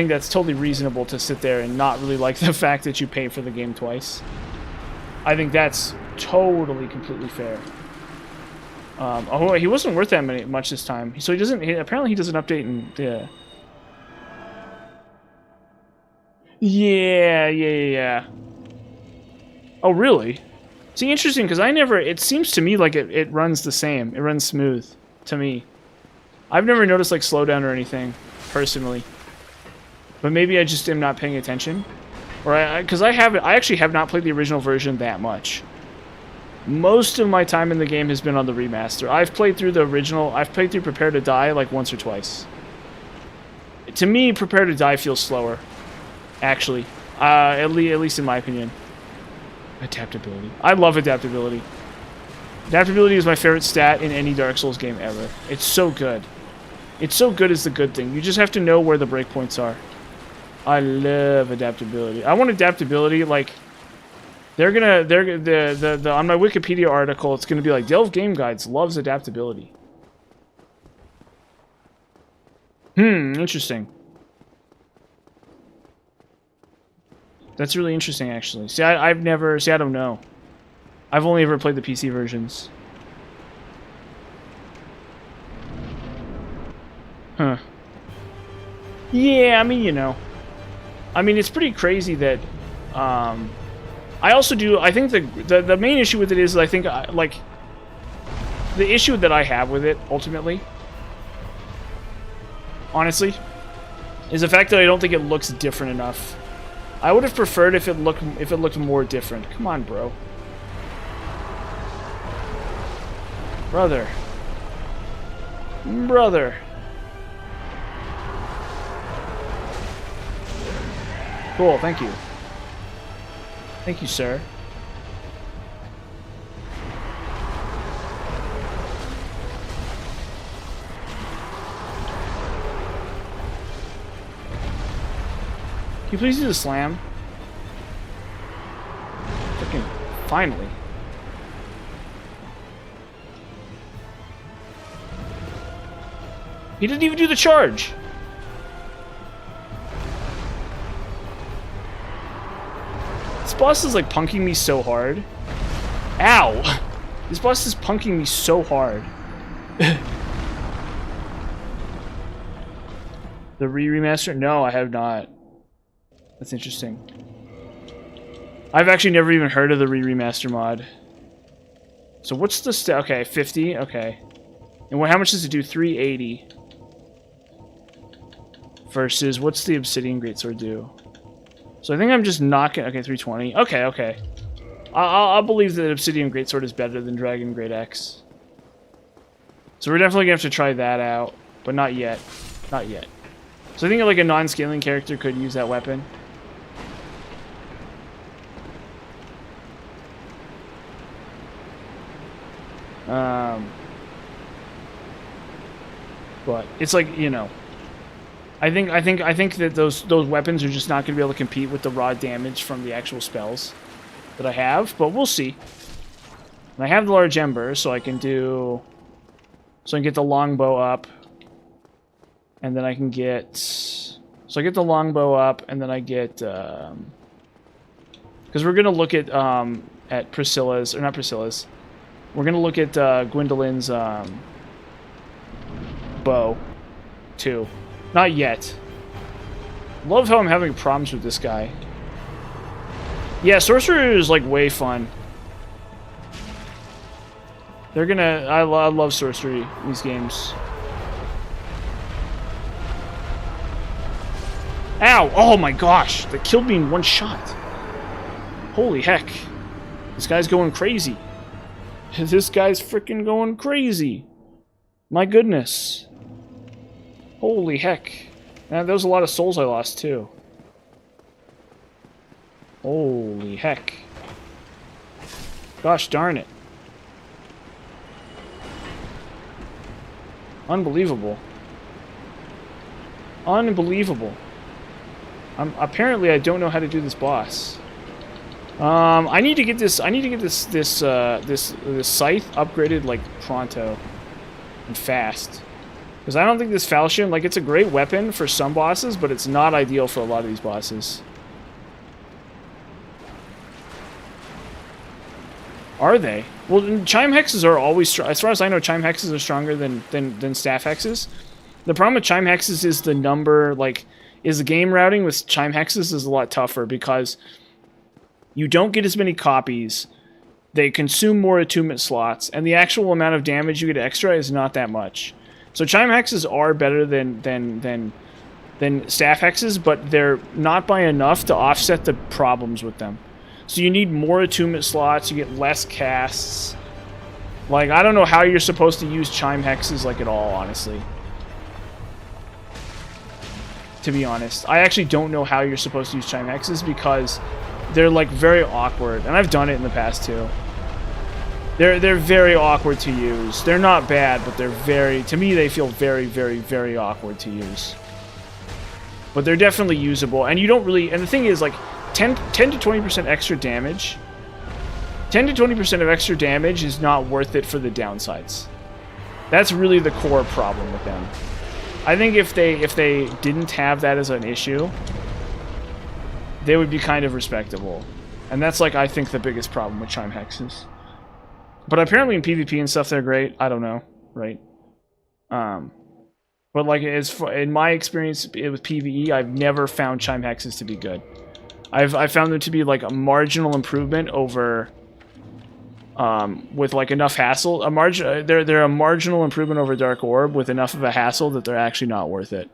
that's totally reasonable to sit there and not really like the fact that you pay for the game twice. I think that's totally completely fair. Oh, he wasn't worth that much this time. So he doesn't. Apparently, he doesn't update in the. Yeah. Oh, really? See, interesting, because I never... It seems to me like it runs the same. It runs smooth, to me. I've never noticed, like, slowdown or anything, personally. But maybe I just am not paying attention. Or because I actually have not played the original version that much. Most of my time in the game has been on the remaster. I've played through the original... I've played through Prepare to Die, like, once or twice. To me, Prepare to Die feels slower. Actually, at least in my opinion. Adaptability. I love adaptability. Adaptability is my favorite stat in any Dark Souls game ever. It's so good. It's so good is the good thing. You just have to know where the breakpoints are. I love adaptability. I want adaptability like on my Wikipedia article. It's gonna be like Delve Game Guides loves adaptability. Interesting. That's really interesting, actually. See, I don't know. I've only ever played the PC versions. Huh. Yeah, I mean, you know. I mean, it's pretty crazy that, I also do, I think the main issue with it is, I think, like, the issue that I have with it, ultimately, honestly, is the fact that I don't think it looks different enough. I would have preferred if it looked more different. Come on, bro. Brother. Cool, thank you. Thank you, sir. Can you please do the slam? Freaking finally. He didn't even do the charge. This boss is like punking me so hard. Ow! This boss is punking me so hard. The remaster? No, I have not. That's interesting. I've actually never even heard of the remaster mod. So what's the okay, 50? Okay. And how much does it do? 380. Versus, what's the Obsidian Greatsword do? So I think I'm just knocking... Okay, 320. Okay. I'll believe that Obsidian Greatsword is better than Dragon Great Axe. So we're definitely going to have to try that out. But not yet. Not yet. So I think like a non-scaling character could use that weapon. But it's like, you know, I think that those weapons are just not going to be able to compete with the raw damage from the actual spells that I have, but we'll see. And I have the large ember, so I can do, so I can get the longbow up, and then I can get, so I get the longbow up, and then I get, because we're gonna look at Priscilla's, or not Priscilla's, we're gonna look at Gwendolyn's bow too. Not yet. Love how I'm having problems with this guy. Yeah, sorcerer is like way fun. They're gonna. I love sorcery in these games. Ow! Oh my gosh! That killed me in one shot. Holy heck! This guy's going crazy. This guy's freaking going crazy. My goodness. Holy heck. Now, there was a lot of souls I lost, too. Holy heck. Gosh darn it. Unbelievable. Unbelievable. Apparently, I don't know how to do this boss. I need to get this. I need to get this scythe upgraded like pronto and fast. Because I don't think this falchion, like, it's a great weapon for some bosses, but it's not ideal for a lot of these bosses. Are they? Well, chime hexes are always strong. As far as I know, chime hexes are stronger than staff hexes. The problem with chime hexes is the number, like, is the game routing with chime hexes is a lot tougher because you don't get as many copies, they consume more attunement slots, and the actual amount of damage you get extra is not that much. So chime hexes are better than staff hexes, but they're not by enough to offset the problems with them. So you need more attunement slots, you get less casts. Like, I don't know how you're supposed to use chime hexes, like, at all, honestly. To be honest. I actually don't know how you're supposed to use chime hexes because they're, like, very awkward. And I've done it in the past, too. They're very awkward to use. They're not bad, but they're very... To me, they feel very, very, very awkward to use. But they're definitely usable. And you don't really... And the thing is, like, 10 to 20% extra damage... 10 to 20% of extra damage is not worth it for the downsides. That's really the core problem with them. I think if they didn't have that as an issue, they would be kind of respectable. And that's, like, I think the biggest problem with chime hexes. But apparently in PvP and stuff they're great. I don't know, right? But like in my experience with PvE, I've never found chime hexes to be good. I've found them to be like a marginal improvement over with like enough hassle. They're a marginal improvement over Dark Orb with enough of a hassle that they're actually not worth it.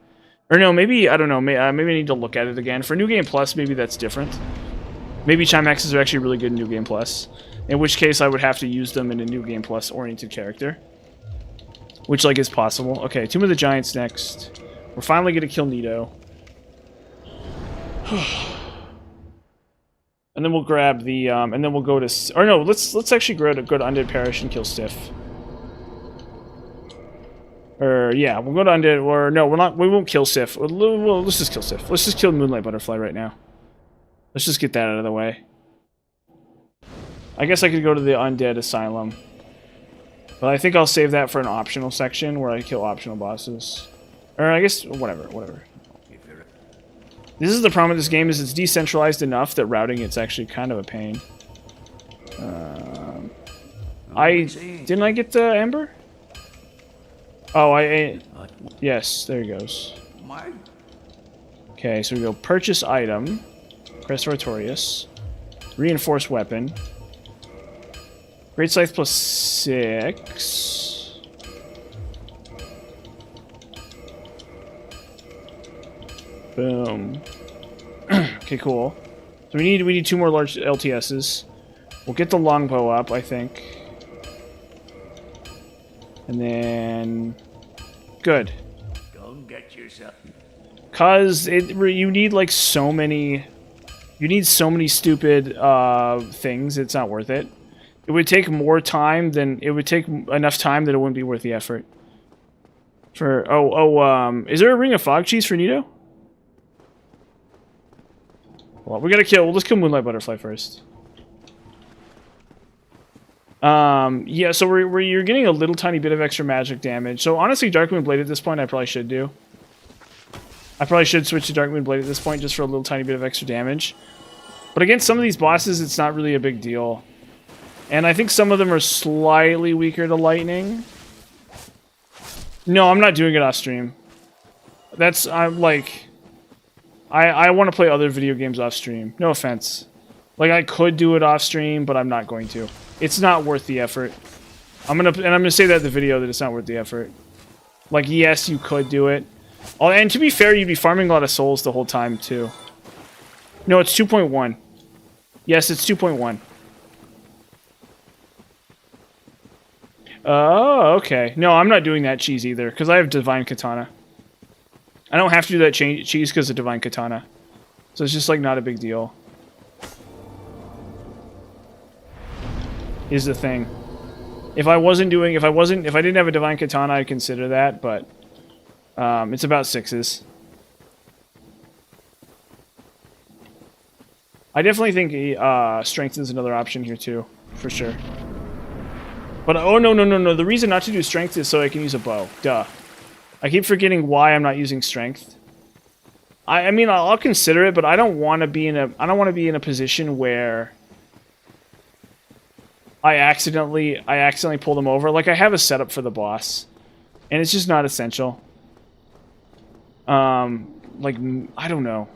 Or no, maybe I don't know. Maybe I need to look at it again. For New Game Plus, maybe that's different. Maybe chime hexes are actually really good in New Game Plus. In which case, I would have to use them in a New Game Plus oriented character. Which, like, is possible. Okay, Tomb of the Giants next. We're finally gonna kill Nito. And then we'll grab the, and then we'll go to... Or no, let's actually go to Undead Parish and kill Stiff. Or, yeah, we'll go to Undead... Or, no, we won't kill Stiff. Let's just kill Stiff. Let's just kill Moonlight Butterfly right now. Let's just get that out of the way. I guess I could go to the Undead Asylum. But I think I'll save that for an optional section where I kill optional bosses. Or I guess, whatever. This is the problem with this game, is it's decentralized enough that routing it's actually kind of a pain. Didn't I get the Ember? Oh, yes, there he goes. Okay, so we go purchase item. Press Artorias. Reinforced weapon. Great Scythe plus 6. Boom. Okay, cool. So we need 2 more large LTSs. We'll get the longbow up, I think. And then... Good. Go and get yourself. Cause you need like so many... You need so many stupid things, it's not worth it. It would take more time than... It would take enough time that it wouldn't be worth the effort. Is there a ring of fog cheese for Nito? Well, we gotta kill... Let's kill Moonlight Butterfly first. Yeah, so you're getting a little tiny bit of extra magic damage. So honestly, Darkmoon Blade at this point, I probably should do. I probably should switch to Darkmoon Blade at this point just for a little tiny bit of extra damage. But against some of these bosses, it's not really a big deal. And I think some of them are slightly weaker to lightning. No, I'm not doing it off stream. I'm like... I want to play other video games off stream. No offense. Like, I could do it off stream, but I'm not going to. It's not worth the effort. I'm gonna say that in the video that it's not worth the effort. Like, yes, you could do it. Oh, and to be fair, you'd be farming a lot of souls the whole time, too. No, it's 2.1. Yes, it's 2.1. Oh, okay. No, I'm not doing that cheese either, because I have Divine Katana. I don't have to do that cheese because of Divine Katana. So it's just, like, not a big deal. Is the thing. If I didn't have a Divine Katana, I'd consider that, but... it's about 6s. I definitely think strength is another option here too, for sure. But oh no! The reason not to do strength is so I can use a bow. Duh. I keep forgetting why I'm not using strength. I mean I'll consider it, but I don't want to be in a position where I accidentally pull them over. Like I have a setup for the boss, and it's just not essential. Like, I don't know.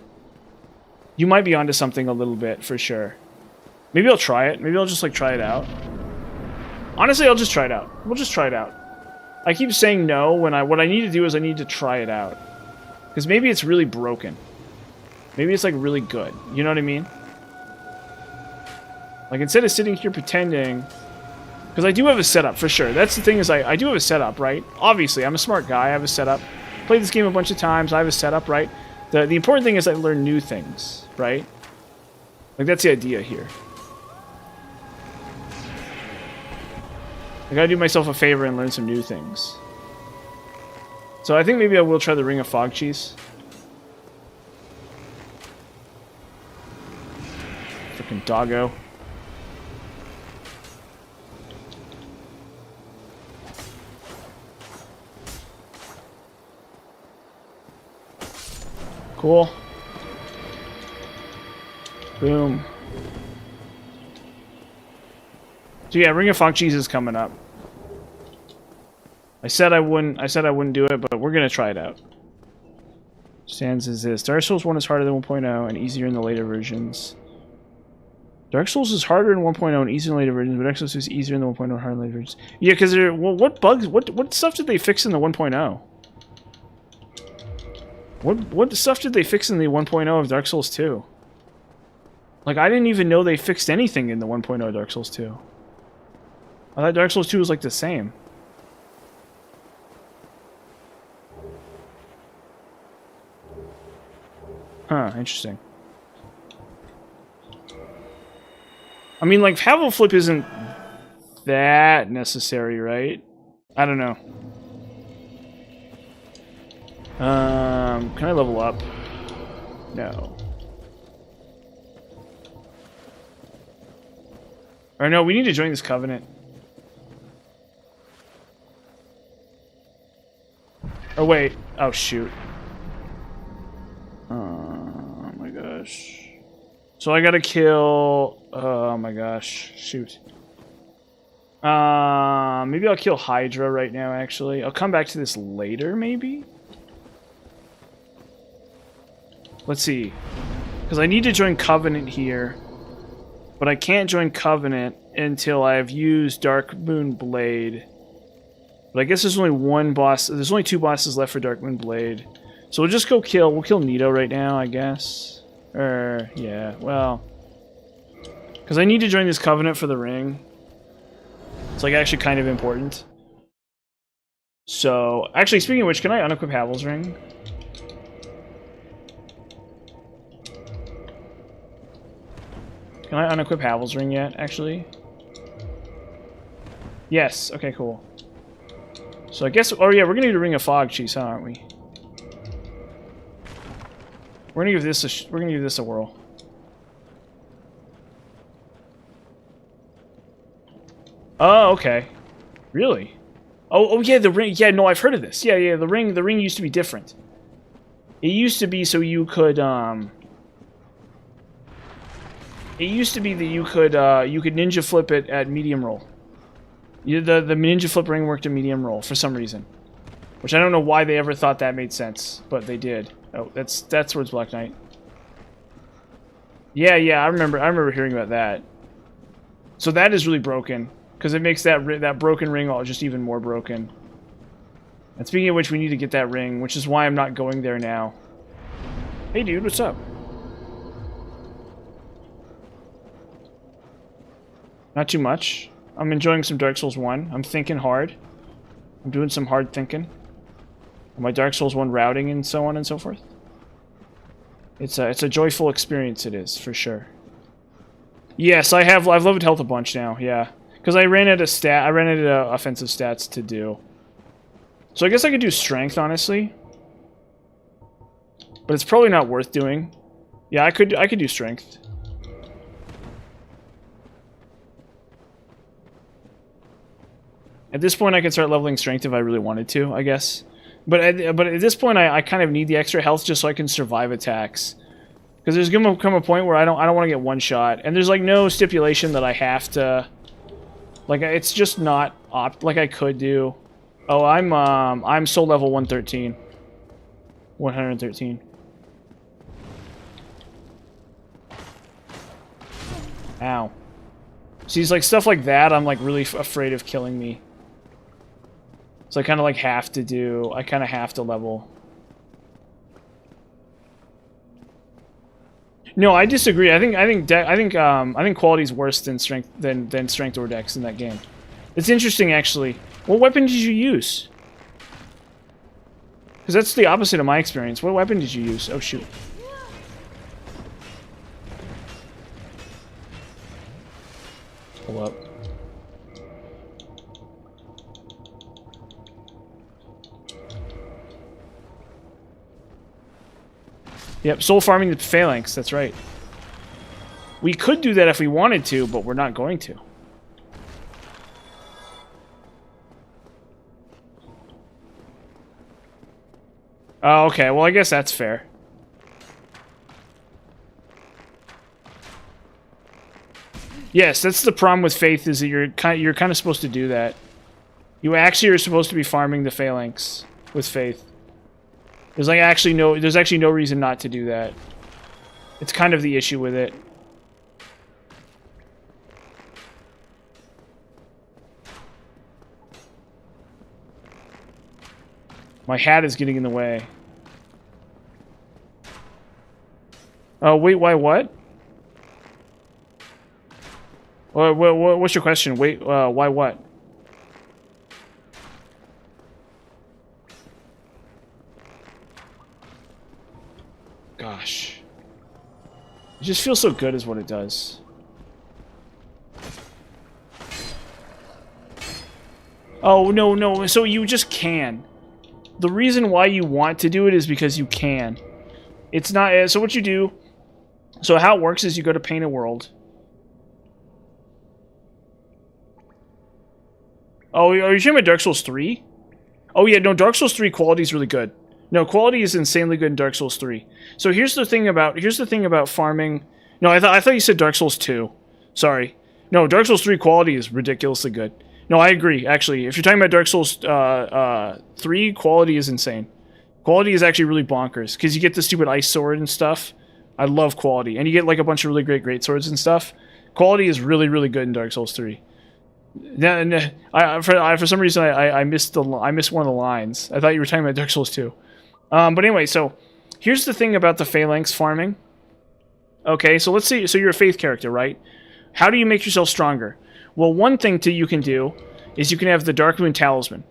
You might be onto something a little bit, for sure. Maybe I'll try it. Maybe I'll just, like, try it out. Honestly, I'll just try it out. We'll just try it out. I keep saying no when what I need to do is I need to try it out. Because maybe it's really broken. Maybe it's, like, really good. You know what I mean? Like, instead of sitting here pretending... Because I do have a setup, for sure. That's the thing is I do have a setup, right? Obviously, I'm a smart guy. I have a setup. Played this game a bunch of times. I have a setup, right? The important thing is I learn new things, right? Like, that's the idea here. I gotta do myself a favor and learn some new things. So I think maybe I will try the Ring of Fog Cheese. Freaking doggo. Cool. Boom. So yeah, Ring of Fog Cheese is coming up. I said I wouldn't do it, but we're gonna try it out. Stands as this. Dark Souls 1 is harder than 1.0 and easier in the later versions. Dark Souls is harder in 1.0 and easier in later versions, but Dark Souls is easier in the 1.0 and harder in later versions. Yeah, because well, what bugs, what stuff did they fix in the 1.0? What stuff did they fix in the 1.0 of Dark Souls 2? Like, I didn't even know they fixed anything in the 1.0 of Dark Souls 2. I thought Dark Souls 2 was, like, the same. Huh, interesting. I mean, like, Havel Flip isn't that necessary, right? I don't know. Can I level up? No. Or no, we need to join this covenant. Oh wait. Oh shoot. Oh my gosh. So I gotta kill... Oh my gosh. Shoot. Maybe I'll kill Hydra right now, actually. I'll come back to this later, maybe? Let's see. Because I need to join Covenant here. But I can't join Covenant until I've used Darkmoon Blade. But I guess there's only one boss. There's only 2 bosses left for Darkmoon Blade. So we'll just go kill... We'll kill Nito right now, I guess. Yeah, well... Because I need to join this Covenant for the ring. It's, like, actually kind of important. So... Actually, speaking of which, can I unequip Havel's ring? Can I unequip Havel's ring yet, actually? Yes. Okay, cool. So I guess... Oh, yeah, we're gonna need a Ring of Fog cheese, huh, aren't we? We're gonna give this a... We're gonna give this a whirl. Oh, okay. Really? Oh, yeah, the ring... Yeah, no, I've heard of this. Yeah, yeah, the ring used to be different. It used to be so you could, It used to be that you could ninja flip it at medium roll. The ninja flip ring worked at medium roll for some reason, which I don't know why they ever thought that made sense, but they did. Oh, that's towards Black Knight. Yeah, yeah, I remember hearing about that. So that is really broken because it makes that broken ring all just even more broken. And speaking of which, we need to get that ring, which is why I'm not going there now. Hey, dude, what's up? Not too much. I'm enjoying some Dark Souls 1. I'm thinking hard. I'm doing some hard thinking. My Dark Souls 1 routing and so on and so forth. It's a joyful experience, it is, for sure. Yes, I've leveled health a bunch now, yeah. Because I ran out of offensive stats to do. So I guess I could do strength, honestly. But it's probably not worth doing. Yeah, I could do strength. At this point, I could start leveling strength if I really wanted to, I guess. But at this point, I kind of need the extra health just so I can survive attacks. Because there's gonna come a point where I don't want to get one shot, and there's like no stipulation that I have to. Like it's just not like I could do. Oh, I'm soul level 113. 113. Ow. See, it's like stuff like that. I'm like really afraid of killing me. So I kind of like have to do. I kind of have to level. No, I disagree. I think quality's worse than strength or dex in that game. It's interesting, actually. What weapon did you use? Because that's the opposite of my experience. What weapon did you use? Oh shoot. Pull up. Yep, soul farming the phalanx, that's right. We could do that if we wanted to, but we're not going to. Oh, okay, well I guess that's fair. Yes, that's the problem with Faith, is that you're kind of supposed to do that. You actually are supposed to be farming the phalanx with Faith. There's actually no reason not to do that. It's kind of the issue with it. My hat is getting in the way. Oh, wait, why what? What's your question? Wait, why what? Gosh. It just feels so good is what it does. Oh, no, no, so you just can. The reason why you want to do it is because you can. It's not... So what you do... So how it works is you go to Paint a World. Oh, are you talking about Dark Souls 3? Oh yeah, no, Dark Souls 3 quality is really good. No, quality is insanely good in Dark Souls 3. So here's the thing about farming. No, I thought you said Dark Souls 2. Sorry. No, Dark Souls 3 quality is ridiculously good. No, I agree, actually. If you're talking about Dark Souls 3, quality is insane. Quality is actually really bonkers, because you get the stupid ice sword and stuff. I love quality. And you get like a bunch of really great swords and stuff. Quality is really, really good in Dark Souls 3. For some reason, I missed one of the lines. I thought you were talking about Dark Souls 2. But anyway, so here's the thing about the phalanx farming. Okay, so let's see. So you're a Faith character, right? How do you make yourself stronger? Well, one thing you can do is you can have the Darkmoon Talisman.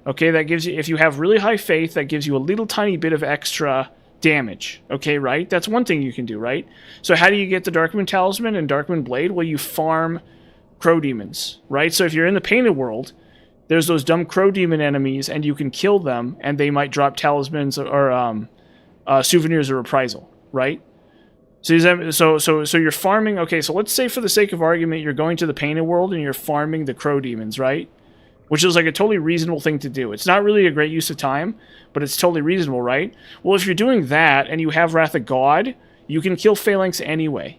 Okay, that gives you, if you have really high Faith, that gives you a little tiny bit of extra damage. Okay, right? That's one thing you can do, right? So how do you get the Darkmoon Talisman and Darkmoon Blade? Well, you farm crow demons, right? So if you're in the painted world, there's those dumb crow demon enemies, and you can kill them, and they might drop talismans or souvenirs or reprisal, right? So you're farming. Okay, so let's say for the sake of argument, you're going to the painted world and you're farming the crow demons, right? Which is like a totally reasonable thing to do. It's not really a great use of time, but it's totally reasonable, right? Well, if you're doing that and you have Wrath of God, you can kill Phalanx anyway.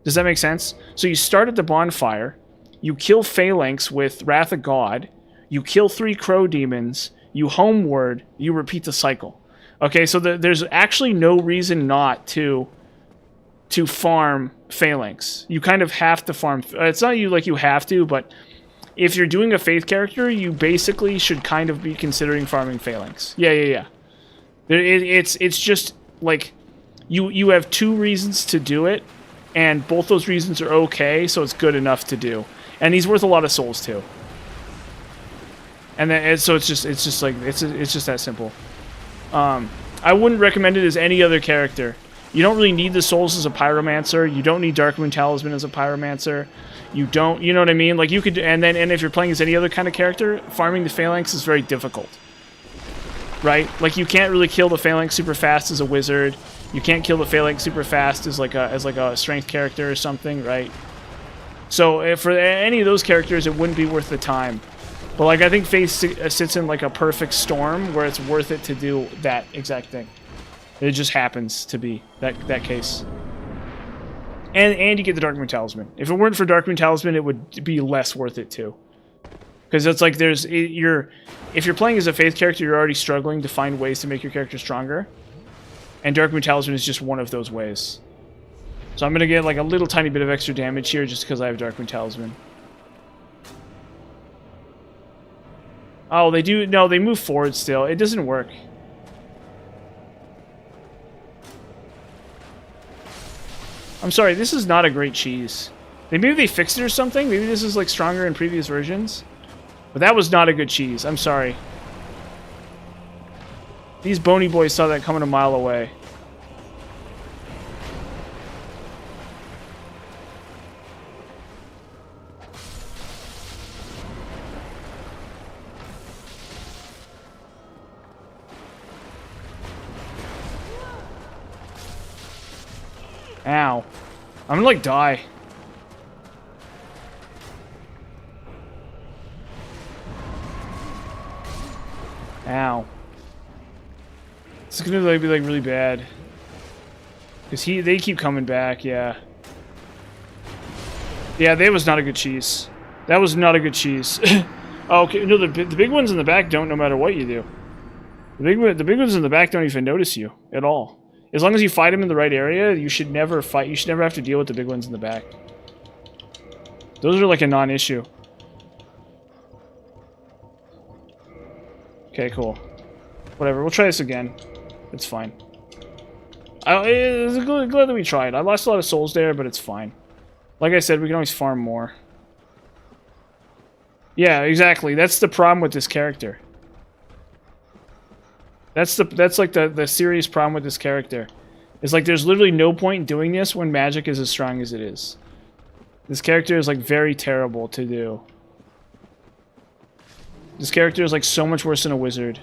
Does that make sense? So you start at the bonfire, you kill Phalanx with Wrath of God, you kill 3 crow demons, you homeward, you repeat the cycle. Okay, so there's actually no reason not to farm Phalanx. You kind of have to farm. It's not you have to, but if you're doing a faith character, you basically should kind of be considering farming Phalanx. Yeah. It's just like you have 2 reasons to do it, and both those reasons are okay, so it's good enough to do. And he's worth a lot of souls too. And then so it's just that simple. I wouldn't recommend it as any other character. You don't really need the souls as a pyromancer. You don't need Darkmoon Talisman as a pyromancer. You don't, you know what I mean? Like you could, and if you're playing as any other kind of character, farming the Phalanx is very difficult, right? Like you can't really kill the Phalanx super fast as a wizard. You can't kill the Phalanx super fast as like a strength character or something, right? So if for any of those characters, it wouldn't be worth the time. But like I think Faith sits in like a perfect storm where it's worth it to do that exact thing. It just happens to be that case. And you get the Darkmoon Talisman. If it weren't for Darkmoon Talisman, it would be less worth it too. Because it's like if you're playing as a Faith character, you're already struggling to find ways to make your character stronger. And Darkmoon Talisman is just one of those ways. So I'm going to get like a little tiny bit of extra damage here just because I have Darkmoon Talisman. Oh, they do... No, they move forward still. It doesn't work. I'm sorry, this is not a great cheese. Maybe they fixed it or something? Maybe this is like stronger in previous versions? But that was not a good cheese. I'm sorry. These bony boys saw that coming a mile away. Ow. I'm gonna like die. Ow. This is gonna like, be like really bad. Cause they keep coming back, yeah. Yeah, that was not a good cheese. That was not a good cheese. Oh, okay, no, the big ones in the back don't no matter what you do. The big ones in the back don't even notice you at all. As long as you fight them in the right area, you should never fight. You should never have to deal with the big ones in the back. Those are like a non-issue. Okay, cool. Whatever, we'll try this again. It's fine. I'm glad that we tried. I lost a lot of souls there, but it's fine. Like I said, we can always farm more. Yeah, exactly. That's the problem with this character. That's like the serious problem with this character. It's like there's literally no point in doing this when magic is as strong as it is. This character is like very terrible to do. This character is like so much worse than a wizard.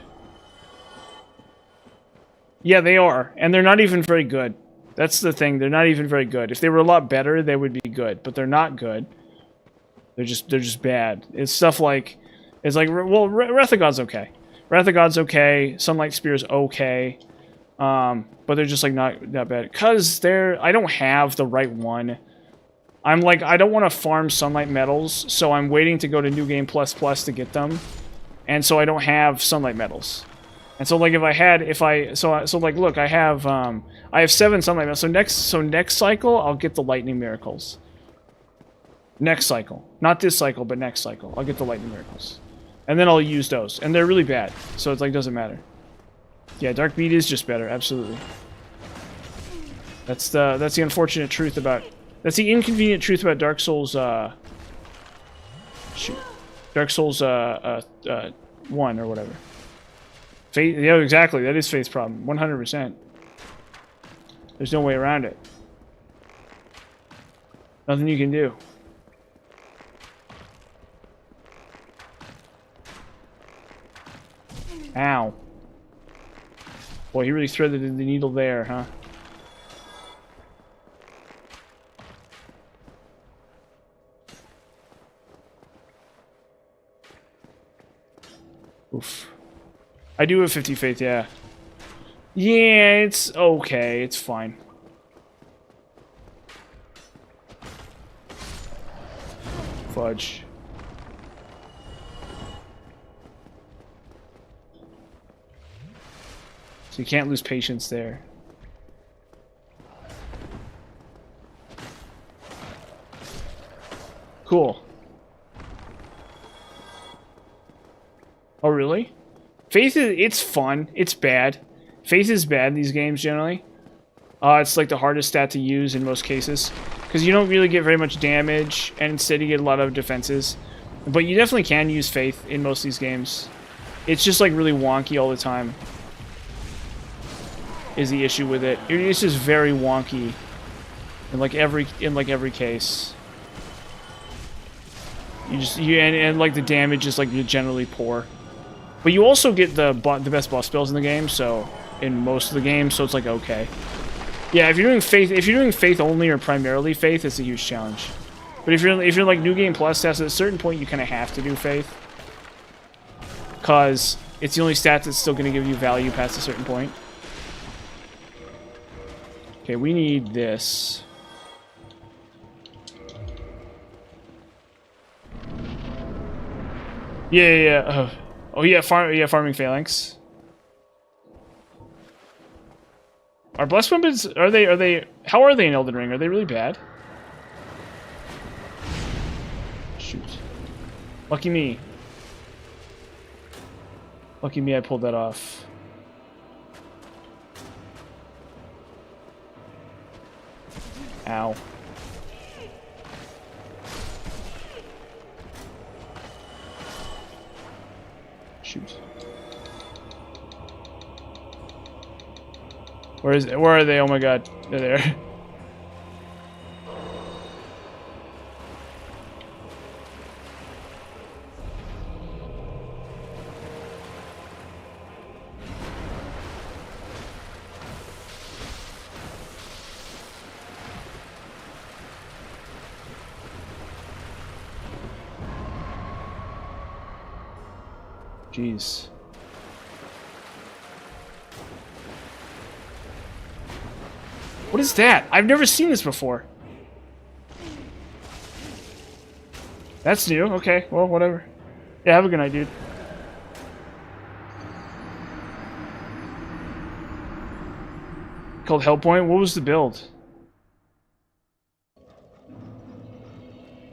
Yeah, they are. And they're not even very good. That's the thing. They're not even very good. If they were a lot better, they would be good. But they're not good. They're just bad. It's stuff like... It's like... Well, Wrath of God's okay. Wrath of God's okay. Sunlight Spear's okay. But they're just like not that bad. Because I don't have the right one. I'm like, I don't want to farm Sunlight Metals, so I'm waiting to go to New Game Plus Plus to get them. And so I don't have Sunlight Metals. And so like like look, I have 7 Sunlight Metals. So next cycle I'll get the Lightning Miracles. Next cycle. Not this cycle, but next cycle. I'll get the Lightning Miracles. And then I'll use those. And they're really bad. So it's like, doesn't matter. Yeah, Dark Beat is just better, absolutely. That's the unfortunate truth about... That's the inconvenient truth about Dark Souls, shoot. Dark Souls, 1 or whatever. Faith, yeah, exactly, that is Faith's problem. 100%. There's no way around it. Nothing you can do. Ow. Boy, he really threaded the needle there, huh? Oof. I do have 50 faith, yeah. Yeah, it's okay. It's fine. Fudge. So you can't lose patience there. Cool. Oh, really? Faith is, it's fun. It's bad. Faith is bad in these games, generally. It's like the hardest stat to use in most cases. Because you don't really get very much damage, and instead you get a lot of defenses. But you definitely can use Faith in most of these games. It's just like really wonky all the time. Is the issue with it. It's just very wonky. In like every case. And like the damage is like generally poor. But you also get the best boss spells in the game, so in most of the games, so it's like okay. Yeah, if you're doing faith only or primarily faith, it's a huge challenge. But if you're like New Game Plus stats, at a certain point you kind of have to do faith, cause it's the only stat that's still going to give you value past a certain point. Okay, we need this. Yeah. Oh yeah, farming phalanx. Are blessed weapons? Are they? How are they in Elden Ring? Are they really bad? Shoot! Lucky me. Lucky me, I pulled that off. Ow. Shoot. Where are they? Oh my god. They're there. Jeez. What is that? I've never seen this before. That's new. Okay, well, whatever. Yeah, have a good night, dude. Called Hellpoint? What was the build?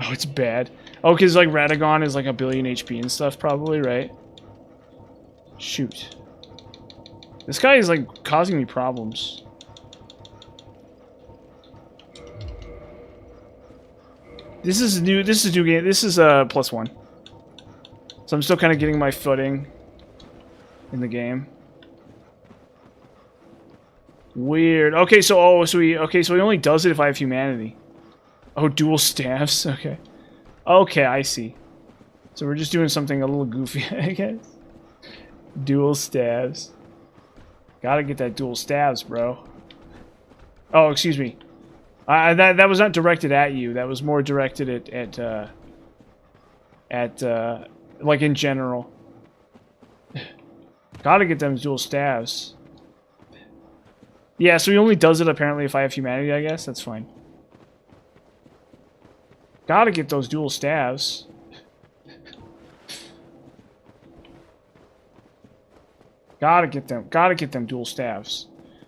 Oh, it's bad. Oh, because like Radagon is like a billion HP and stuff, probably, right? Shoot. This guy is like causing me problems. This is new game. This is +1. So I'm still kind of getting my footing in the game. Weird. Okay, so so he only does it if I have humanity. Oh, dual staffs. Okay. Okay, I see. So we're just doing something a little goofy, I guess. Dual staves. Gotta get that dual staves, bro. Oh, excuse me. That was not directed at you. That was more directed at like in general. Gotta get them dual staves. Yeah, so he only does it apparently if I have humanity, I guess. That's fine. Gotta get those dual staves. Gotta get them dual staves.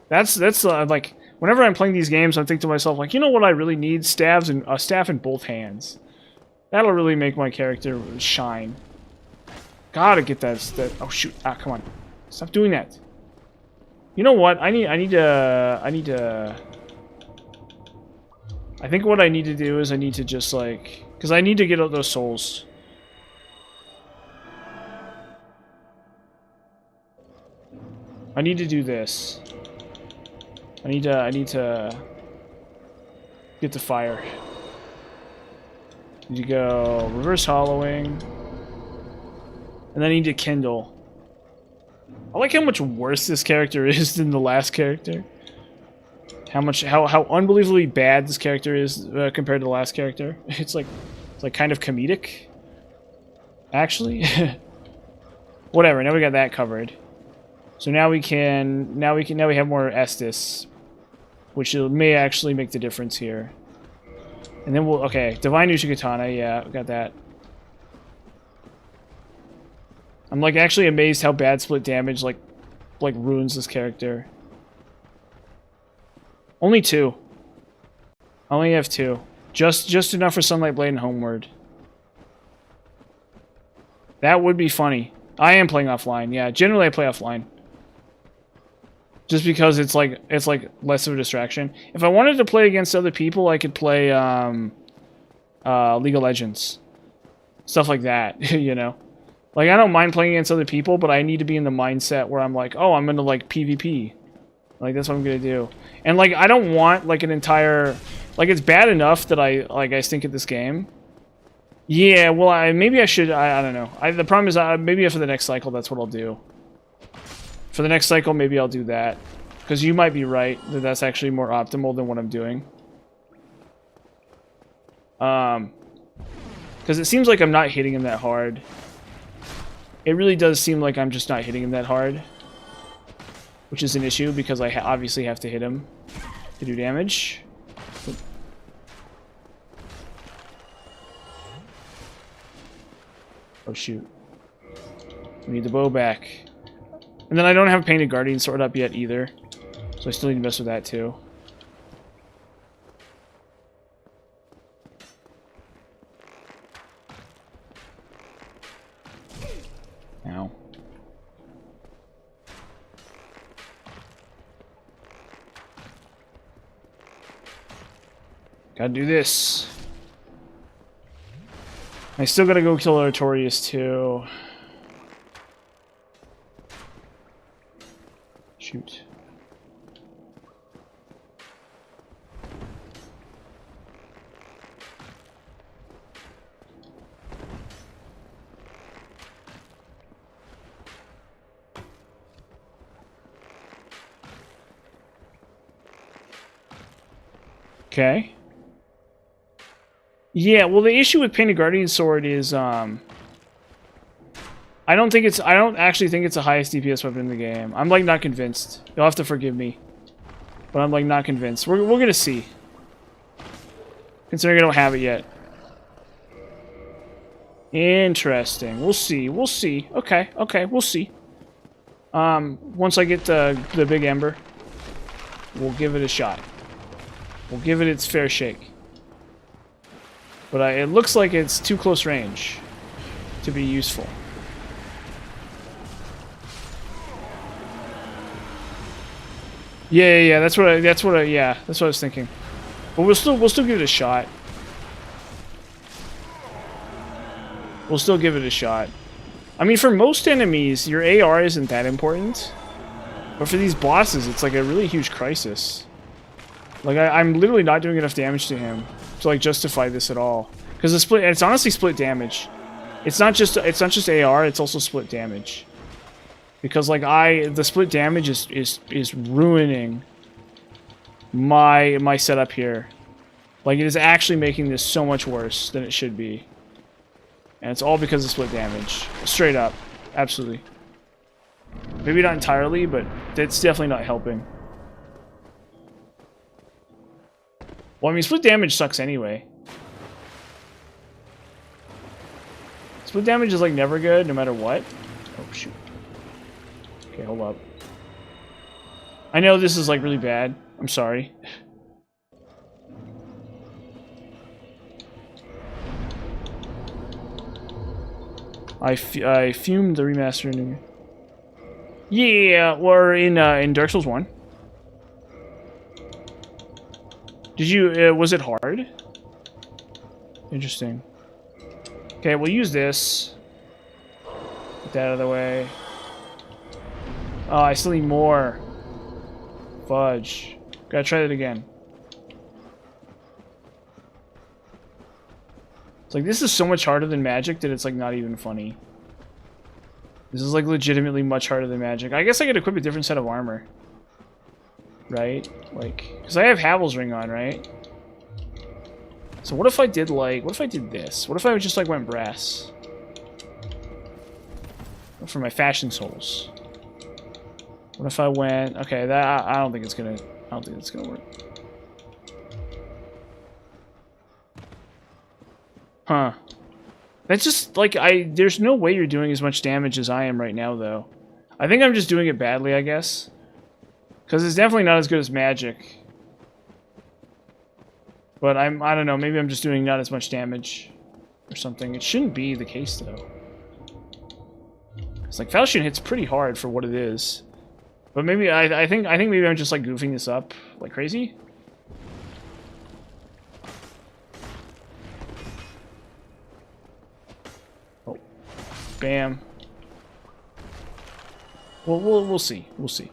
That's like whenever I'm playing these games, I think to myself like, you know what I really need? Staves and a staff in both hands. That'll really make my character shine. Gotta get that. Oh shoot! Ah, come on! Stop doing that. You know what? I think what I need to do is I need to just like, because I need to get out those souls. I need to do this. I need to get the fire. Need to go reverse hollowing. And then I need to kindle. I like how much worse this character is than the last character. How unbelievably bad this character is compared to the last character. It's like kind of comedic. Actually, whatever. Now we got that covered. So now we have more Estus, which may actually make the difference here. And then okay, Divine Ushikatana, yeah, got that. I'm like actually amazed how bad split damage like ruins this character. Only 2. I only have 2. Just enough for Sunlight Blade and Homeward. That would be funny. I am playing offline. Yeah, generally I play offline. Just because it's like less of a distraction. If I wanted to play against other people, I could play League of Legends. Stuff like that, you know. Like I don't mind playing against other people, but I need to be in the mindset where I'm like, "Oh, I'm going to like PvP." Like that's what I'm going to do. And like I don't want like an entire like it's bad enough that I stink at this game. Yeah, well, maybe I should. I don't know. The problem is, maybe for the next cycle, that's what I'll do. For the next cycle, maybe I'll do that, because you might be right that that's actually more optimal than what I'm doing. Because it seems like I'm not hitting him that hard. It really does seem like I'm just not hitting him that hard, which is an issue because I obviously have to hit him to do damage. Oh shoot. We need the bow back. And then I don't have Painted Guardian Sword up yet either. So I still need to mess with that too. Ow. Gotta do this. I still gotta go kill Artorias too. Shoot. Okay. Yeah, well the issue with Painted Guardian Sword is I don't actually think it's the highest DPS weapon in the game. I'm like not convinced. You'll have to forgive me. But I'm like not convinced. We're gonna see. Considering I don't have it yet. Interesting. We'll see. We'll see. Okay, okay, we'll see. Once I get the big ember, we'll give it a shot. We'll give it its fair shake. But it looks like it's too close range to be useful. Yeah. That's what I was thinking. But we'll still give it a shot. We'll still give it a shot. I mean, for most enemies, your AR isn't that important. But for these bosses, it's like a really huge crisis. Like I'm literally not doing enough damage to him to like justify this at all. Because it's honestly split damage. It's not just AR, it's also split damage. Because like the split damage is ruining my setup here. Like it is actually making this so much worse than it should be. And it's all because of split damage. Straight up. Absolutely. Maybe not entirely, but it's definitely not helping. Well, I mean, split damage sucks anyway. Split damage is like never good, no matter what. Oh, shoot. Okay, hold up. I know this is like really bad. I'm sorry. I fumed the remaster. Yeah, we're in Dark Souls 1. Did you, was it hard? Interesting. Okay, we'll use this. Get that out of the way. Oh, I still need more. Fudge. Gotta try that again. It's like, this is so much harder than magic that it's like not even funny. This is like legitimately much harder than magic. I guess I could equip a different set of armor. Right? Like, because I have Havel's ring on, right? So what if I did like, what if I did this? What if I just like went brass? For my fashion souls. What if I went, okay, that, I don't think it's gonna work. Huh. That's just, like, there's no way you're doing as much damage as I am right now, though. I think I'm just doing it badly, I guess. Because it's definitely not as good as magic. But I don't know, maybe I'm just doing not as much damage. Or something. It shouldn't be the case, though. It's like, Falchion hits pretty hard for what it is. But maybe, I think maybe I'm just, like, goofing this up like crazy. Bam. Well, we'll see. We'll see.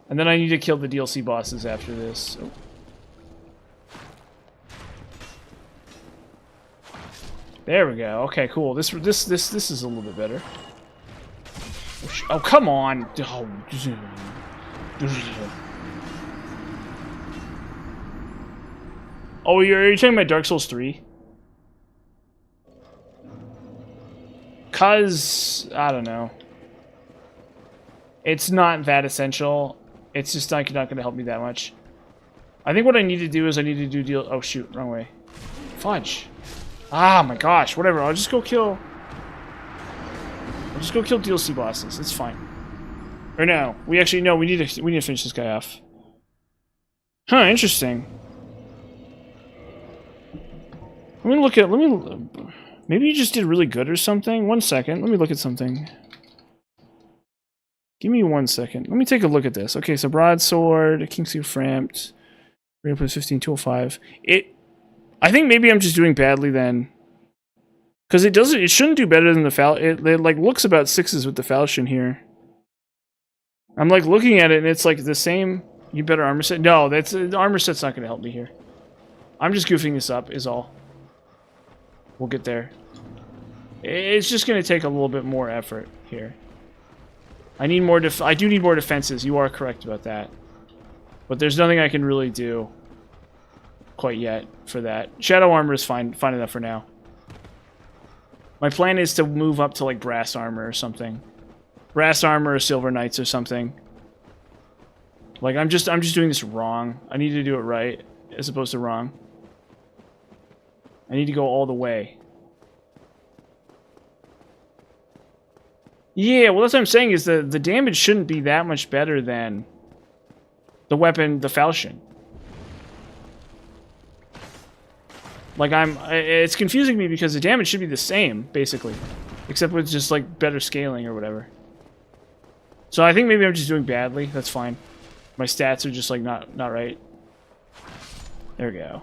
And then I need to kill the DLC bosses after this. Oh. There we go. Okay, cool. This is a little bit better. Oh, come on. Oh, are you talking about Dark Souls 3? Cause, I don't know. It's not that essential. It's just not going to help me that much. I think what I need to do is I need to do deal. Oh shoot, wrong way. Fudge. Ah, my gosh. Whatever. I'll just go kill DLC bosses. It's fine. Or no, we actually no. We need to finish this guy off. Huh? Interesting. Let me look at. Maybe you just did really good or something? 1 second. Let me look at something. Give me 1 second. Let me take a look at this. Okay, so broadsword, Kingsuit Framped, Rate plus 15, 205. I think maybe I'm just doing badly then. Because it shouldn't do better than the Falchion. It like looks about 6s with the Falchion here. I'm like looking at it and it's like the same. You better armor set. No, the armor set's not going to help me here. I'm just goofing this up is all. We'll get there. It's just going to take a little bit more effort here. I do need more defenses. You are correct about that. But there's nothing I can really do quite yet for that. Shadow armor is fine enough for now. My plan is to move up to like brass armor or something. Brass armor or silver knights or something. Like I'm just doing this wrong. I need to do it right as opposed to wrong. I need to go all the way. Yeah, well that's what I'm saying is the damage shouldn't be that much better than the weapon, the Falchion. Like it's confusing me because the damage should be the same, basically. Except with just like better scaling or whatever. So I think maybe I'm just doing badly, that's fine. My stats are just like not right. There we go.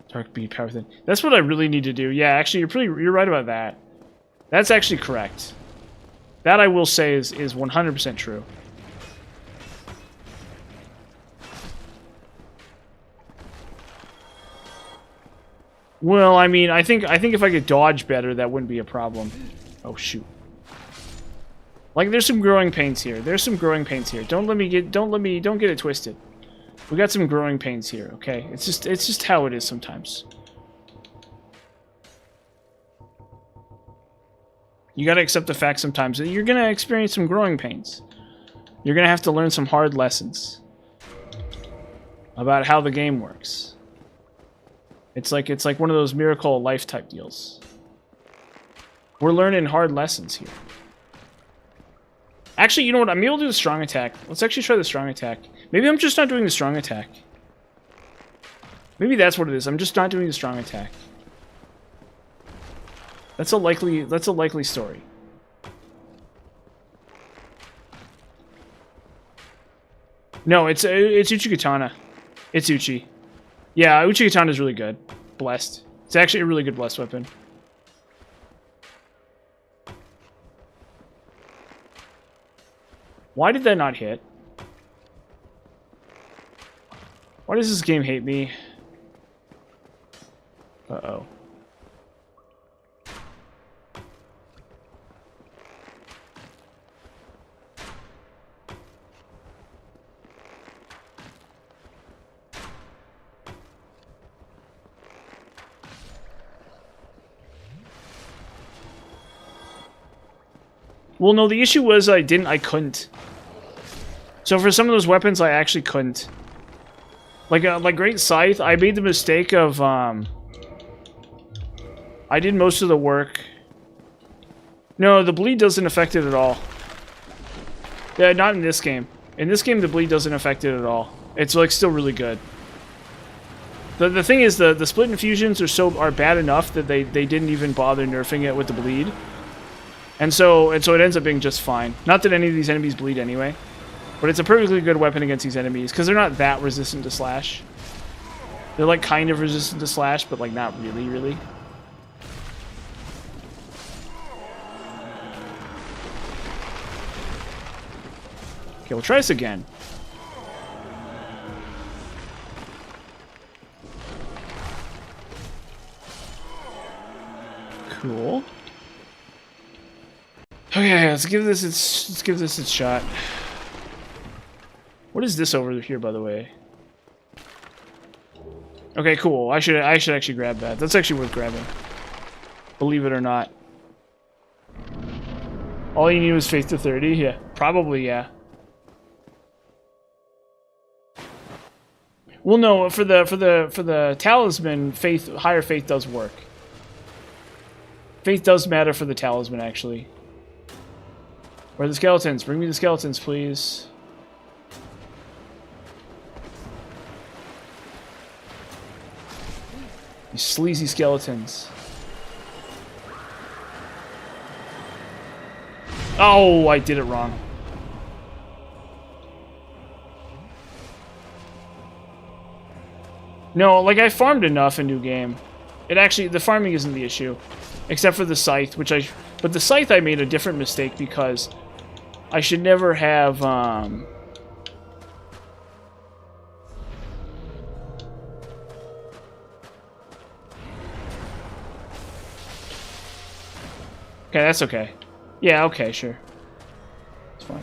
Dark bead, power thin. That's what I really need to do. Yeah, actually, you're right about that. That's actually correct. That I will say is 100% true. Well, I mean, I think if I could dodge better, that wouldn't be a problem. Oh shoot. Like, there's some growing pains here. There's some growing pains here. Don't get it twisted. We got some growing pains here, okay? It's just how it is sometimes. You gotta accept the fact sometimes that you're gonna experience some growing pains. You're gonna have to learn some hard lessons about how the game works. It's like one of those miracle of life type deals. We're learning hard lessons here. Actually, you know what? I'm able to do the strong attack. Let's actually try the strong attack. Maybe I'm just not doing the strong attack. Maybe that's what it is. I'm just not doing the strong attack. That's a likely story. No, it's Uchikatana. It's Uchi. Yeah, Uchikatana is really good. Blessed. It's actually a really good blessed weapon. Why did that not hit? Why does this game hate me? Uh-oh. Well, no, the issue was I couldn't. So for some of those weapons, I actually couldn't. Like Great Scythe, I made the mistake of, I did most of the work. No, the bleed doesn't affect it at all. Yeah, not in this game. In this game, the bleed doesn't affect it at all. It's, like, still really good. The thing is, the split infusions are bad enough that they didn't even bother nerfing it with the bleed. And so it ends up being just fine. Not that any of these enemies bleed anyway. But it's a perfectly good weapon against these enemies, because they're not that resistant to slash. They're, like, kind of resistant to slash, but, like, not really, really. Okay, we'll try this again. Cool. Okay, let's give this its shot. What is this over here, by the way? Okay, cool. I should actually grab that. That's actually worth grabbing. Believe it or not. All you need was faith to 30? Yeah. Probably, yeah. Well, no, for the talisman, higher faith does work. Faith does matter for the talisman, actually. Where are the skeletons? Bring me the skeletons, please. You sleazy skeletons. Oh, I did it wrong. No, like I farmed enough in New Game. The farming isn't the issue. Except for the scythe, but the scythe I made a different mistake because I should never have, Okay, that's okay. Yeah, okay, sure. It's fine.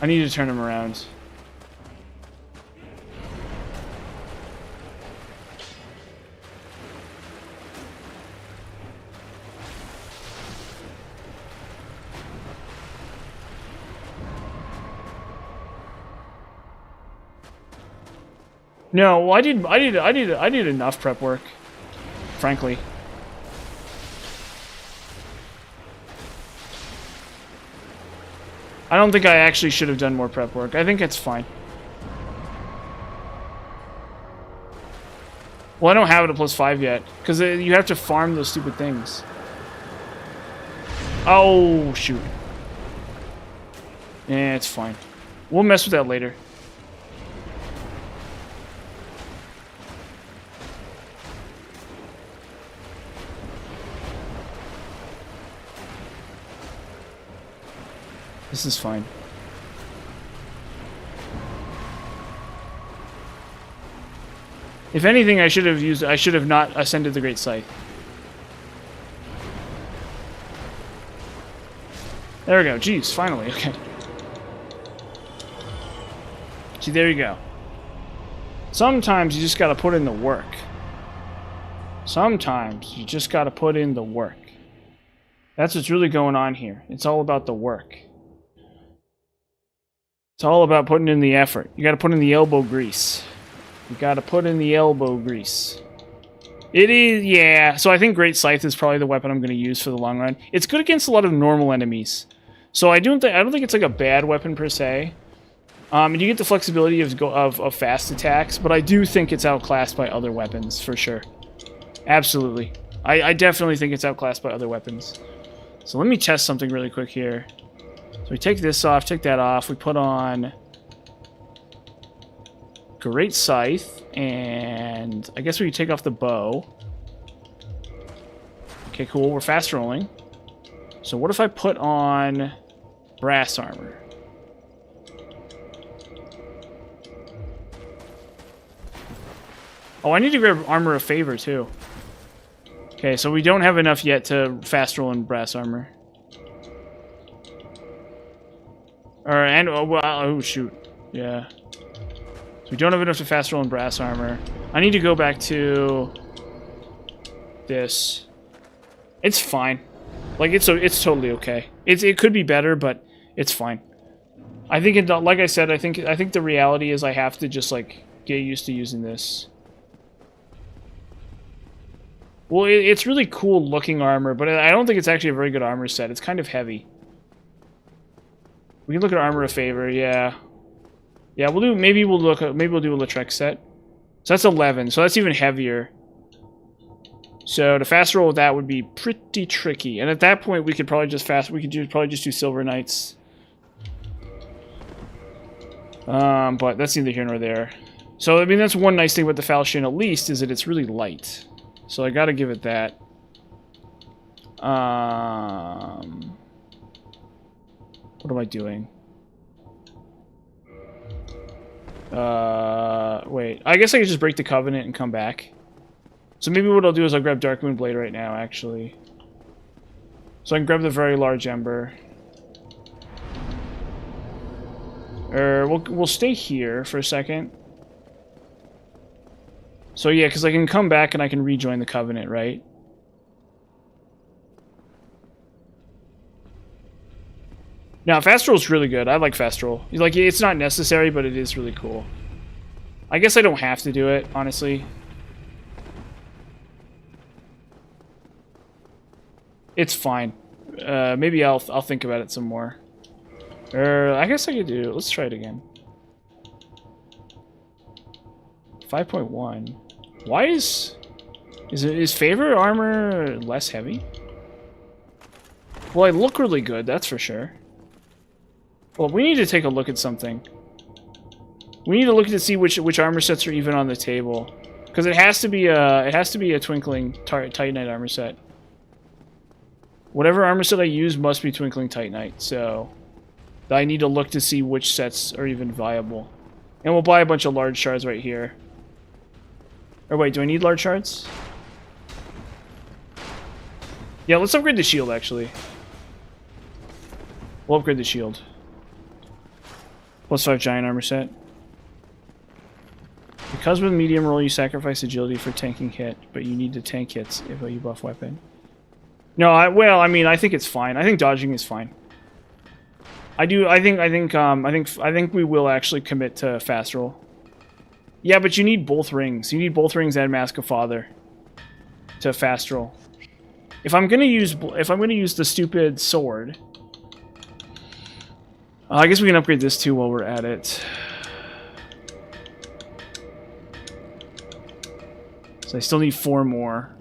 I need to turn him around. No, well, I did enough prep work, frankly. I don't think I actually should have done more prep work. I think it's fine. Well, I don't have it at +5 yet, because you have to farm those stupid things. Oh, shoot. Yeah, it's fine. We'll mess with that later. This is fine. If anything, I should have not ascended the Great Scythe. There we go. Jeez, finally. Okay. See, there you go. Sometimes you just gotta put in the work. Sometimes you just gotta put in the work. That's what's really going on here. It's all about the work. It's all about putting in the effort. You gotta put in the elbow grease. You gotta put in the elbow grease. It is, yeah. So I think Great Scythe is probably the weapon I'm gonna use for the long run. It's good against a lot of normal enemies. So I don't think it's like a bad weapon per se. And you get the flexibility of fast attacks, but I do think it's outclassed by other weapons, for sure. Absolutely. I definitely think it's outclassed by other weapons. So let me test something really quick here. So we take this off, take that off, we put on Great Scythe, and I guess we take off the bow. Okay, cool, we're fast rolling. So what if I put on brass armor? Oh, I need to grab Armor of Favor, too. Okay, so we don't have enough yet to fast roll in brass armor. Oh, shoot. Yeah. So we don't have enough to fast roll in brass armor. I need to go back to this. It's fine. Like, it's totally okay. It could be better, but it's fine. I think it, like I said, I think the reality is I have to just like get used to using this. Well, it's really cool looking armor, but I don't think it's actually a very good armor set. It's kind of heavy. We can look at armor of favor, yeah. Yeah, we'll do. Maybe we'll do a Lautrec set. So that's 11. So that's even heavier. So to fast roll with that would be pretty tricky. And at that point, we could probably just probably just do Silver Knights. But that's neither here nor there. So I mean, that's one nice thing about the Falchion, at least, is that it's really light. So I gotta give it that. What am I doing? Wait. I guess I could just break the Covenant and come back. So maybe what I'll do is I'll grab Darkmoon Blade right now, actually. So I can grab the very large Ember. We'll stay here for a second. So yeah, because I can come back and I can rejoin the Covenant, right? Now, Fast Roll's really good. I like Fast Roll. Like, it's not necessary, but it is really cool. I guess I don't have to do it, honestly. It's fine. Maybe I'll think about it some more. I guess I could do... Let's try it again. 5.1. Why is favor armor less heavy? Well, I look really good, that's for sure. Well, we need to take a look at something. We need to look to see which armor sets are even on the table, because it has to be a Twinkling Titanite armor set. Whatever armor set I use must be Twinkling Titanite, so I need to look to see which sets are even viable. And we'll buy a bunch of large shards right here. Or wait, do I need large shards? Yeah, let's upgrade the shield, actually. We'll upgrade the shield. +5 giant armor set. Because with medium roll you sacrifice agility for tanking hit, but you need to tank hits if you buff weapon. No, I mean, I think it's fine. I think dodging is fine. I think we will actually commit to fast roll. Yeah, but you need both rings. You need both rings and Mask of Father to fast roll. If I'm gonna use the stupid sword, I guess we can upgrade this too while we're at it. So I still need 4 more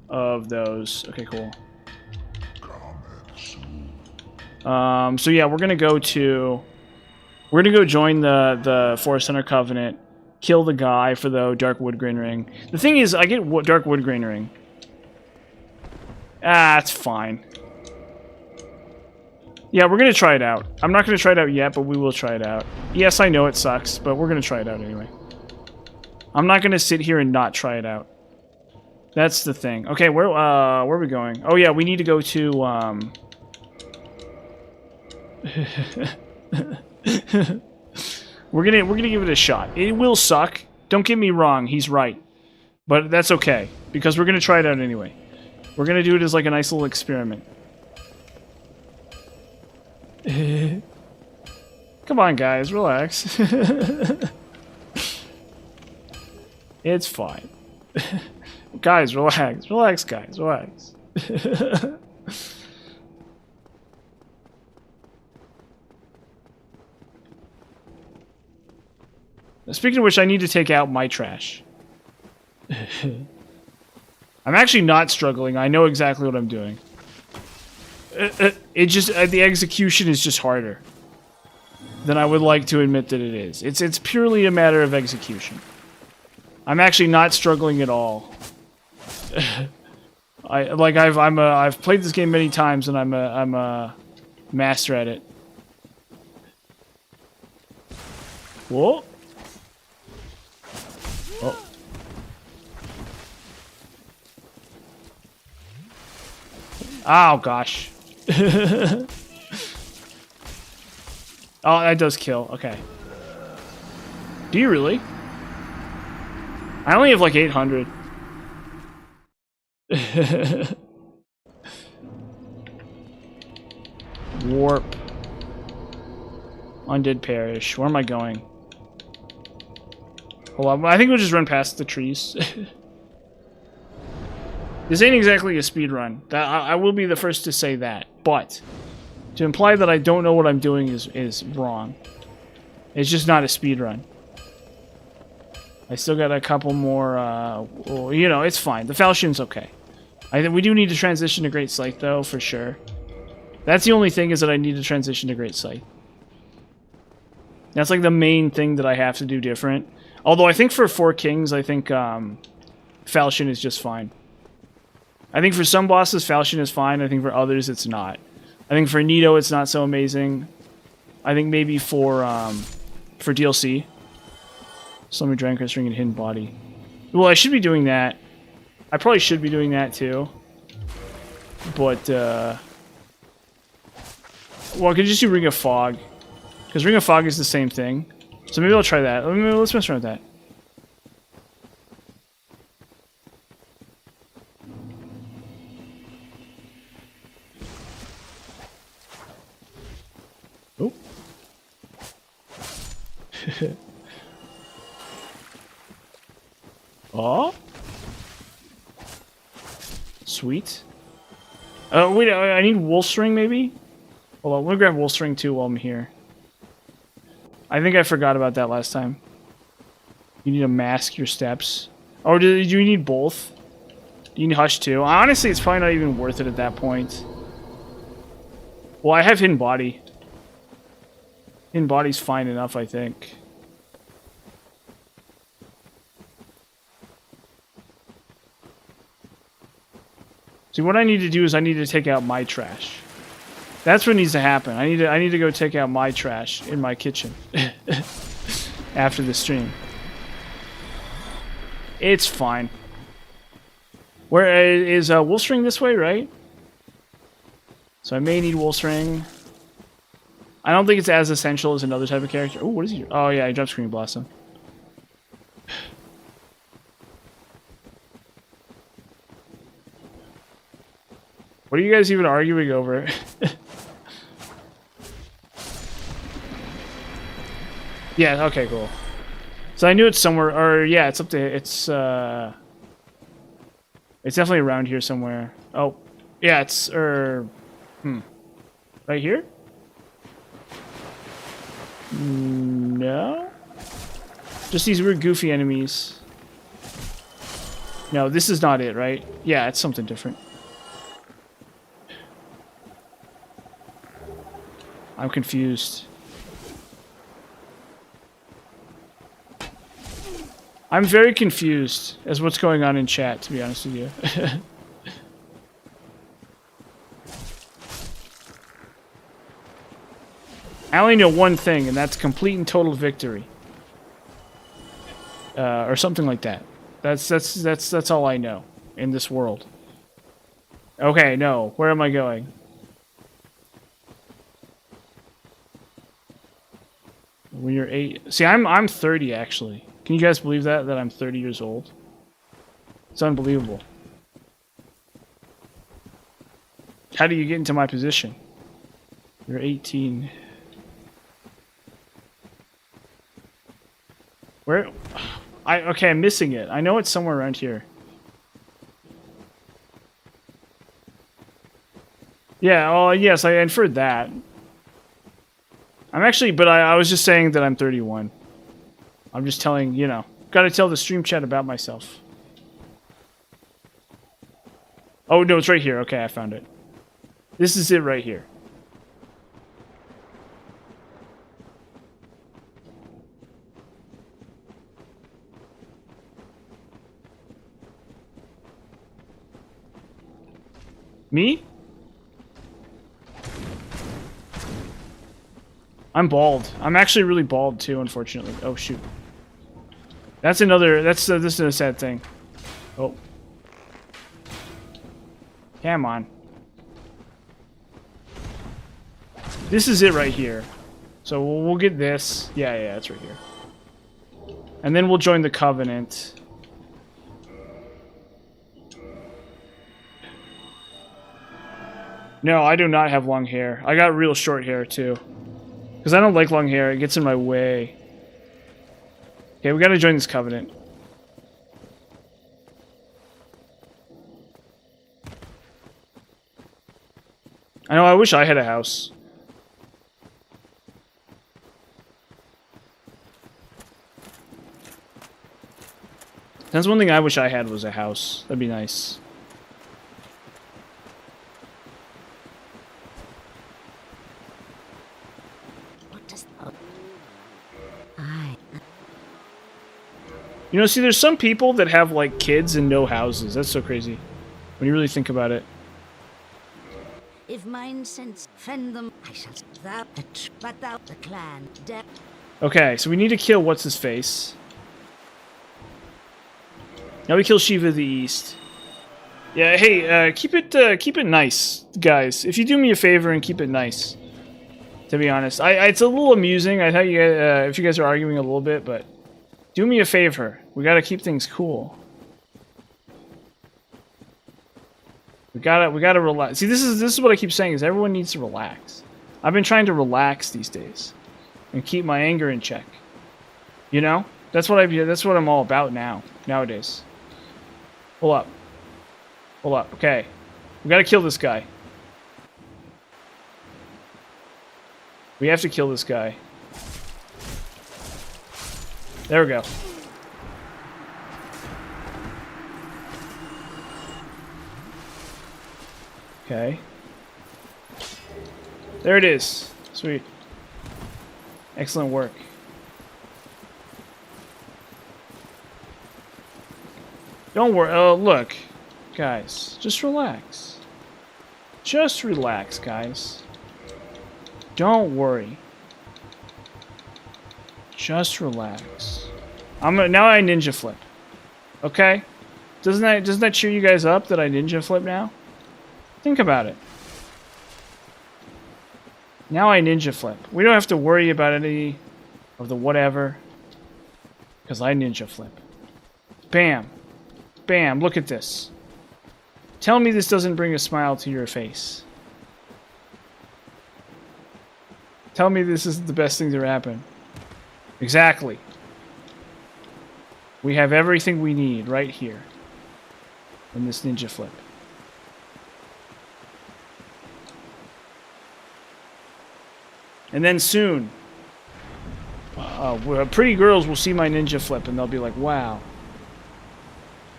of those. Okay, cool. So yeah, we're gonna go join the Forest Hunter Covenant, kill the guy for the Dark Woodgrain Ring. The thing is, I get Dark Woodgrain Ring. Ah, it's fine. Yeah, we're gonna try it out. I'm not gonna try it out yet, but we will try it out. Yes, I know it sucks, but we're gonna try it out anyway. I'm not gonna sit here and not try it out. That's the thing. Okay, where are we going? Oh yeah, we need to go to we're gonna give it a shot. It will suck. Don't get me wrong, he's right. But that's okay, because we're gonna try it out anyway. We're gonna do it as like a nice little experiment. Come on, guys, relax. It's fine. Guys, relax. Relax, guys, relax. Speaking of which, I need to take out my trash. I'm actually not struggling. I know exactly what I'm doing. It just the execution is just harder than I would like to admit that it is. It's purely a matter of execution. I'm actually not struggling at all. I've played this game many times and I'm a master at it. Whoa. Oh. Oh gosh. Oh, that does kill. Okay. Do you really? I only have like 800. Warp. Undead Parish. Where am I going? Hold on. I think we'll just run past the trees. This ain't exactly a speed run. I will be the first to say that. But to imply that I don't know what I'm doing is wrong. It's just not a speed run. I still got a couple more, well, you know, it's fine. The Falchion's okay. I think we do need to transition to Great Scythe, though, for sure. That's the only thing, is that I need to transition to Great Scythe. That's like the main thing that I have to do different. Although I think for 4 Kings, I think Falchion is just fine. I think for some bosses, Falchion is fine. I think for others, it's not. I think for Nito, it's not so amazing. I think maybe for DLC. Slumber Dragon Crest Ring and Hidden Body. Well, I should be doing that. I probably should be doing that too. But, well, I could just do Ring of Fog. Because Ring of Fog is the same thing. So maybe I'll try that. Let's mess around with that. Oh. Oh. Sweet. Wait, I need Wolfstring maybe? Hold on, we'll grab Wolfstring too while I'm here. I think I forgot about that last time. You need to mask your steps. Or do you need both? Do you need Hush too? Honestly, it's probably not even worth it at that point. Well, I have Hidden Body. Hidden Body's fine enough, I think. See, what I need to do is I need to take out my trash. That's what needs to happen. I need to go take out my trash in my kitchen after the stream. It's fine. Where is Wolfstring this way, right? So I may need Wolfstring. I don't think it's as essential as another type of character. Oh, what is he? Oh yeah, he dropped Scream Blossom. What are you guys even arguing over? Yeah, okay, cool. So I knew it's somewhere, or yeah, it's up to, it's definitely around here somewhere. Oh, yeah, it's, right here? No? Just these weird goofy enemies. No, this is not it, right? Yeah, it's something different. I'm confused. I'm very confused as what's going on in chat, to be honest with you. I only know one thing, and that's complete and total victory. Or something like that. That's all I know in this world. Okay, no. Where am I going? When you're 8. See, I'm 30 actually. Can you guys believe that I'm 30 years old? It's unbelievable. How do you get into my position? You're 18. Where? Okay, I'm missing it. I know it's somewhere around here. Yeah, well, yes, I inferred that. I'm actually, but I was just saying that I'm 31. I'm just telling, you know, gotta tell the stream chat about myself. Oh, no, it's right here. Okay, I found it. This is it right here. Me? I'm bald. I'm actually really bald too, unfortunately. Oh shoot. That's another. This is a sad thing. Oh. Come on. This is it right here. So we'll get this. Yeah, it's right here. And then we'll join the Covenant. No, I do not have long hair. I got real short hair, too. Because I don't like long hair. It gets in my way. Okay, we gotta join this covenant. I know, I wish I had a house. That's one thing I wish I had was a house. That'd be nice. What does... You know, see, there's some people that have, like, kids and no houses. That's so crazy. When you really think about it. If mine sense fend them, I shall thou but thou the clan death. Okay, so we need to kill what's-his-face. Now we kill Shiva of the East. Yeah, hey, keep it nice, guys. If you do me a favor and keep it nice. To be honest, it's a little amusing. I thought you guys, if you guys are arguing a little bit, but do me a favor. We gotta keep things cool. We gotta relax. See, this is what I keep saying is everyone needs to relax. I've been trying to relax these days and keep my anger in check. You know, that's what I'm all about nowadays. Hold up. Hold up. Okay, we gotta kill this guy. We have to kill this guy. There we go. Okay. There it is. Sweet. Excellent work. Don't worry. Oh, look. Guys, just relax. Just relax, guys. Don't worry. Just relax. Now I ninja flip. Okay? Doesn't that cheer you guys up that I ninja flip now? Think about it. Now I ninja flip. We don't have to worry about any of the whatever. Because I ninja flip. Bam. Bam. Look at this. Tell me this doesn't bring a smile to your face. Tell me this is the best thing to happen. Exactly. We have everything we need right here. In this ninja flip. And then soon, pretty girls will see my ninja flip and they'll be like, wow.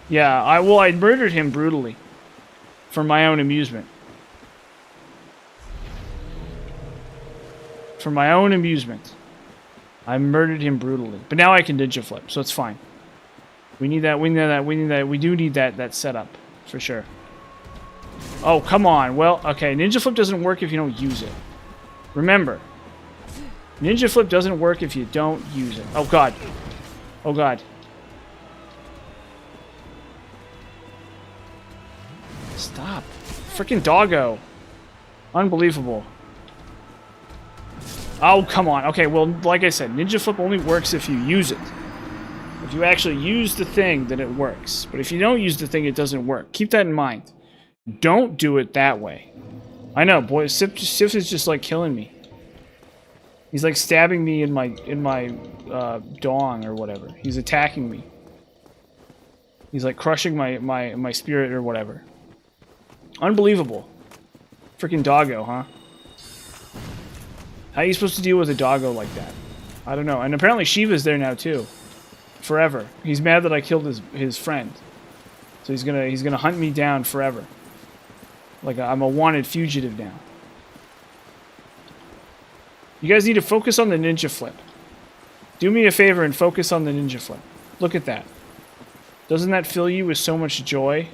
Yeah, I murdered him brutally. For my own amusement. For my own amusement. I murdered him brutally. But now I can ninja flip, so it's fine. We need that, we do need that setup. For sure. Oh, come on. Well, okay, ninja flip doesn't work if you don't use it. Remember. Ninja flip doesn't work if you don't use it. Oh, God. Oh, God. Stop. Freaking doggo. Unbelievable. Oh, come on. Okay, well, like I said, ninja flip only works if you use it. If you actually use the thing, then it works. But if you don't use the thing, it doesn't work. Keep that in mind. Don't do it that way. I know, boy, Sif is just, like, killing me. He's, like, stabbing me in my dong or whatever. He's attacking me. He's, like, crushing my spirit or whatever. Unbelievable. Freaking doggo, huh? How are you supposed to deal with a doggo like that? I don't know. And apparently Shiva's there now too. Forever. He's mad that I killed his friend. So he's gonna hunt me down forever. Like I'm a wanted fugitive now. You guys need to focus on the ninja flip. Do me a favor and focus on the ninja flip. Look at that. Doesn't that fill you with so much joy?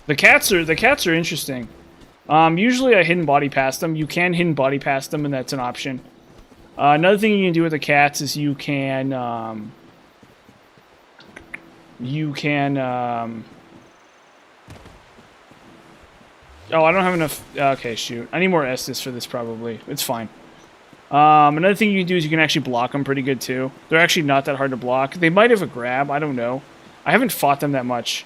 The cats are interesting. Usually I hidden body past them. You can hidden body past them, and that's an option. Another thing you can do with the cats is you can oh, I don't have enough. Okay, shoot. I need more Estus for this probably. It's fine. Another thing you can do is you can actually block them pretty good too. They're actually not that hard to block. They might have a grab. I don't know. I haven't fought them that much.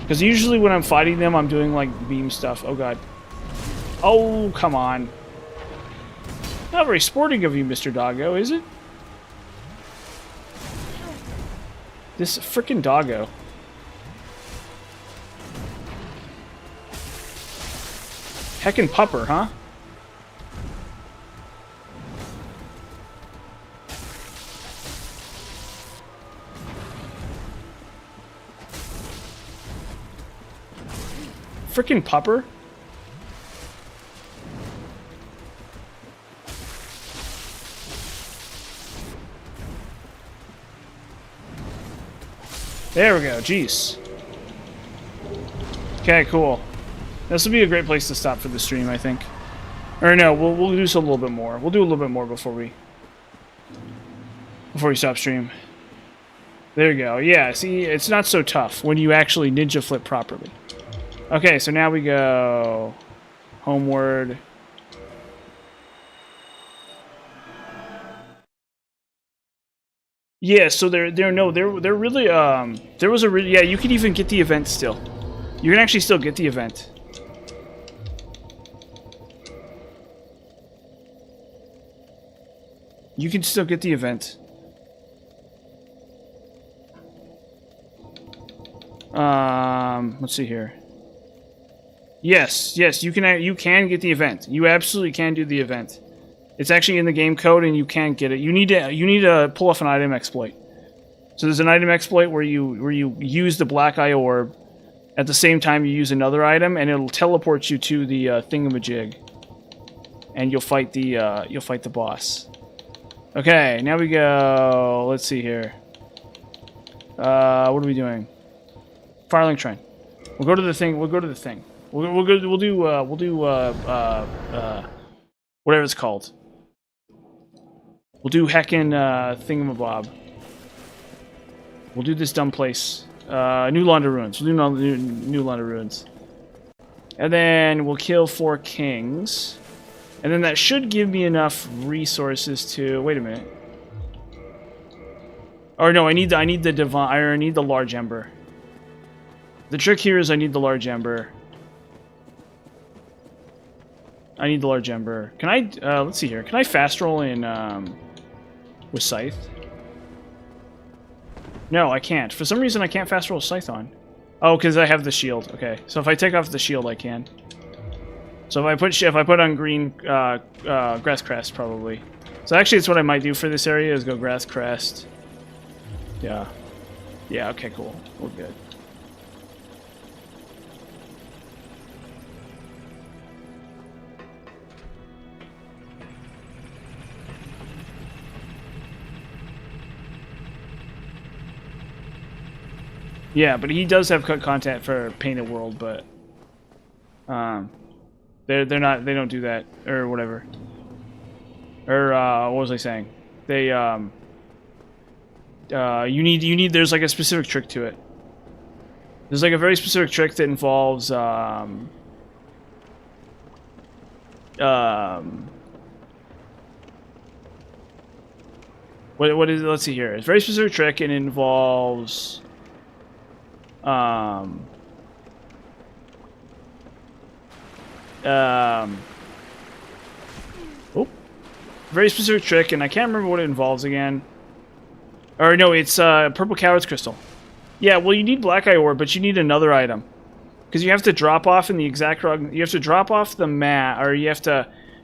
Because usually when I'm fighting them, I'm doing like beam stuff. Oh god. Oh, come on. Not very sporting of you, Mr. Doggo, is it? This frickin' doggo. Heckin' pupper, huh? Frickin' pupper? There we go, jeez. Okay, cool. This will be a great place to stop for the stream, I think. Or no, we'll do a little bit more. We'll do a little bit more before we stop stream. There you go. Yeah, see, it's not so tough when you actually ninja flip properly. Okay, so now we go homeward. Yeah, so they're really there was a really, yeah, you can even get the event still. You can actually still get the event. You can still get the event. Let's see here. Yes, you can get the event. You absolutely can do the event. It's actually in the game code, and you can get it. You need to pull off an item exploit. So there's an item exploit where you use the black eye orb at the same time you use another item, and it'll teleport you to the thingamajig, and you'll fight the boss. Okay, now we go. Let's see here. What are we doing? Firelink Shrine. We'll go to the thing. We'll do whatever it's called. We'll do heckin' thingamabob. We'll do this dumb place. New Londa Ruins. We'll do New Londa Ruins. And then we'll kill 4 kings. And then that should give me enough resources to... Wait a minute. Or no, I need the divine... I need the large ember. The trick here is I need the large ember. I need the large ember. Can I... let's see here. Can I fast roll in... with Scythe? No, I can't. For some reason, I can't fast roll Scythe on. Oh, because I have the shield. Okay, so if I take off the shield, I can. So if I put on green grass crest, probably. So actually, it's what I might do for this area is go grass crest. Yeah. Yeah. Okay. Cool. We're good. Yeah, but he does have cut content for Painted World, but they don't do that or whatever. Or what was I saying? They you need there's like a specific trick to it. There's like a very specific trick that involves what is it? Let's see here. It's a very specific trick and it involves oh, very specific trick, and I can't remember what it involves again. Or no, it's purple coward's crystal. Yeah, well, you need black eye orb, but you need another item because you have to drop off in the exact wrong. You have to drop off the mat, or you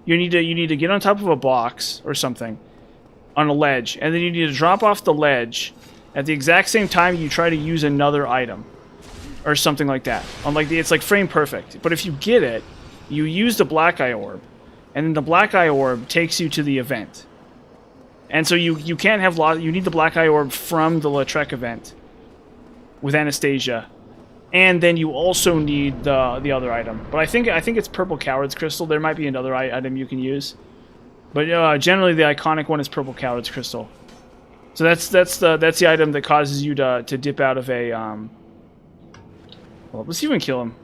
need to get on top of a box or something on a ledge, and then you need to drop off the ledge at the exact same time you try to use another item or something like that. It's like frame perfect. But if you get it, you use the black eye orb, and then the black eye orb takes you to the event. And so you can't have you need the black eye orb from the Lautrec event with Anastasia, and then you also need the other item. But I think it's purple coward's crystal. There might be another item you can use, but generally the iconic one is purple coward's crystal. So that's the item that causes you to dip out of a well, let's even kill him.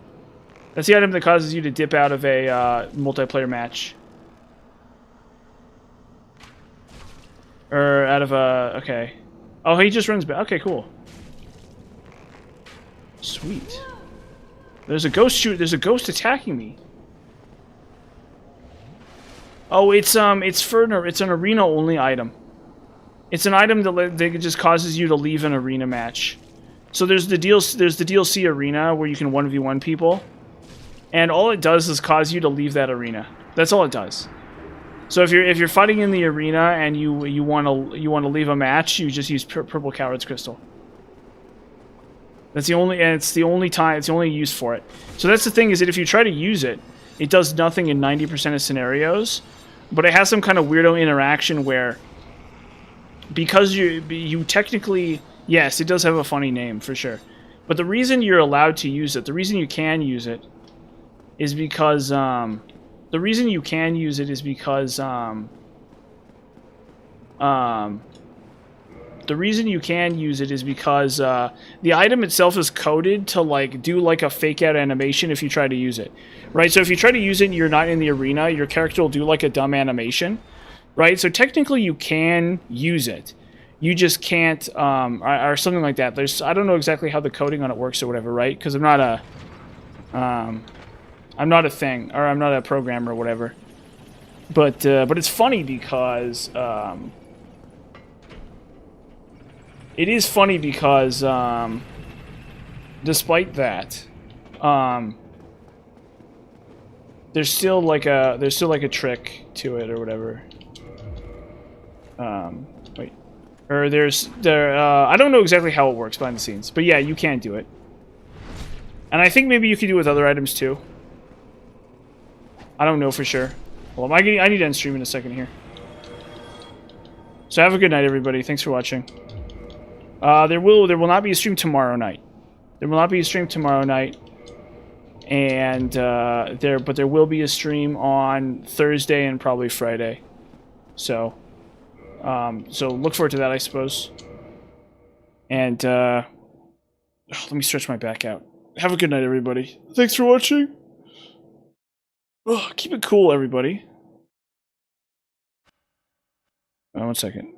That's the item that causes you to dip out of a multiplayer match. Or out of a... Okay. Oh, he just runs back. Okay, cool. Sweet. There's a ghost there's a ghost attacking me. Oh, it's an arena only item. It's an item that just causes you to leave an arena match. So there's the DLC arena where you can 1v1 people. And all it does is cause you to leave that arena. That's all it does. So if you're fighting in the arena and you want to leave a match, you just use purple coward's crystal. That's the only it's the only use for it. So that's the thing, is that if you try to use it, it does nothing in 90% of scenarios, but it has some kind of weirdo interaction where, because you technically, yes, it does have a funny name for sure, but the reason you're allowed to use it, the reason you can use it, is because the reason you can use it is because the reason you can use it is because the item itself is coded to like do like a fake out animation if you try to use it, right? So if you try to use it and you're not in the arena, your character will do like a dumb animation, right? So technically you can use it, you just can't, or something like that. I don't know exactly how the coding on it works or whatever, right? Because I'm not a thing, or I'm not a programmer or whatever. But it's funny because it is funny because despite that, there's still like a trick to it or whatever. Wait, or I don't know exactly how it works behind the scenes, but yeah, you can do it. And I think maybe you can do it with other items too. I don't know for sure. Well, I need to end stream in a second here. So have a good night, everybody. Thanks for watching. There will not be a stream tomorrow night. There will not be a stream tomorrow night, and but there will be a stream on Thursday and probably Friday. So, so look forward to that, I suppose. And let me stretch my back out. Have a good night, everybody. Thanks for watching. Keep it cool, everybody. 1 second.